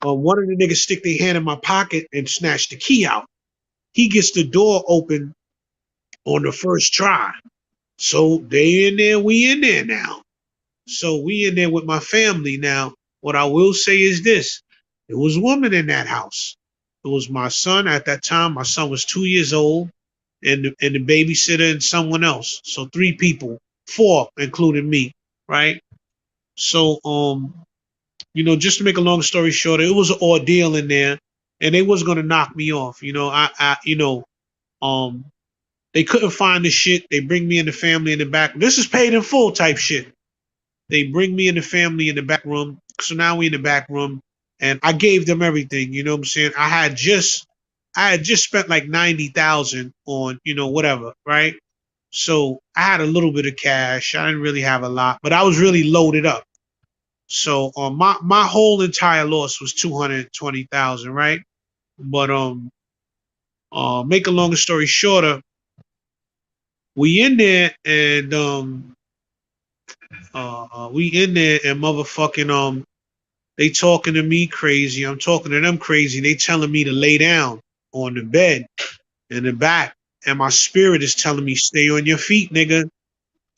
[SPEAKER 11] one of the niggas stick their hand in my pocket and snatch the key out. He gets the door open on the first try. So they in there, we in there now. So we in there with my family now. What I will say is this. There was a woman in that house. It was my son at that time. My son was 2 years old, and the babysitter and someone else. So 3 people, 4 including me, right? So just to make a long story short, it was an ordeal in there, and they was gonna knock me off. They couldn't find the shit. They bring me and the family in the back. This is paid in full type shit. They bring me and the family in the back room. So now we in the back room, and I gave them everything. You know what I'm saying? I had just spent like 90,000 on whatever, right? So I had a little bit of cash. I didn't really have a lot, but I was really loaded up. So my whole entire loss was 220,000, right? But make a long story shorter, we in there and motherfucking they talking to me crazy. I'm talking to them crazy. They telling me to lay down on the bed in the back, and my spirit is telling me stay on your feet, nigga.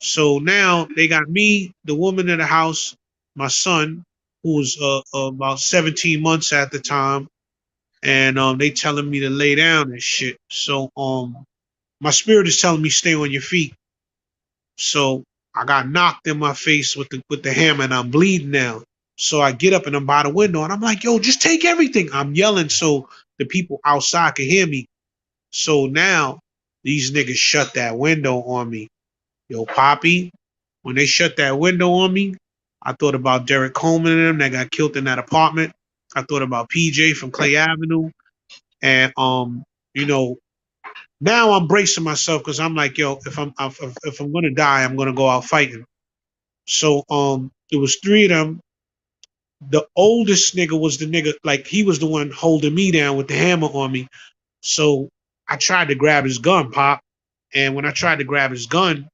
[SPEAKER 11] So now they got me, the woman in the house, my son, who was about 17 months at the time, and they telling me to lay down and shit. So my spirit is telling me stay on your feet. So I got knocked in my face with the hammer, and I'm bleeding now. So I get up and I'm by the window, and I'm like, yo, just take everything. I'm yelling so the people outside can hear me. So now these niggas shut that window on me. Yo, Poppy, when they shut that window on me, I thought about Derek Coleman and them that got killed in that apartment. I thought about PJ from Clay Avenue. And now I'm bracing myself because I'm like, yo, if I'm gonna die, I'm gonna go out fighting. So there was 3 of them. The oldest nigga was the nigga, like he was the one holding me down with the hammer on me. So I tried to grab his gun, Pop. And when I tried to grab his gun,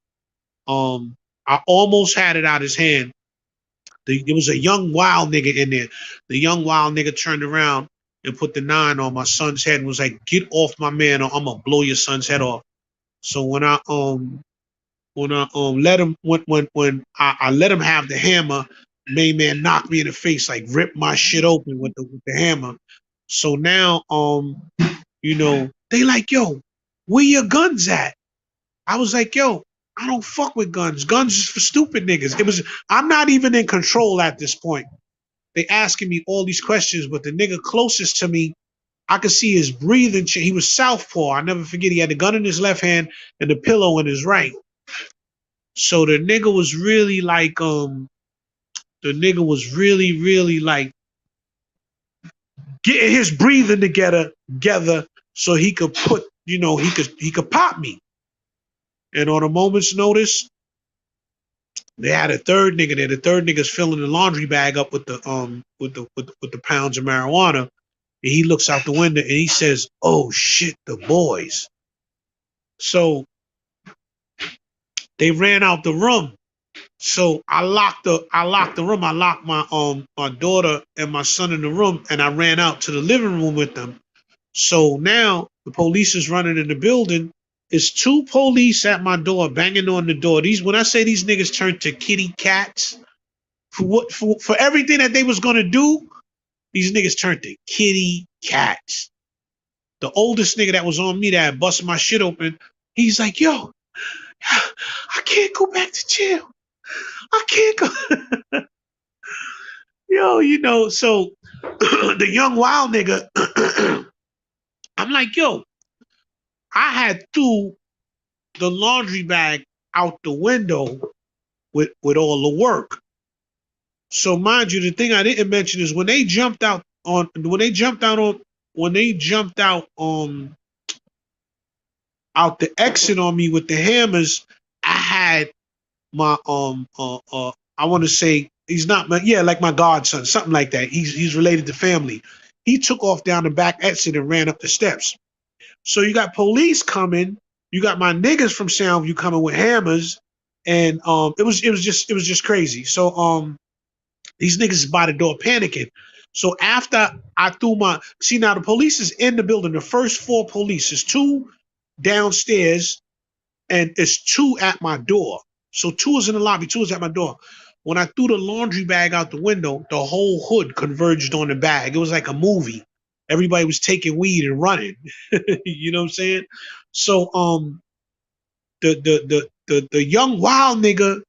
[SPEAKER 11] I almost had it out his hand. There was a young wild nigga in there. The young wild nigga turned around and put the 9 on my son's head and was like, "Get off my man, or I'm gonna blow your son's head off." So when I let him when I let him have the hammer, main man knocked me in the face, like ripped my shit open with the hammer. So now they like, yo, where your guns at? I was like, yo, I don't fuck with guns. Guns is for stupid niggas. I'm not even in control at this point. They asking me all these questions, but the nigga closest to me, I could see his breathing. He was southpaw. I never forget. He had the gun in his left hand and the pillow in his right. So the nigga was really like, really like getting his breathing together so he could put, he could pop me. And on a moment's notice, they had a 3rd nigga there. The 3rd nigga's filling the laundry bag up with the pounds of marijuana. And he looks out the window and he says, "Oh shit, the boys." So they ran out the room. So I locked the room. I locked my daughter and my son in the room, and I ran out to the living room with them. So now the police is running in the building. It's 2 police at my door banging on the door. When I say these niggas turned to kitty cats for everything that they was gonna do, these niggas turned to kitty cats. The oldest nigga that was on me that busted my shit open, he's like, yo, I can't go back to jail. I can't go. Yo, so the young wild nigga, I'm like, yo, I had threw the laundry bag out the window with all the work. So mind you, the thing I didn't mention is when they jumped out out the exit on me with the hammers, I had my I want to say he's not my like my godson, something like that. He's related to family. He took off down the back exit and ran up the steps. So you got police coming, you got my niggas from Soundview coming with hammers, and it was just crazy. So these niggas is by the door panicking. So after I threw now the police is in the building. The first 4 police, there's 2 downstairs and it's 2 at my door. So 2 is in the lobby, 2 is at my door. When I threw the laundry bag out the window, the whole hood converged on the bag. It was like a movie. Everybody was taking weed and running. You know what I'm saying? So the young wild nigga,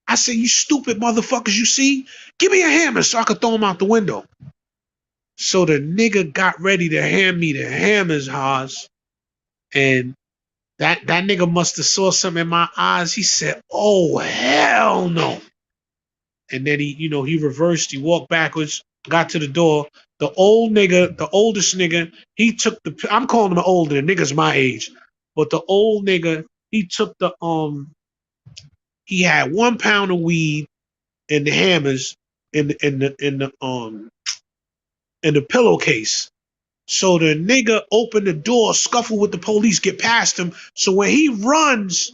[SPEAKER 11] I said, you stupid motherfuckers, you see? Give me a hammer so I could throw him out the window. So the nigga got ready to hand me the hammers, Haas. And that nigga must have saw something in my eyes. He said, oh, hell no. And then he reversed, he walked backwards, got to the door. The oldest nigga, he took I'm calling him older, the nigga's my age. But the old nigga, he took he had 1 pound of weed and the hammers in the pillowcase. So the nigga opened the door, scuffle with the police, get past him. So when he runs,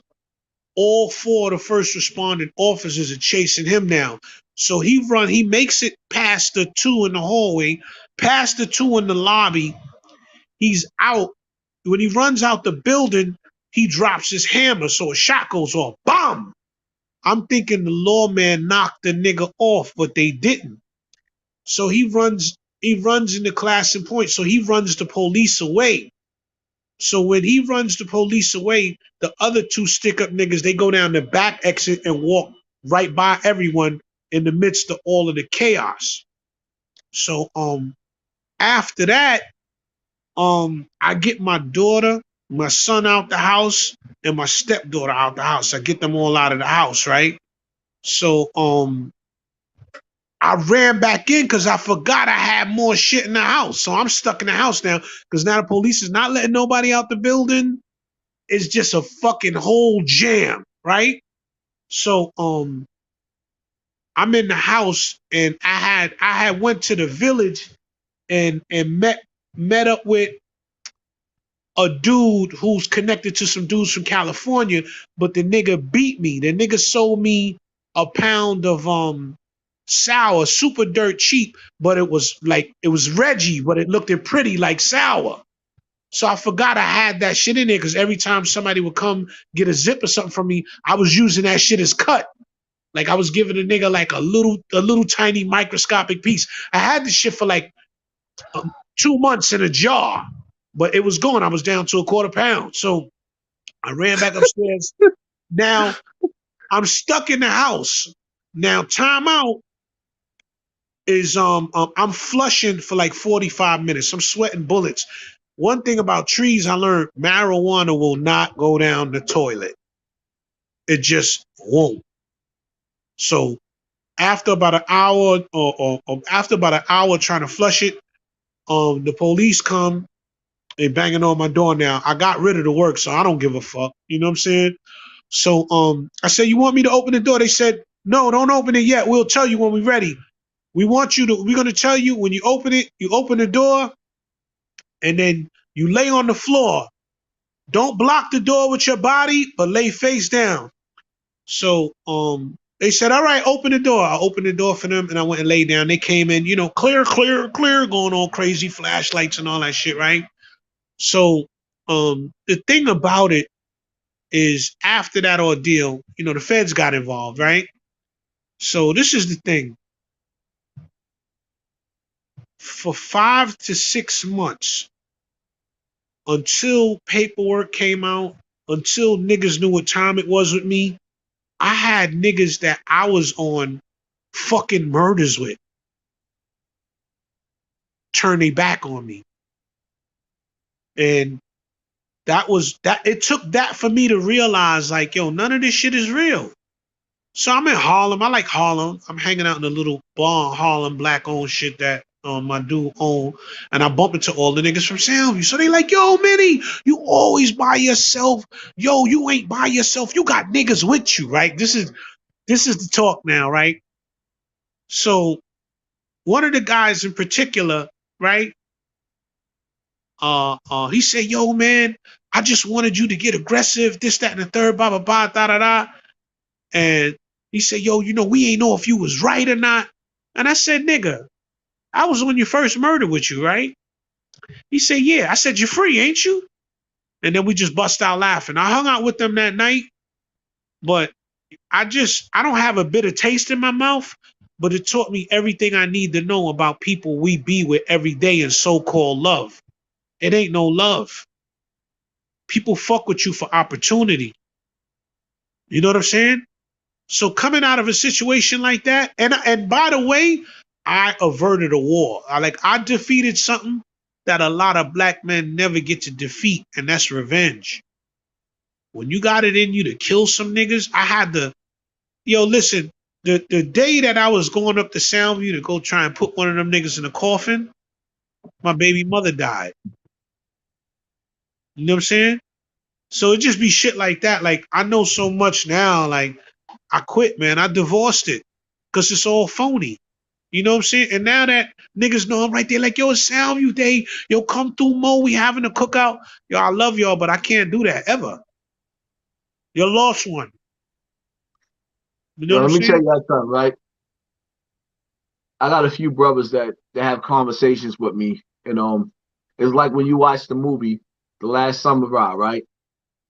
[SPEAKER 11] all 4 of the first responding officers are chasing him now. So he makes it past the 2 in the hallway, past the 2 in the lobby. He's out. When he runs out the building, he drops his hammer. So a shot goes off. Bomb! I'm thinking the lawman knocked the nigga off, but they didn't. So he runs into Class and Point. So he runs the police away. So when he runs the police away, the other 2 stick-up niggas, they go down the back exit and walk right by everyone in the midst of all of the chaos. So after that, I get my daughter, my son out the house, and my stepdaughter out the house. I get them all out of the house, right? So I ran back in because I forgot I had more shit in the house. So I'm stuck in the house now because now the police is not letting nobody out the building. It's just a fucking whole jam, right? So I'm in the house and I had went to the village and met up with a dude who's connected to some dudes from California, but the nigga beat me. The nigga sold me a pound of sour, super dirt cheap, but it was Reggie, but it looked pretty like sour. So I forgot I had that shit in there because every time somebody would come get a zip or something from me, I was using that shit as cut. Like I was giving a nigga like a little tiny microscopic piece. I had this shit for like 2 months in a jar, but it was gone. I was down to a quarter pound. So I ran back upstairs. Now I'm stuck in the house. Now timeout is I'm flushing for like 45 minutes. I'm sweating bullets. One thing about trees I learned, marijuana will not go down the toilet. It just won't. So after about an hour or after about an hour trying to flush it, the police come, they banging on my door now. I got rid of the work, so I don't give a fuck. You know what I'm saying? So I said, you want me to open the door? They said, no, don't open it yet. We'll tell you when we're ready. We're going to tell you when you open it, you open the door and then you lay on the floor. Don't block the door with your body, but lay face down. So they said, all right, open the door. I opened the door for them and I went and laid down. They came in, clear, going all crazy, flashlights and all that shit, right? So the thing about it is after that ordeal, the feds got involved, right? So this is the thing. For 5 to 6 months, until paperwork came out, until niggas knew what time it was with me, I had niggas that I was on fucking murders with turn their back on me. And it took that for me to realize, like, yo, none of this shit is real. So I'm in Harlem. I like Harlem. I'm hanging out in a little bar in Harlem, black owned shit that my dude owned. And I bump into all the niggas from Soundview. So they like, yo, Minnie, you always by yourself. Yo, you ain't by yourself. You got niggas with you, right? This is the talk now, right? So one of the guys in particular, right? He said, yo, man, I just wanted you to get aggressive, this, that, and the third, blah, blah, blah, da, da, da. And he said, yo, you know, we ain't know if you was right or not. And I said, nigga, I was on your first murder with you, right? He said, yeah. I said, you're free, ain't you? And then we just bust out laughing. I hung out with them that night, but I don't have a bitter taste in my mouth, but it taught me everything I need to know about people we be with every day in so-called love. It ain't no love. People fuck with you for opportunity. You know what I'm saying? So coming out of a situation like that, and by the way, I averted a war. I defeated something that a lot of black men never get to defeat, and that's revenge. When you got it in you to kill some niggas, I had to, yo, listen, the day that I was going up to Soundview to go try and put one of them niggas in a coffin, my baby mother died. You know what I'm saying? So it just be shit like that. Like, I know so much now, like, I quit, man. I divorced it because it's all phony. You know what I'm saying? And now that niggas know I'm right there, like, yo, it's Soundview Day. Yo, come through, Mo. We having a cookout. Yo, I love y'all, but I can't do that ever. You lost one. You know what I'm
[SPEAKER 4] let me
[SPEAKER 11] saying?
[SPEAKER 4] tell you something, right? I got a few brothers that have conversations with me. And it's like when you watch the movie The Last Samurai, right?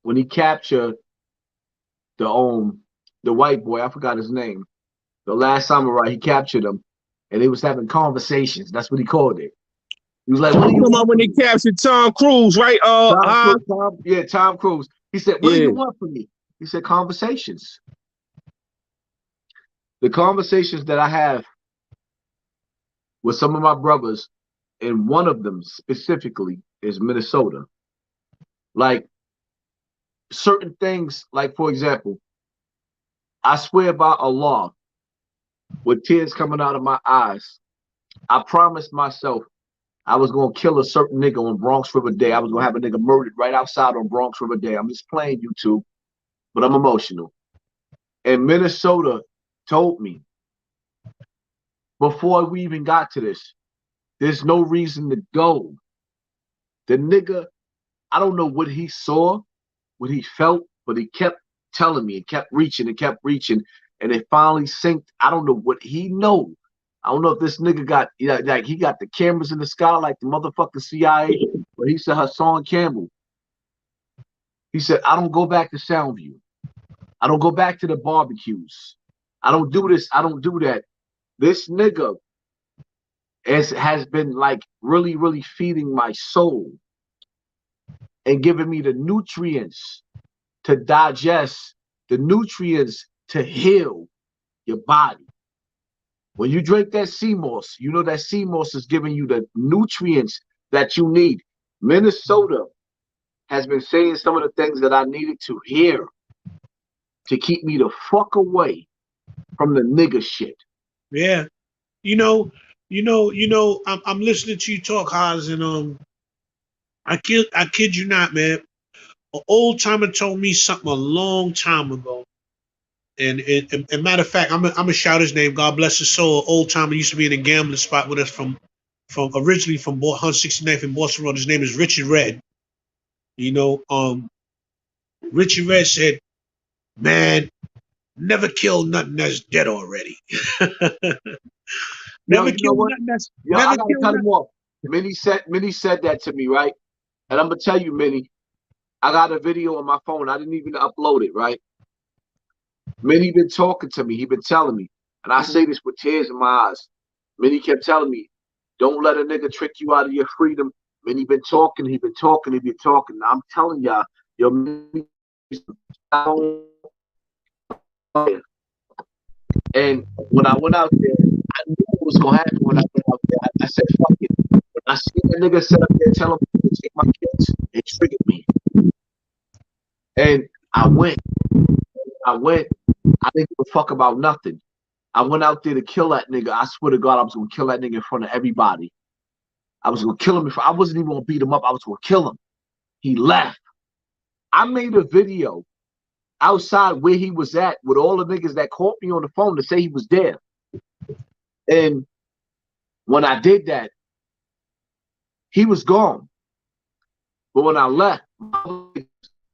[SPEAKER 4] When he captured the white boy, I forgot his name. The Last Samurai, he captured him, and they was having conversations. That's what he called it. He was like, "What do you want?"
[SPEAKER 9] When he captured Tom Cruise, right?
[SPEAKER 4] Tom Cruise. He said, "What do you want from me?" He said, "Conversations." The conversations that I have with some of my brothers, and one of them specifically is Minnesota. Like certain things, like for example, I swear by Allah, with tears coming out of my eyes, I promised myself I was gonna kill a certain nigga on Bronx River Day. I was gonna have a nigga murdered right outside on Bronx River Day. I'm just playing YouTube, but I'm emotional. And Minnesota told me before we even got to this, there's no reason to go. The nigga, I don't know what he saw, what he felt, but he kept telling me, it kept reaching, and it finally synced. I don't know what he know. I don't know if this nigga got, like he got the cameras in the sky like the motherfucking CIA, but he said Hassan Campbell. He said, I don't go back to Soundview. I don't go back to the barbecues. I don't do this. I don't do that. This nigga has been like really, really feeding my soul and giving me the nutrients to digest, the nutrients to heal your body. When you drink that sea moss, you know that sea moss is giving you the nutrients that you need. Minnesota has been saying some of the things that I needed to hear to keep me the fuck away from the nigga shit.
[SPEAKER 11] Yeah. I'm listening to you talk, Haas, and I kid you not, man. An old timer told me something a long time ago. And matter of fact, I'm gonna shout his name. God bless his soul. Old timer used to be in a gambling spot with us from originally from 169th in Boston Road. His name is Richard Red. Richard Red said, "Man, never kill nothing that's dead already." Never kill nothing that's.
[SPEAKER 4] I gotta cut him off. Minnie said that to me, right? And I'm gonna tell you, Minnie, I got a video on my phone. I didn't even upload it, right? Minnie been talking to me. He been telling me, and I say this with tears in my eyes. Minnie kept telling me, "Don't let a nigga trick you out of your freedom." Minnie been talking. He been talking. I'm telling y'all, yo, and when I went out there, I knew what was gonna happen when I went out there. I said, "Fuck it." When I see that nigga sit up there telling me to take my kids. It triggered me. And I went. I didn't give a fuck about nothing. I went out there to kill that nigga. I swear to God, I was gonna kill that nigga in front of everybody. I was gonna kill him. I wasn't even gonna beat him up. I was gonna kill him. He left. I made a video outside where he was at with all the niggas that called me on the phone to say he was there. And when I did that, he was gone. But when I left,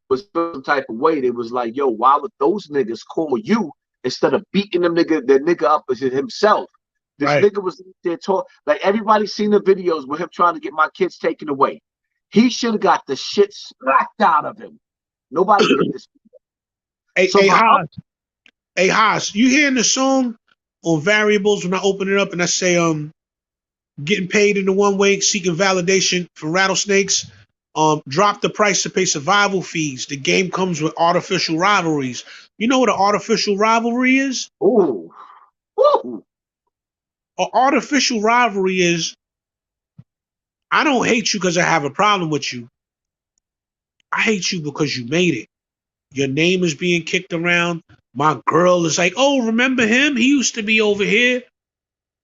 [SPEAKER 4] was some type of way. They was like, yo, why would those niggas call you instead of beating the nigga up as himself? This nigga was there talking. Like, everybody seen the videos with him trying to get my kids taken away. He should have got the shit smacked out of him. Nobody did this.
[SPEAKER 11] Hey, Haas, you hearing the song on Variables when I open it up and I say, getting paid in the one way, seeking validation for rattlesnakes, drop the price to pay survival fees. The game comes with artificial rivalries. You know what an artificial rivalry is?
[SPEAKER 4] Ooh. Ooh.
[SPEAKER 11] An artificial rivalry is, I don't hate you because I have a problem with you. I hate you because you made it. Your name is being kicked around. My girl is like, oh, remember him? He used to be over here.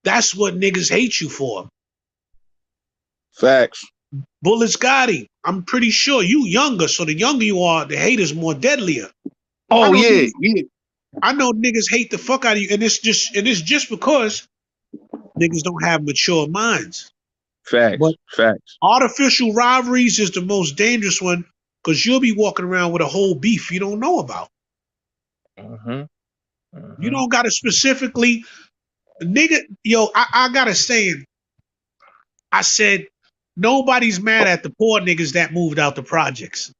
[SPEAKER 11] That's what niggas hate you for.
[SPEAKER 3] Facts.
[SPEAKER 11] Bulletz Gotti, I'm pretty sure you younger, so the younger you are, the hate is more deadlier.
[SPEAKER 3] Oh yeah,
[SPEAKER 11] I know niggas hate the fuck out of you, and it's just because niggas don't have mature minds.
[SPEAKER 3] Facts.
[SPEAKER 11] But
[SPEAKER 3] facts.
[SPEAKER 11] Artificial rivalries is the most dangerous one because you'll be walking around with a whole beef you don't know about. You don't got to specifically, nigga. Yo, I got a saying. I said, nobody's mad at the poor niggas that moved out the projects.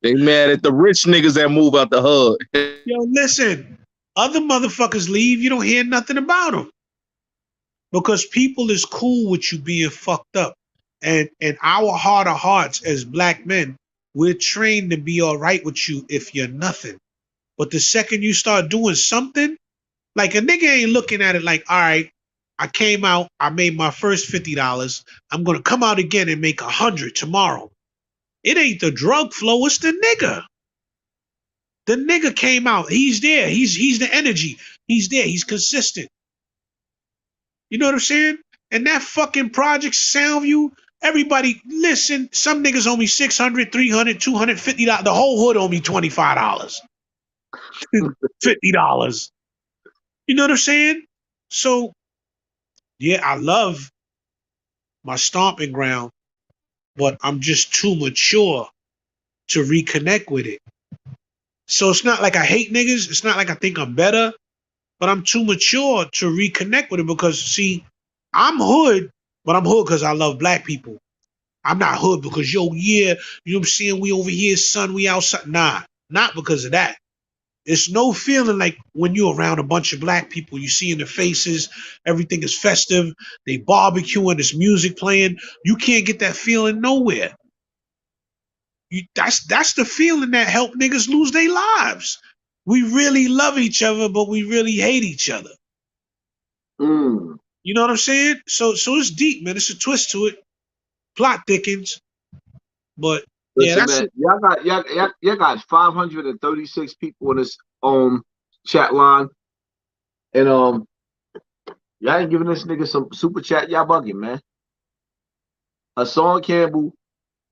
[SPEAKER 3] They mad at the rich niggas that move out the hood.
[SPEAKER 11] Yo, listen, other motherfuckers leave, you don't hear nothing about them. Because people is cool with you being fucked up. And our heart of hearts as black men, we're trained to be all right with you if you're nothing. But the second you start doing something, like a nigga ain't looking at it like, all right, I came out, I made my first $50. I'm gonna come out again and make 100 tomorrow. It ain't the drug flow, it's the nigga. The nigga came out, he's there, he's the energy, he's there, he's consistent. You know what I'm saying? And that fucking project Soundview, everybody, listen, some niggas owe me $600, $300, $250. The whole hood owe me $25. $50. You know what I'm saying? So, yeah, I love my stomping ground, but I'm just too mature to reconnect with it. So it's not like I hate niggas. It's not like I think I'm better, but I'm too mature to reconnect with it because, see, I'm hood, but I'm hood because I love black people. I'm not hood because, yo, yeah, you know what I'm saying? We over here, son, we outside. Nah, not because of that. It's no feeling like when you're around a bunch of black people, you see in their faces, everything is festive, they barbecuing, there's music playing. You can't get that feeling nowhere. That's the feeling that help niggas lose their lives. We really love each other, but we really hate each other. You know what I'm saying? So it's deep, man. It's a twist to it. Plot thickens. But
[SPEAKER 4] listen,
[SPEAKER 11] yeah, that's
[SPEAKER 4] man, y'all got 536 people in this chat line. And y'all ain't giving this nigga some super chat. Y'all bugging, man. Hassan Campbell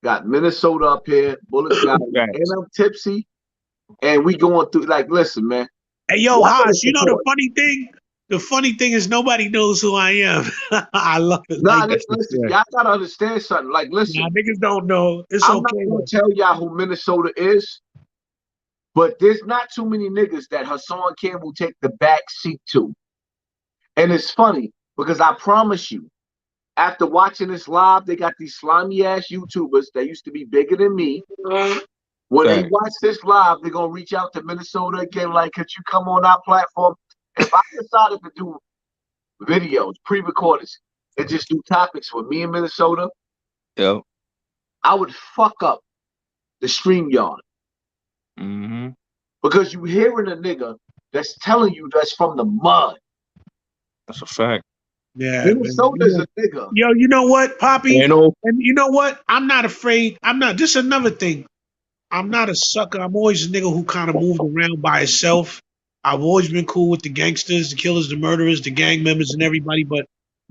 [SPEAKER 4] got Minnesota up here, Bulletz Gotti, and I'm tipsy. And we going through, like, listen, man.
[SPEAKER 11] Hey, yo, Haas, you know the funny thing? The funny thing is nobody knows who I am. I love it.
[SPEAKER 4] Nah, listen, y'all gotta understand something. Like, listen,
[SPEAKER 11] niggas don't know. It's
[SPEAKER 4] I'm
[SPEAKER 11] okay.
[SPEAKER 4] not gonna tell y'all who Minnesota is, but there's not too many niggas that Hassan Campbell take the back seat to. And it's funny because I promise you, after watching this live, they got these slimy ass YouTubers that used to be bigger than me. When they watch this live, they're gonna reach out to Minnesota again, like, could you come on our platform? If I decided to do videos, pre-recorded, and just do topics with me in Minnesota, I would fuck up the StreamYard. Because you hearing a nigga that's telling you that's from the mud.
[SPEAKER 3] That's a fact.
[SPEAKER 11] Yeah, man.
[SPEAKER 4] Minnesota's a nigga.
[SPEAKER 11] Yo, you know what, Poppy?
[SPEAKER 3] You know,
[SPEAKER 11] And you know what? I'm not afraid. I'm not. This is another thing. I'm not a sucker. I'm always a nigga who kind of moved around by himself. I've always been cool with the gangsters, the killers, the murderers, the gang members, and everybody. But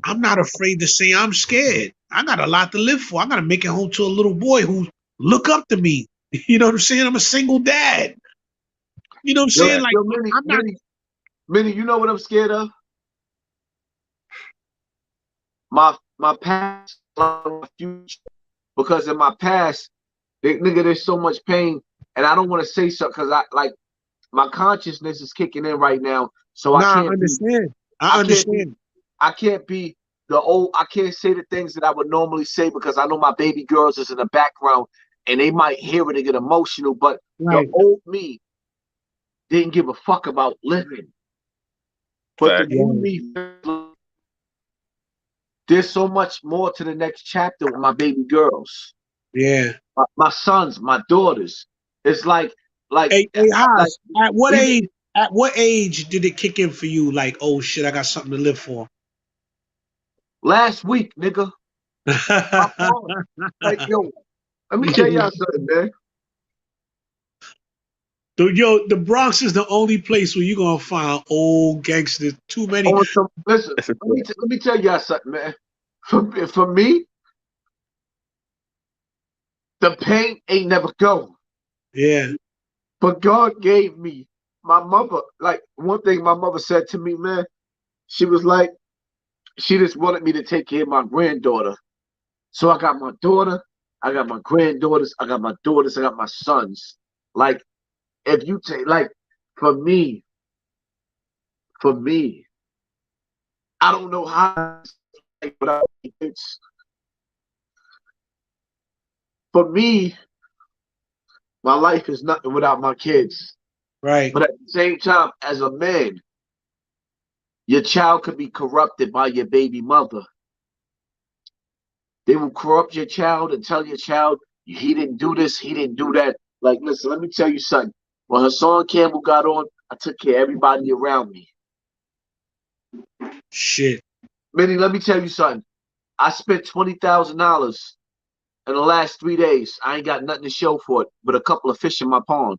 [SPEAKER 11] I'm not afraid to say I'm scared. I got a lot to live for. I got to make it home to a little boy who look up to me. You know what I'm saying? I'm a single dad. You know what I'm saying? Like, I'm not.
[SPEAKER 4] Minnie, you know what I'm scared of? My past, my future. Because in my past, nigga, there's so much pain, and I don't want to say something because my consciousness is kicking in right now. So I can't
[SPEAKER 11] understand. I understand.
[SPEAKER 4] I can't be the old. I can't say the things that I would normally say because I know my baby girls is in the background, and they might hear it and get emotional. But the old me didn't give a fuck about living. But the new me, there's so much more to the next chapter with my baby girls.
[SPEAKER 11] Yeah.
[SPEAKER 4] My sons, my daughters. It's like
[SPEAKER 11] hey, Haas, at what age? At what age did it kick in for you? Like, oh shit, I got something to live for.
[SPEAKER 4] Last week, nigga. Like, yo, let me tell y'all something, man.
[SPEAKER 11] Yo, the Bronx is the only place where you're gonna find old gangsters. Too many.
[SPEAKER 4] Listen, let me tell y'all something, man. For me, the pain ain't never go.
[SPEAKER 11] Yeah.
[SPEAKER 4] But God gave me my mother. Like, one thing my mother said to me, man, she was like, she just wanted me to take care of my granddaughter. So I got my daughter, I got my granddaughters, I got my daughters, I got my sons. Like, if you take, like, for me, I don't know how, but for me, my life is nothing without my kids.
[SPEAKER 11] Right.
[SPEAKER 4] But at the same time, as a man, your child could be corrupted by your baby mother. They will corrupt your child and tell your child, he didn't do this, he didn't do that. Like, listen, let me tell you something. When Hassan Campbell got on, I took care of everybody around me.
[SPEAKER 11] Shit.
[SPEAKER 4] Minnie, let me tell you something. I spent $20,000 in the last 3 days. I ain't got nothing to show for it, but a couple of fish in my pond.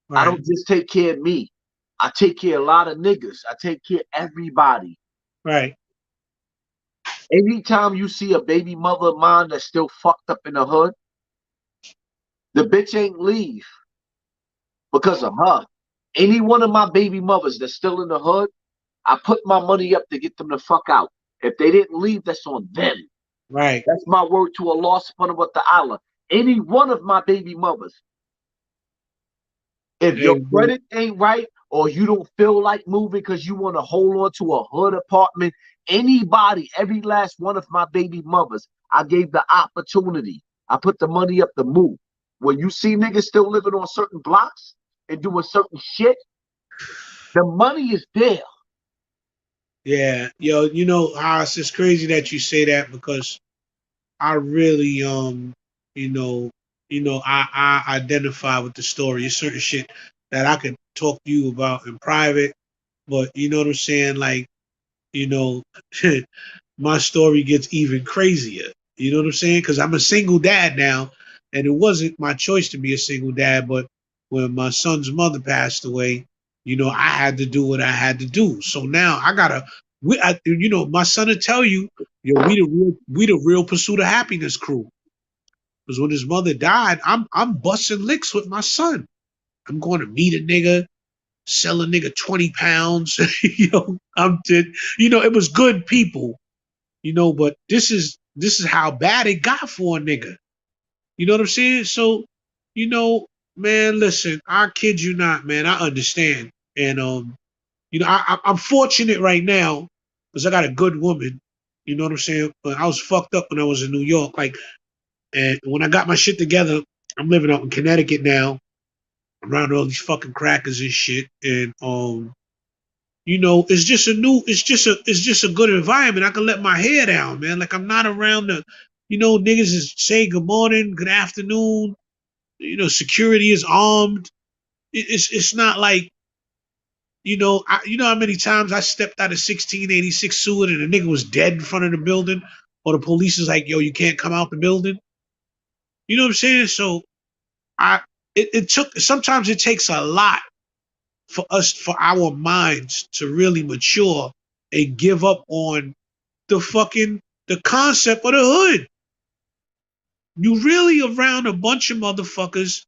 [SPEAKER 4] Right. I don't just take care of me. I take care of a lot of niggas. I take care of everybody.
[SPEAKER 11] Right.
[SPEAKER 4] Anytime you see a baby mother of mine that's still fucked up in the hood, the bitch ain't leave because of her. Any one of my baby mothers that's still in the hood, I put my money up to get them the fuck out. If they didn't leave, that's on them.
[SPEAKER 11] Right.
[SPEAKER 4] That's my word to Allah subhanahu wa ta'ala. Any one of my baby mothers, if your credit ain't right or you don't feel like moving because you want to hold on to a hood apartment, anybody, every last one of my baby mothers, I gave the opportunity. I put the money up to move. When you see niggas still living on certain blocks and doing certain shit, the money is there.
[SPEAKER 11] Yeah. Yo, you know, Haas, it's crazy that you say that because I really, I identify with the story. It's certain shit that I could talk to you about in private, but you know what I'm saying? Like, you know, my story gets even crazier. You know what I'm saying? Because I'm a single dad now, and it wasn't my choice to be a single dad, but when my son's mother passed away, you know, I had to do what I had to do. So now I gotta, my son will tell you, we the real Pursuit of Happiness crew. Because when his mother died, I'm busting licks with my son. I'm going to meet a nigga, sell a nigga 20 pounds. It was good people, but this is how bad it got for a nigga. You know what I'm saying? So, man, listen, I kid you not, man, I understand. And I'm fortunate right now because I got a good woman. You know what I'm saying? But I was fucked up when I was in New York. And when I got my shit together, I'm living out in Connecticut now, around all these fucking crackers and shit. And it's just a good environment. I can let my hair down, man. Like I'm not around niggas is say good morning, good afternoon. Security is armed. It's not like You know, you know how many times I stepped out of 1686 Seward and the nigga was dead in front of the building, or the police is like, "Yo, you can't come out the building." You know what I'm saying? So it took. Sometimes it takes a lot for us, for our minds to really mature and give up on the concept of the hood. You really around a bunch of motherfuckers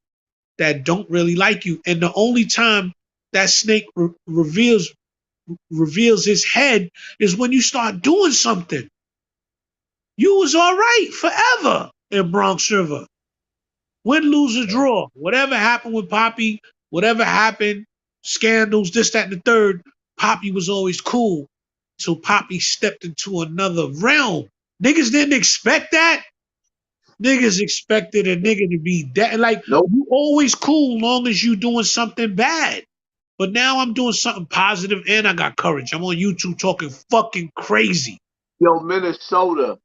[SPEAKER 11] that don't really like you, and the only time that snake reveals his head is when you start doing something. You was all right forever in Bronx River. Win, lose, or draw. Whatever happened with Poppy, whatever happened, scandals, this, that, and the third, Poppy was always cool. So Poppy stepped into another realm. Niggas didn't expect that. Niggas expected a nigga to be dead. Like,
[SPEAKER 4] nope.
[SPEAKER 11] You always cool long as you doing something bad. But now I'm doing something positive and I got courage. I'm on YouTube talking fucking crazy.
[SPEAKER 4] Yo, Minnesota,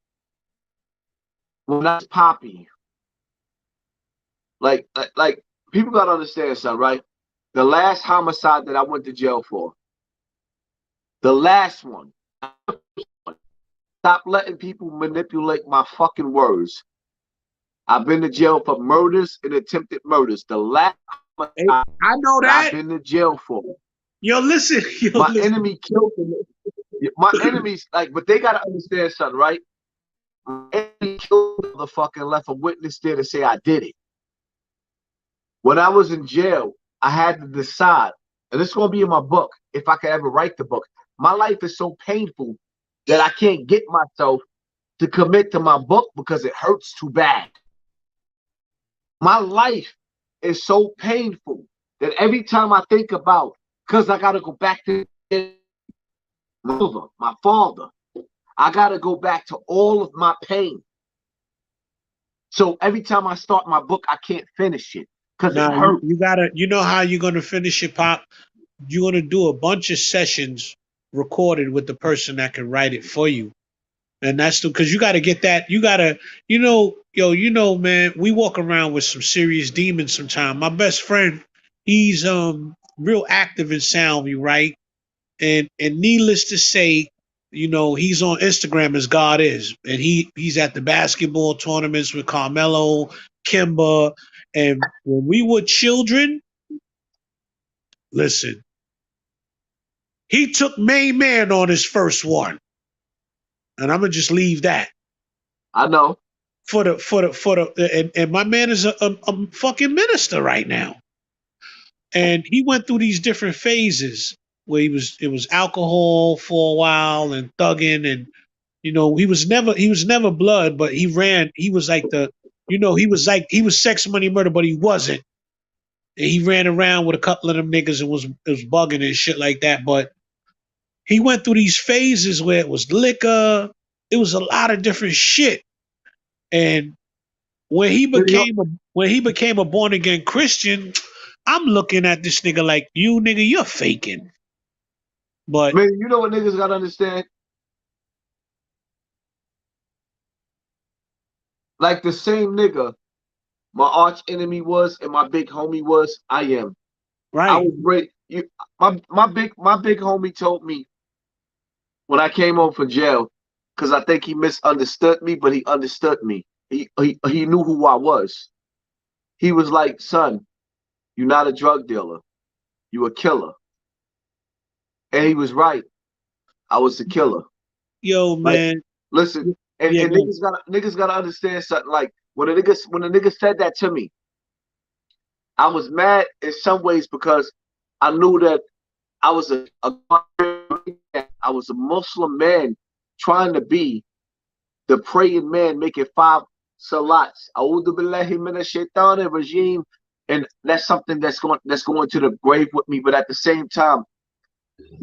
[SPEAKER 4] when that's Poppy, like people gotta understand something, right? The last homicide that I went to jail for, the last one, stop letting people manipulate my fucking words. I've been to jail for murders and attempted murders. The last homicide
[SPEAKER 11] I know that
[SPEAKER 4] I've been to jail for.
[SPEAKER 11] Yo, listen.
[SPEAKER 4] My enemy killed him. My enemies, like, but they gotta understand something, right? My enemy killed the motherfucker and left a witness there to say I did it. When I was in jail, I had to decide, and this is gonna be in my book, if I could ever write the book. My life is so painful that I can't get myself to commit to my book because it hurts too bad. My life is so painful that every time I think about, because I gotta go back to my mother, my father, I gotta go back to all of my pain. So every time I start my book, I can't finish it because it hurts.
[SPEAKER 11] You know how you're gonna finish it, Pop? You're gonna do a bunch of sessions recorded with the person that can write it for you. And that's because you gotta get that, man, we walk around with some serious demons sometimes. My best friend, he's real active in Soundview, right? And needless to say, he's on Instagram as God is. And he's at the basketball tournaments with Carmelo, Kimba. And when we were children, listen, he took Main Man on his first one. And I'm gonna just leave that.
[SPEAKER 4] I know.
[SPEAKER 11] And my man is a fucking minister right now. And he went through these different phases where it was alcohol for a while and thugging, and he was never blood, but he was sex, money, murder, but he wasn't. And he ran around with a couple of them niggas and was bugging and shit like that. But he went through these phases where it was liquor, it was a lot of different shit. And when he became a born again Christian, I'm looking at this nigga like, you nigga, you're faking. But
[SPEAKER 4] man, you know what niggas gotta understand? Like the same nigga my arch enemy was and my big homie was, I am.
[SPEAKER 11] Right.
[SPEAKER 4] I was great. My big homie told me when I came home from jail, because I think he misunderstood me, but he understood me. He knew who I was. He was like, son, you're not a drug dealer. You a killer. And he was right. I was the killer.
[SPEAKER 11] Yo, man.
[SPEAKER 4] Like, listen, and niggas gotta understand something. Like when a nigga said that to me, I was mad in some ways because I knew that I was a Muslim man trying to be the praying man making 5 salats. A'udhu billahi minash shaitanir rajim. And that's something that's going to the grave with me. But at the same time,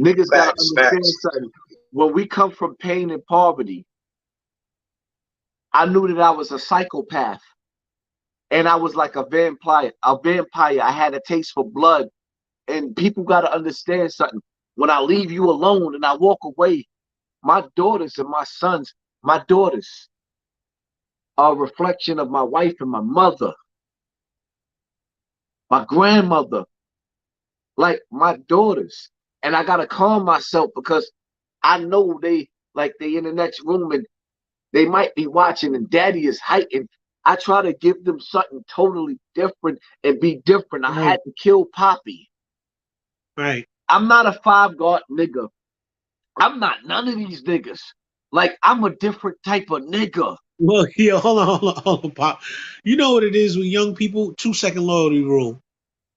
[SPEAKER 4] niggas gotta understand something. When we come from pain and poverty, I knew that I was a psychopath. And I was like a vampire. I had a taste for blood. And people gotta understand something. When I leave you alone and I walk away, my daughters and my sons, my daughters are a reflection of my wife and my mother. My grandmother, like my daughters. and I gotta calm myself because I know they in the next room and they might be watching and daddy is heightened. I try to give them something totally different and be different. I had to kill Poppy.
[SPEAKER 11] Right.
[SPEAKER 4] I'm not a 5 guard nigga. I'm not none of these niggas. Like, I'm a different type of nigga.
[SPEAKER 11] Look, yeah, hold on, Pop. You know what it is with young people? 2-second loyalty rule.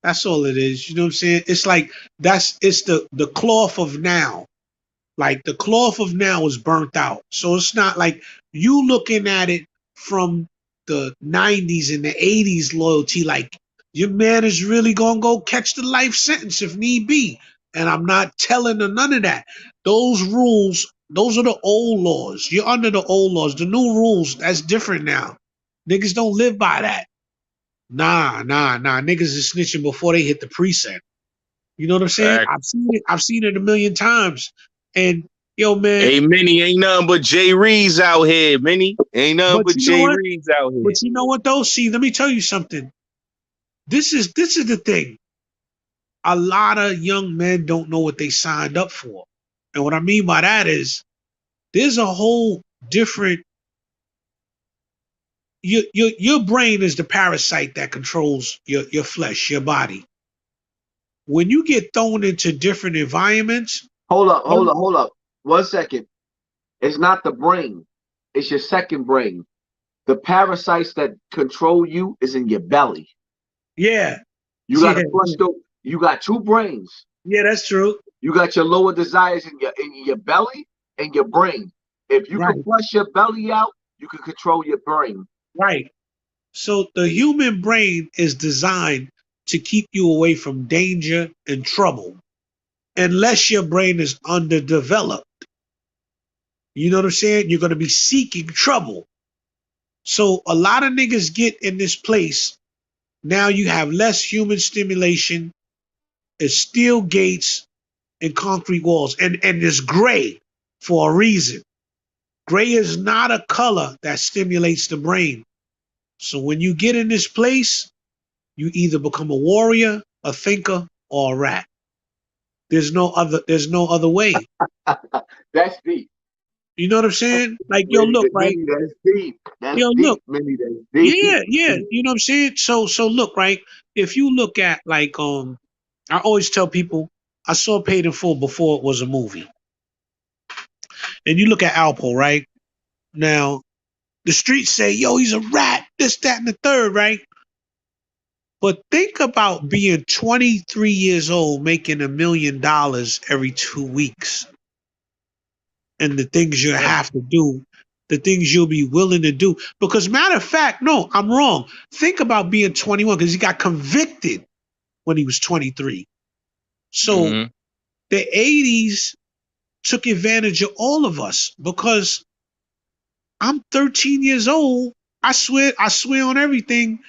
[SPEAKER 11] That's all it is. You know what I'm saying? It's like it's the cloth of now. Like the cloth of now is burnt out. So it's not like you looking at it from the 90s and the 80s loyalty, like your man is really gonna go catch the life sentence if need be. And I'm not telling her none of that. Those rules, those are the old laws. You're under the old laws. The new rules, that's different now. Niggas don't live by that. Nah. Niggas is snitching before they hit the precinct. You know what I'm saying? I've seen it a million times. And yo, man.
[SPEAKER 3] Hey, Minnie, ain't nothing but Jay Reeves out here, Minnie. Ain't nothing but Jay Reeves out here.
[SPEAKER 11] But you know what though? See, let me tell you something. This is the thing. A lot of young men don't know what they signed up for. And what I mean by that is there's a whole different your brain is the parasite that controls your flesh, your body. When you get thrown into different environments.
[SPEAKER 4] Hold up. 1 second. It's not the brain. It's your second brain. The parasites that control you is in your belly.
[SPEAKER 11] Yeah.
[SPEAKER 4] You got to flush you got 2 brains.
[SPEAKER 11] Yeah, that's true.
[SPEAKER 4] You got your lower desires in your belly and your brain. If you can flush your belly out, you can control your brain.
[SPEAKER 11] Right. So the human brain is designed to keep you away from danger and trouble, unless your brain is underdeveloped. You know what I'm saying? You're going to be seeking trouble. So a lot of niggas get in this place. Now you have less human stimulation. It's steel gates and concrete walls. And it's gray for a reason. Gray is not a color that stimulates the brain. So when you get in this place, you either become a warrior, a thinker, or a rat. There's no other way.
[SPEAKER 4] That's deep.
[SPEAKER 11] You know what I'm saying? Like, yo, look, right?
[SPEAKER 4] That's deep. That's
[SPEAKER 11] yo,
[SPEAKER 4] deep.
[SPEAKER 11] Look.
[SPEAKER 4] That's deep.
[SPEAKER 11] Yeah. You know what I'm saying? So look, right? If you look at like I always tell people I saw Paid in Full before it was a movie. And you look at Alpo, right? Now, the streets say, yo, he's a rat, this, that, and the third, right? But think about being 23 years old, making $1 million every 2 weeks. And the things you have to do, the things you'll be willing to do. Because matter of fact, no, I'm wrong. Think about being 21 because he got convicted when he was 23. So the 80s took advantage of all of us because I'm 13 years old. I swear on everything.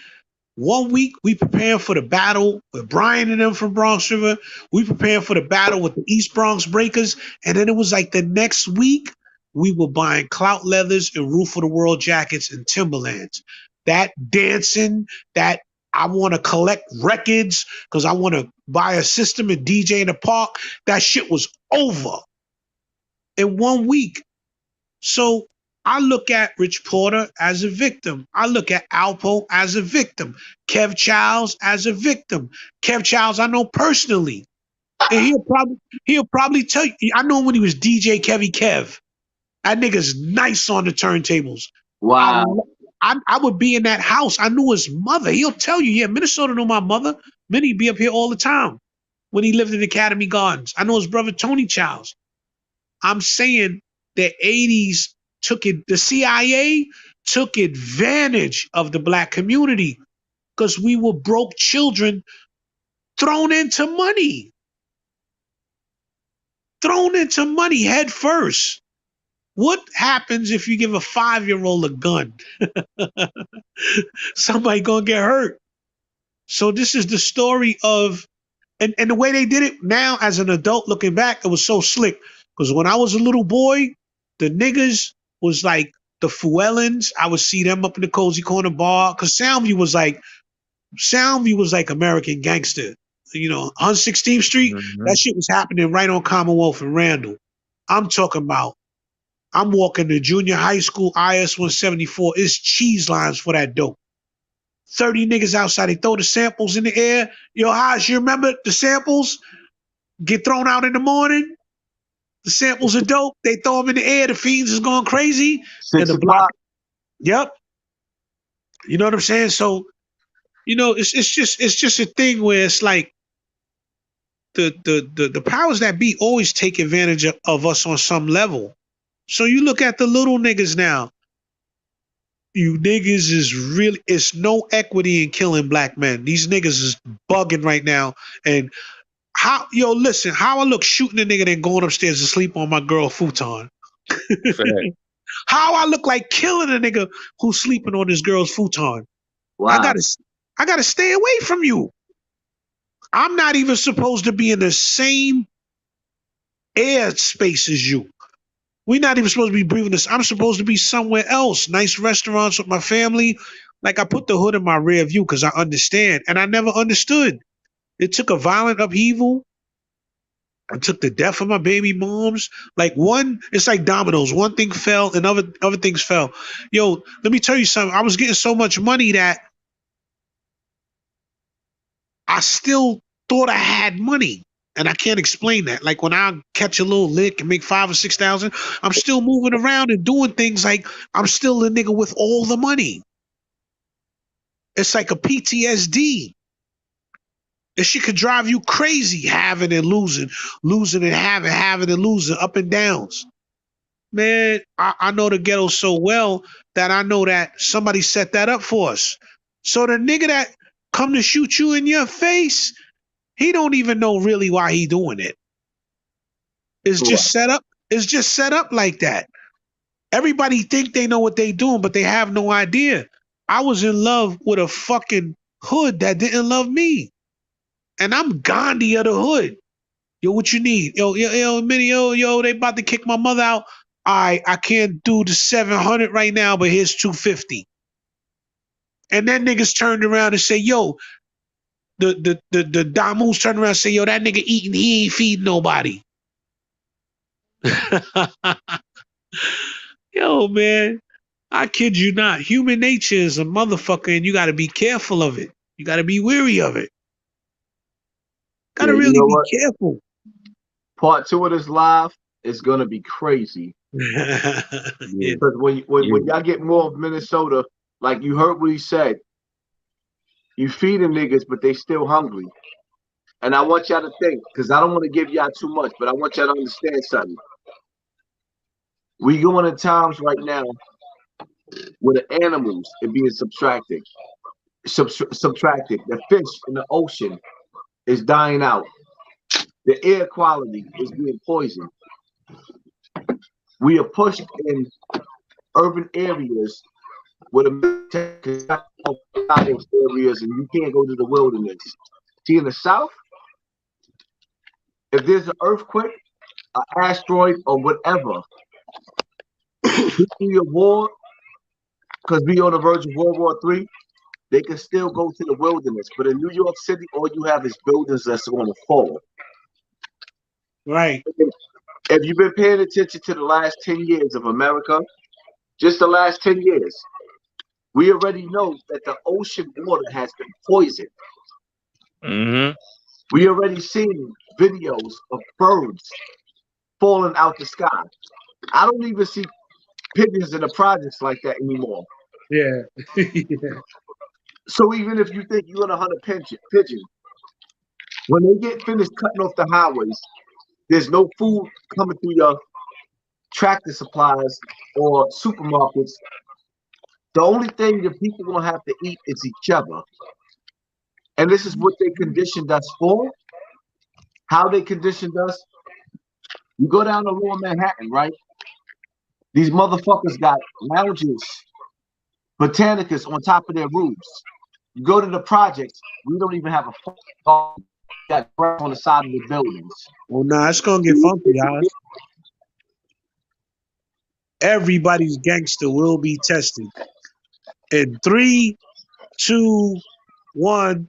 [SPEAKER 11] 1 week, we prepare for the battle with Brian and them from Bronx River. We prepare for the battle with the East Bronx Breakers. And then it was like the next week, we were buying Clout Leathers and Roof of the World jackets and Timberlands. That dancing, that I want to collect records because I want to buy a system and DJ in the park, that shit was over in 1 week. So I look at Rich Porter as a victim. I look at Alpo as a victim. Kev Childs as a victim. Kev Childs I know personally. And he'll probably tell you, I know him when he was DJ Kevy Kev. That nigga's nice on the turntables.
[SPEAKER 4] Wow.
[SPEAKER 11] I would be in that house. I knew his mother. He'll tell you, yeah, Minnesota knew my mother. Minnie be up here all the time when he lived in Academy Gardens. I know his brother Tony Childs. I'm saying the 80s the CIA took advantage of the black community because we were broke children thrown into money head first. What happens if you give a 5-year-old a gun? Somebody gonna get hurt. So this is the story of, and the way they did it now as an adult looking back, it was so slick. Because when I was a little boy, the niggas was like the Fuellens. I would see them up in the Cozy Corner bar. Because Soundview was like American Gangster. 116th Street. That shit was happening right on Commonwealth and Randall. I'm talking about. I'm walking to junior high school, IS 174. It's cheese lines for that dope. 30 niggas outside. They throw the samples in the air. Yo, Haas, you remember the samples get thrown out in the morning? The samples are dope. They throw them in the air. The fiends is going crazy.
[SPEAKER 4] 6 o'clock.
[SPEAKER 11] Yep. You know what I'm saying? So, it's just a thing where it's like the powers that be always take advantage of us on some level. So you look at the little niggas now. You niggas is really, it's no equity in killing black men. These niggas is bugging right now. And how I look shooting a nigga then going upstairs to sleep on my girl futon. How I look like killing a nigga who's sleeping on his girl's futon. Wow. I gotta stay away from you. I'm not even supposed to be in the same air space as you. We're not even supposed to be breathing this. I'm supposed to be somewhere else. Nice restaurants with my family. Like, I put the hood in my rear view because I understand. And I never understood. It took a violent upheaval. I took the death of my baby moms. Like, it's like dominoes. One thing fell and other things fell. Yo, let me tell you something. I was getting so much money that I still thought I had money. And I can't explain that. Like, when I catch a little lick and make 5,000 or 6,000, I'm still moving around and doing things like I'm still a nigga with all the money. It's like a PTSD. And she could drive you crazy, having and losing, losing and having and losing, up and downs. Man, I know the ghetto so well that I know that somebody set that up for us. So the nigga that come to shoot you in your face, he don't even know really why he doing it. It's just set up. It's just set up like that. Everybody think they know what they doing, but they have no idea. I was in love with a fucking hood that didn't love me. And I'm Gandhi of the hood. Yo, what you need? Yo, Minnie, yo, they about to kick my mother out. I can't do the 700 right now, but here's 250. And then niggas turned around and say, yo, the Damus turned around and say, yo, that nigga eating, he ain't feeding nobody. Yo, man, I kid you not. Human nature is a motherfucker, and you got to be careful of it. You got to be weary of it. Got to really be careful.
[SPEAKER 4] Part 2 of this live is going to be crazy. Because when y'all get more of Minnesota, like you heard what he said, you feeding niggas, but they still hungry. And I want y'all to think, because I don't want to give y'all too much, but I want y'all to understand something. We going in times right now where the animals are being subtracted. The fish in the ocean is dying out. The air quality is being poisoned. We are pushed in urban areas with a areas, and you can't go to the wilderness. See, in the South, if there's an earthquake, an asteroid, or whatever, nuclear war, because we on the verge of World War III, they can still go to the wilderness. But in New York City, all you have is buildings that's going to fall.
[SPEAKER 11] Right.
[SPEAKER 4] If you've been paying attention to the last 10 years of America, just the last 10 years, we already know that the ocean water has been poisoned.
[SPEAKER 3] Mm-hmm.
[SPEAKER 4] We already seen videos of birds falling out the sky. I don't even see pigeons in the projects like that anymore.
[SPEAKER 11] Yeah.
[SPEAKER 4] So even if you think you're gonna hunt a pigeon, when they get finished cutting off the highways, there's no food coming through your tractor supplies or supermarkets. The only thing that people gonna have to eat is each other. And this is what they conditioned us for. How they conditioned us. You go down to Lower Manhattan, right? These motherfuckers got lounges, botanicas on top of their roofs. You go to the projects, we don't even have a got grass on the side of the buildings.
[SPEAKER 11] Well, nah, it's gonna get funky, guys. Everybody's gangster will be tested. In 3, 2, 1.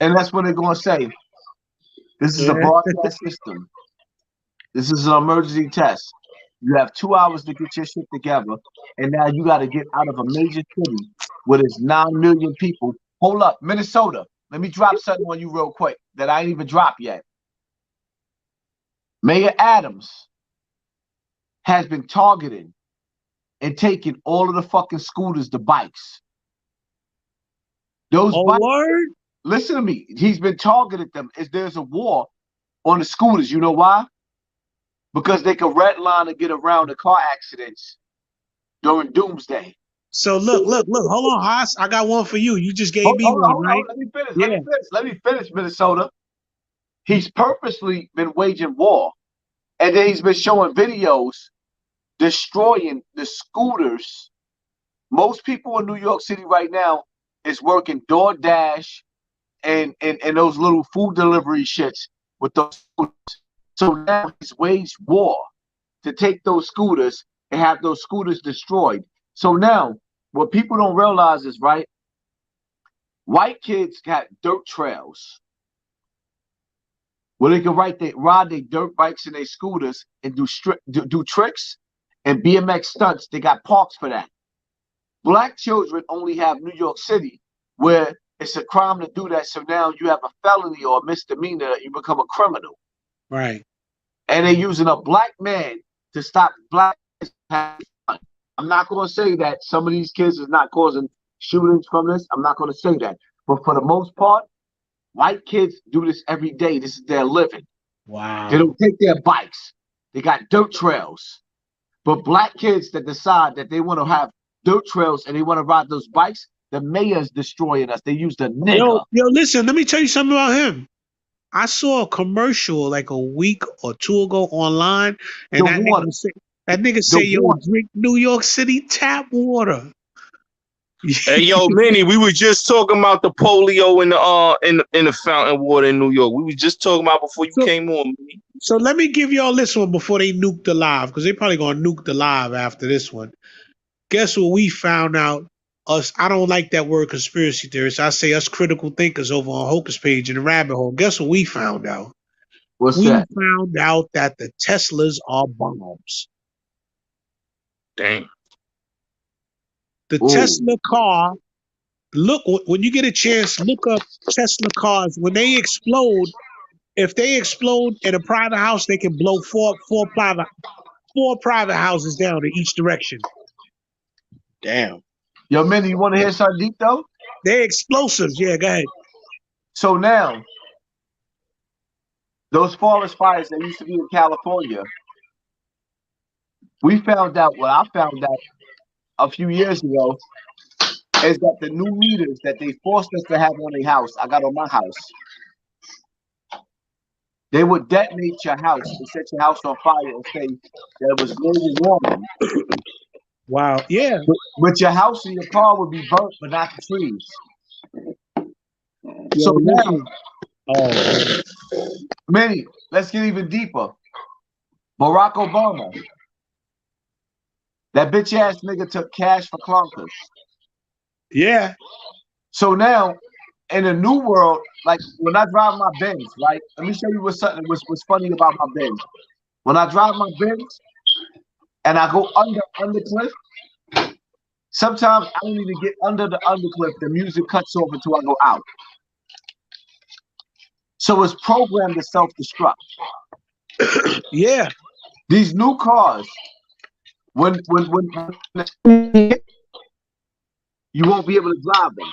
[SPEAKER 4] And that's what they're gonna say. This is a broadcast system. This is an emergency test. You have 2 hours to get your shit together, and now you got to get out of a major city where there's 9 million people. Hold up, Minnesota. Let me drop something on you real quick that I ain't even dropped yet. Mayor Adams has been targeted and taking all of the fucking scooters, the bikes. Those bikes.
[SPEAKER 11] Word?
[SPEAKER 4] Listen to me. He's been targeted them. There's a war on the scooters. You know why? Because they can redline and get around the car accidents during doomsday.
[SPEAKER 11] So look. Hold on, Haas. I got one for you. You just gave me one, right?
[SPEAKER 4] Let me finish. Let me finish, Minnesota. He's purposely been waging war. And then he's been showing videos destroying the scooters. Most people in New York City right now is working DoorDash and those little food delivery shits with those scooters. So now he's waged war to take those scooters and have those scooters destroyed. So now, what people don't realize is, right, white kids got dirt trails where they can ride their dirt bikes and their scooters and do tricks and BMX stunts. They got parks for that. Black children only have New York City, where it's a crime to do that. So now you have a felony or a misdemeanor, you become a criminal.
[SPEAKER 11] Right.
[SPEAKER 4] And they're using a black man to stop black kids having fun. I'm not going to say that some of these kids is not causing shootings from this. I'm not going to say that. But for the most part, white kids do this every day. This is their living.
[SPEAKER 11] Wow.
[SPEAKER 4] They don't take their bikes. They got dirt trails. But black kids that decide that they want to have dirt trails and they want to ride those bikes, the mayor's destroying us. They use the nigger.
[SPEAKER 11] Yo, listen, let me tell you something about him. I saw a commercial like a week or two ago online, and that nigga say, yo, drink New York City tap water.
[SPEAKER 3] Hey, yo, Manny, we were just talking about the polio in the fountain water in New York. We were just talking about before you came on, Manny.
[SPEAKER 11] So let me give y'all this one before they nuke the live, because they probably gonna nuke the live after this one. Guess what we found out? I don't like that word conspiracy theorists. I say us critical thinkers over on Hocus page in the rabbit hole. Guess what we found out?
[SPEAKER 4] What's that?
[SPEAKER 11] We found out that the Teslas are bombs.
[SPEAKER 3] Dang.
[SPEAKER 11] The Tesla car, look, when you get a chance, look up Tesla cars. When they explode, if they explode in a private house, they can blow four private houses down in each direction.
[SPEAKER 5] Damn.
[SPEAKER 4] Yo, Minnie, you want to hear something deep, though?
[SPEAKER 11] They're explosives. Yeah, go ahead.
[SPEAKER 4] So now, those forest fires that used to be in California, what I found out a few years ago, is that the new meters that they forced us to have on their house, I got on my house, they would detonate your house and set your house on fire and say that it was global warming.
[SPEAKER 11] Wow, yeah.
[SPEAKER 4] But your house and your car would be burnt, but not the trees. So now, Manny, let's get even deeper. Barack Obama, that bitch ass nigga took cash for clunkers.
[SPEAKER 11] Yeah.
[SPEAKER 4] So now, in a new world, like when I drive my Benz, right? Let me show you what's funny about my Benz. When I drive my Benz and I go under cliff, sometimes I don't even get under the undercliff. The music cuts off until I go out. So it's programmed to self-destruct.
[SPEAKER 11] Yeah.
[SPEAKER 4] These new cars, when you won't be able to drive them.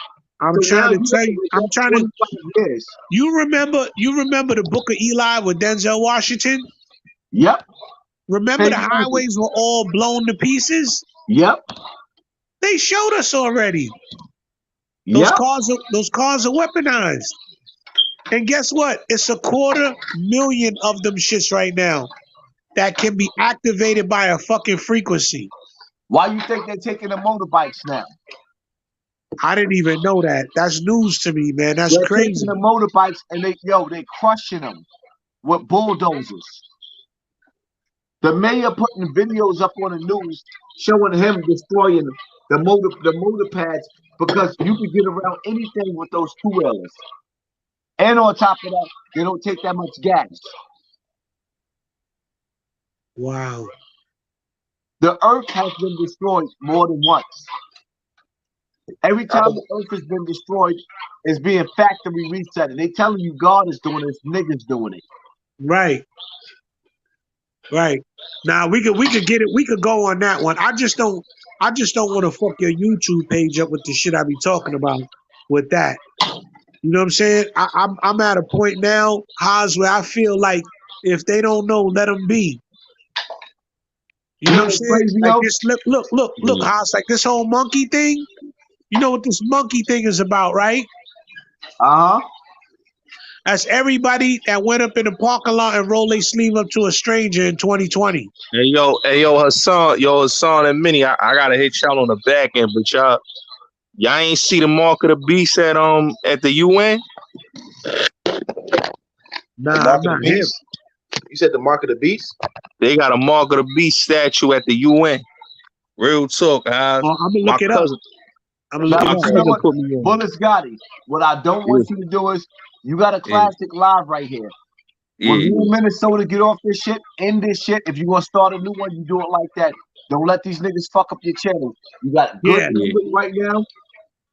[SPEAKER 11] You remember the Book of Eli with Denzel Washington?
[SPEAKER 4] Yep.
[SPEAKER 11] Remember the highways were all blown to pieces?
[SPEAKER 4] Yep.
[SPEAKER 11] They showed us already. Those cars are weaponized. And guess what? It's 250,000 of them shits right now that can be activated by a fucking frequency.
[SPEAKER 4] Why you think they're taking the motorbikes now?
[SPEAKER 11] I didn't even know that. That's news to me, man. That's crazy.
[SPEAKER 4] Taking the motorbikes and they crushing them with bulldozers. The mayor putting videos up on the news showing him destroying the motor pads, because you can get around anything with those two-wheelers. And on top of that, they don't take that much gas.
[SPEAKER 11] Wow.
[SPEAKER 4] The earth has been destroyed more than once. Every time the earth has been destroyed, it's being factory reset. And they telling you God is doing this, niggas doing it.
[SPEAKER 11] Right. Right. Now we could get it. We could go on that one. I just don't want to fuck your YouTube page up with the shit I be talking about with that. You know what I'm saying? I'm at a point now, Haas, where I feel like if they don't know, let them be. You know what I'm saying? Like this, look, Haas, like this whole monkey thing. You know what this monkey thing is about, right? That's everybody that went up in the parking lot and rolled their sleeve up to a stranger in 2020.
[SPEAKER 3] Hey yo, Hassan and Minnie, I gotta hit y'all on the back end, but y'all ain't see the mark of the beast at the UN?
[SPEAKER 11] Nah, I'm not hip.
[SPEAKER 5] You said the mark of the beast?
[SPEAKER 3] They got a mark of the beast statue at the UN. Real talk,
[SPEAKER 11] I'm gonna look it up. I'm gonna look it up.
[SPEAKER 4] You know what? Bulletz Gotti. What I don't want you to do is, you got a classic live right here. When you in Minnesota get off this shit, end this shit. If you want to start a new one, you do it like that. Don't let these niggas fuck up your channel. You got good numbers right now.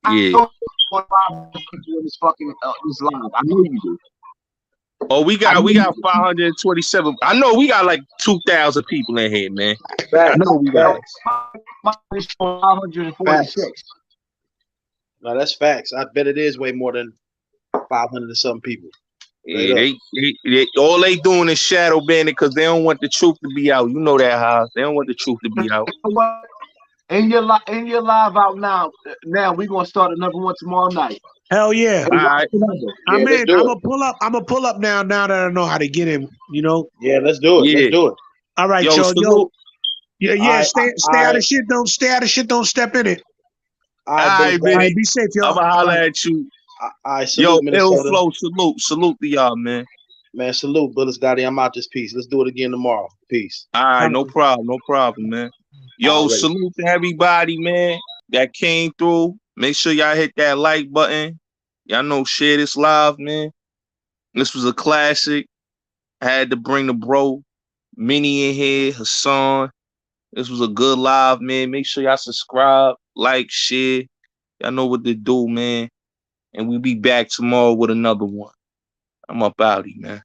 [SPEAKER 4] I know people in this fucking this live. I know you do.
[SPEAKER 3] Oh, we got 527. I know we got like 2,000 people in here, man. I know we got
[SPEAKER 4] 546.
[SPEAKER 5] No, that's facts. I bet it is way more than 500 and some people.
[SPEAKER 3] Yeah, they all they doing is shadow banning because they don't want the truth to be out. You know that, Haas. They don't want the truth to be out.
[SPEAKER 4] In your live out now. Now we gonna start another one tomorrow night.
[SPEAKER 11] Hell yeah!
[SPEAKER 3] All right.
[SPEAKER 11] I'm in. I'm gonna pull up now. Now that I know how to get in, you know.
[SPEAKER 5] Yeah, let's do it.
[SPEAKER 3] Yeah.
[SPEAKER 5] Let's do it.
[SPEAKER 11] All right, yo. Yeah. Stay out of shit. Don't stay out of shit. Don't step in it.
[SPEAKER 5] All right,
[SPEAKER 11] be safe, y'all.
[SPEAKER 3] I'ma holler at you. Yo, Flow, salute to y'all, man.
[SPEAKER 5] Man, salute, Bulletz Gotti. I'm out this piece. Let's do it again tomorrow. Peace.
[SPEAKER 3] All right, no problem, man. Yo, salute to everybody, man, that came through. Make sure y'all hit that like button. Y'all know, share this live, man. This was a classic. I had to bring the bro Minnie in here, Hassan. This was a good live, man. Make sure y'all subscribe, like, share. Y'all know what to do, man. And we'll be back tomorrow with another one. I'm up out of here, man.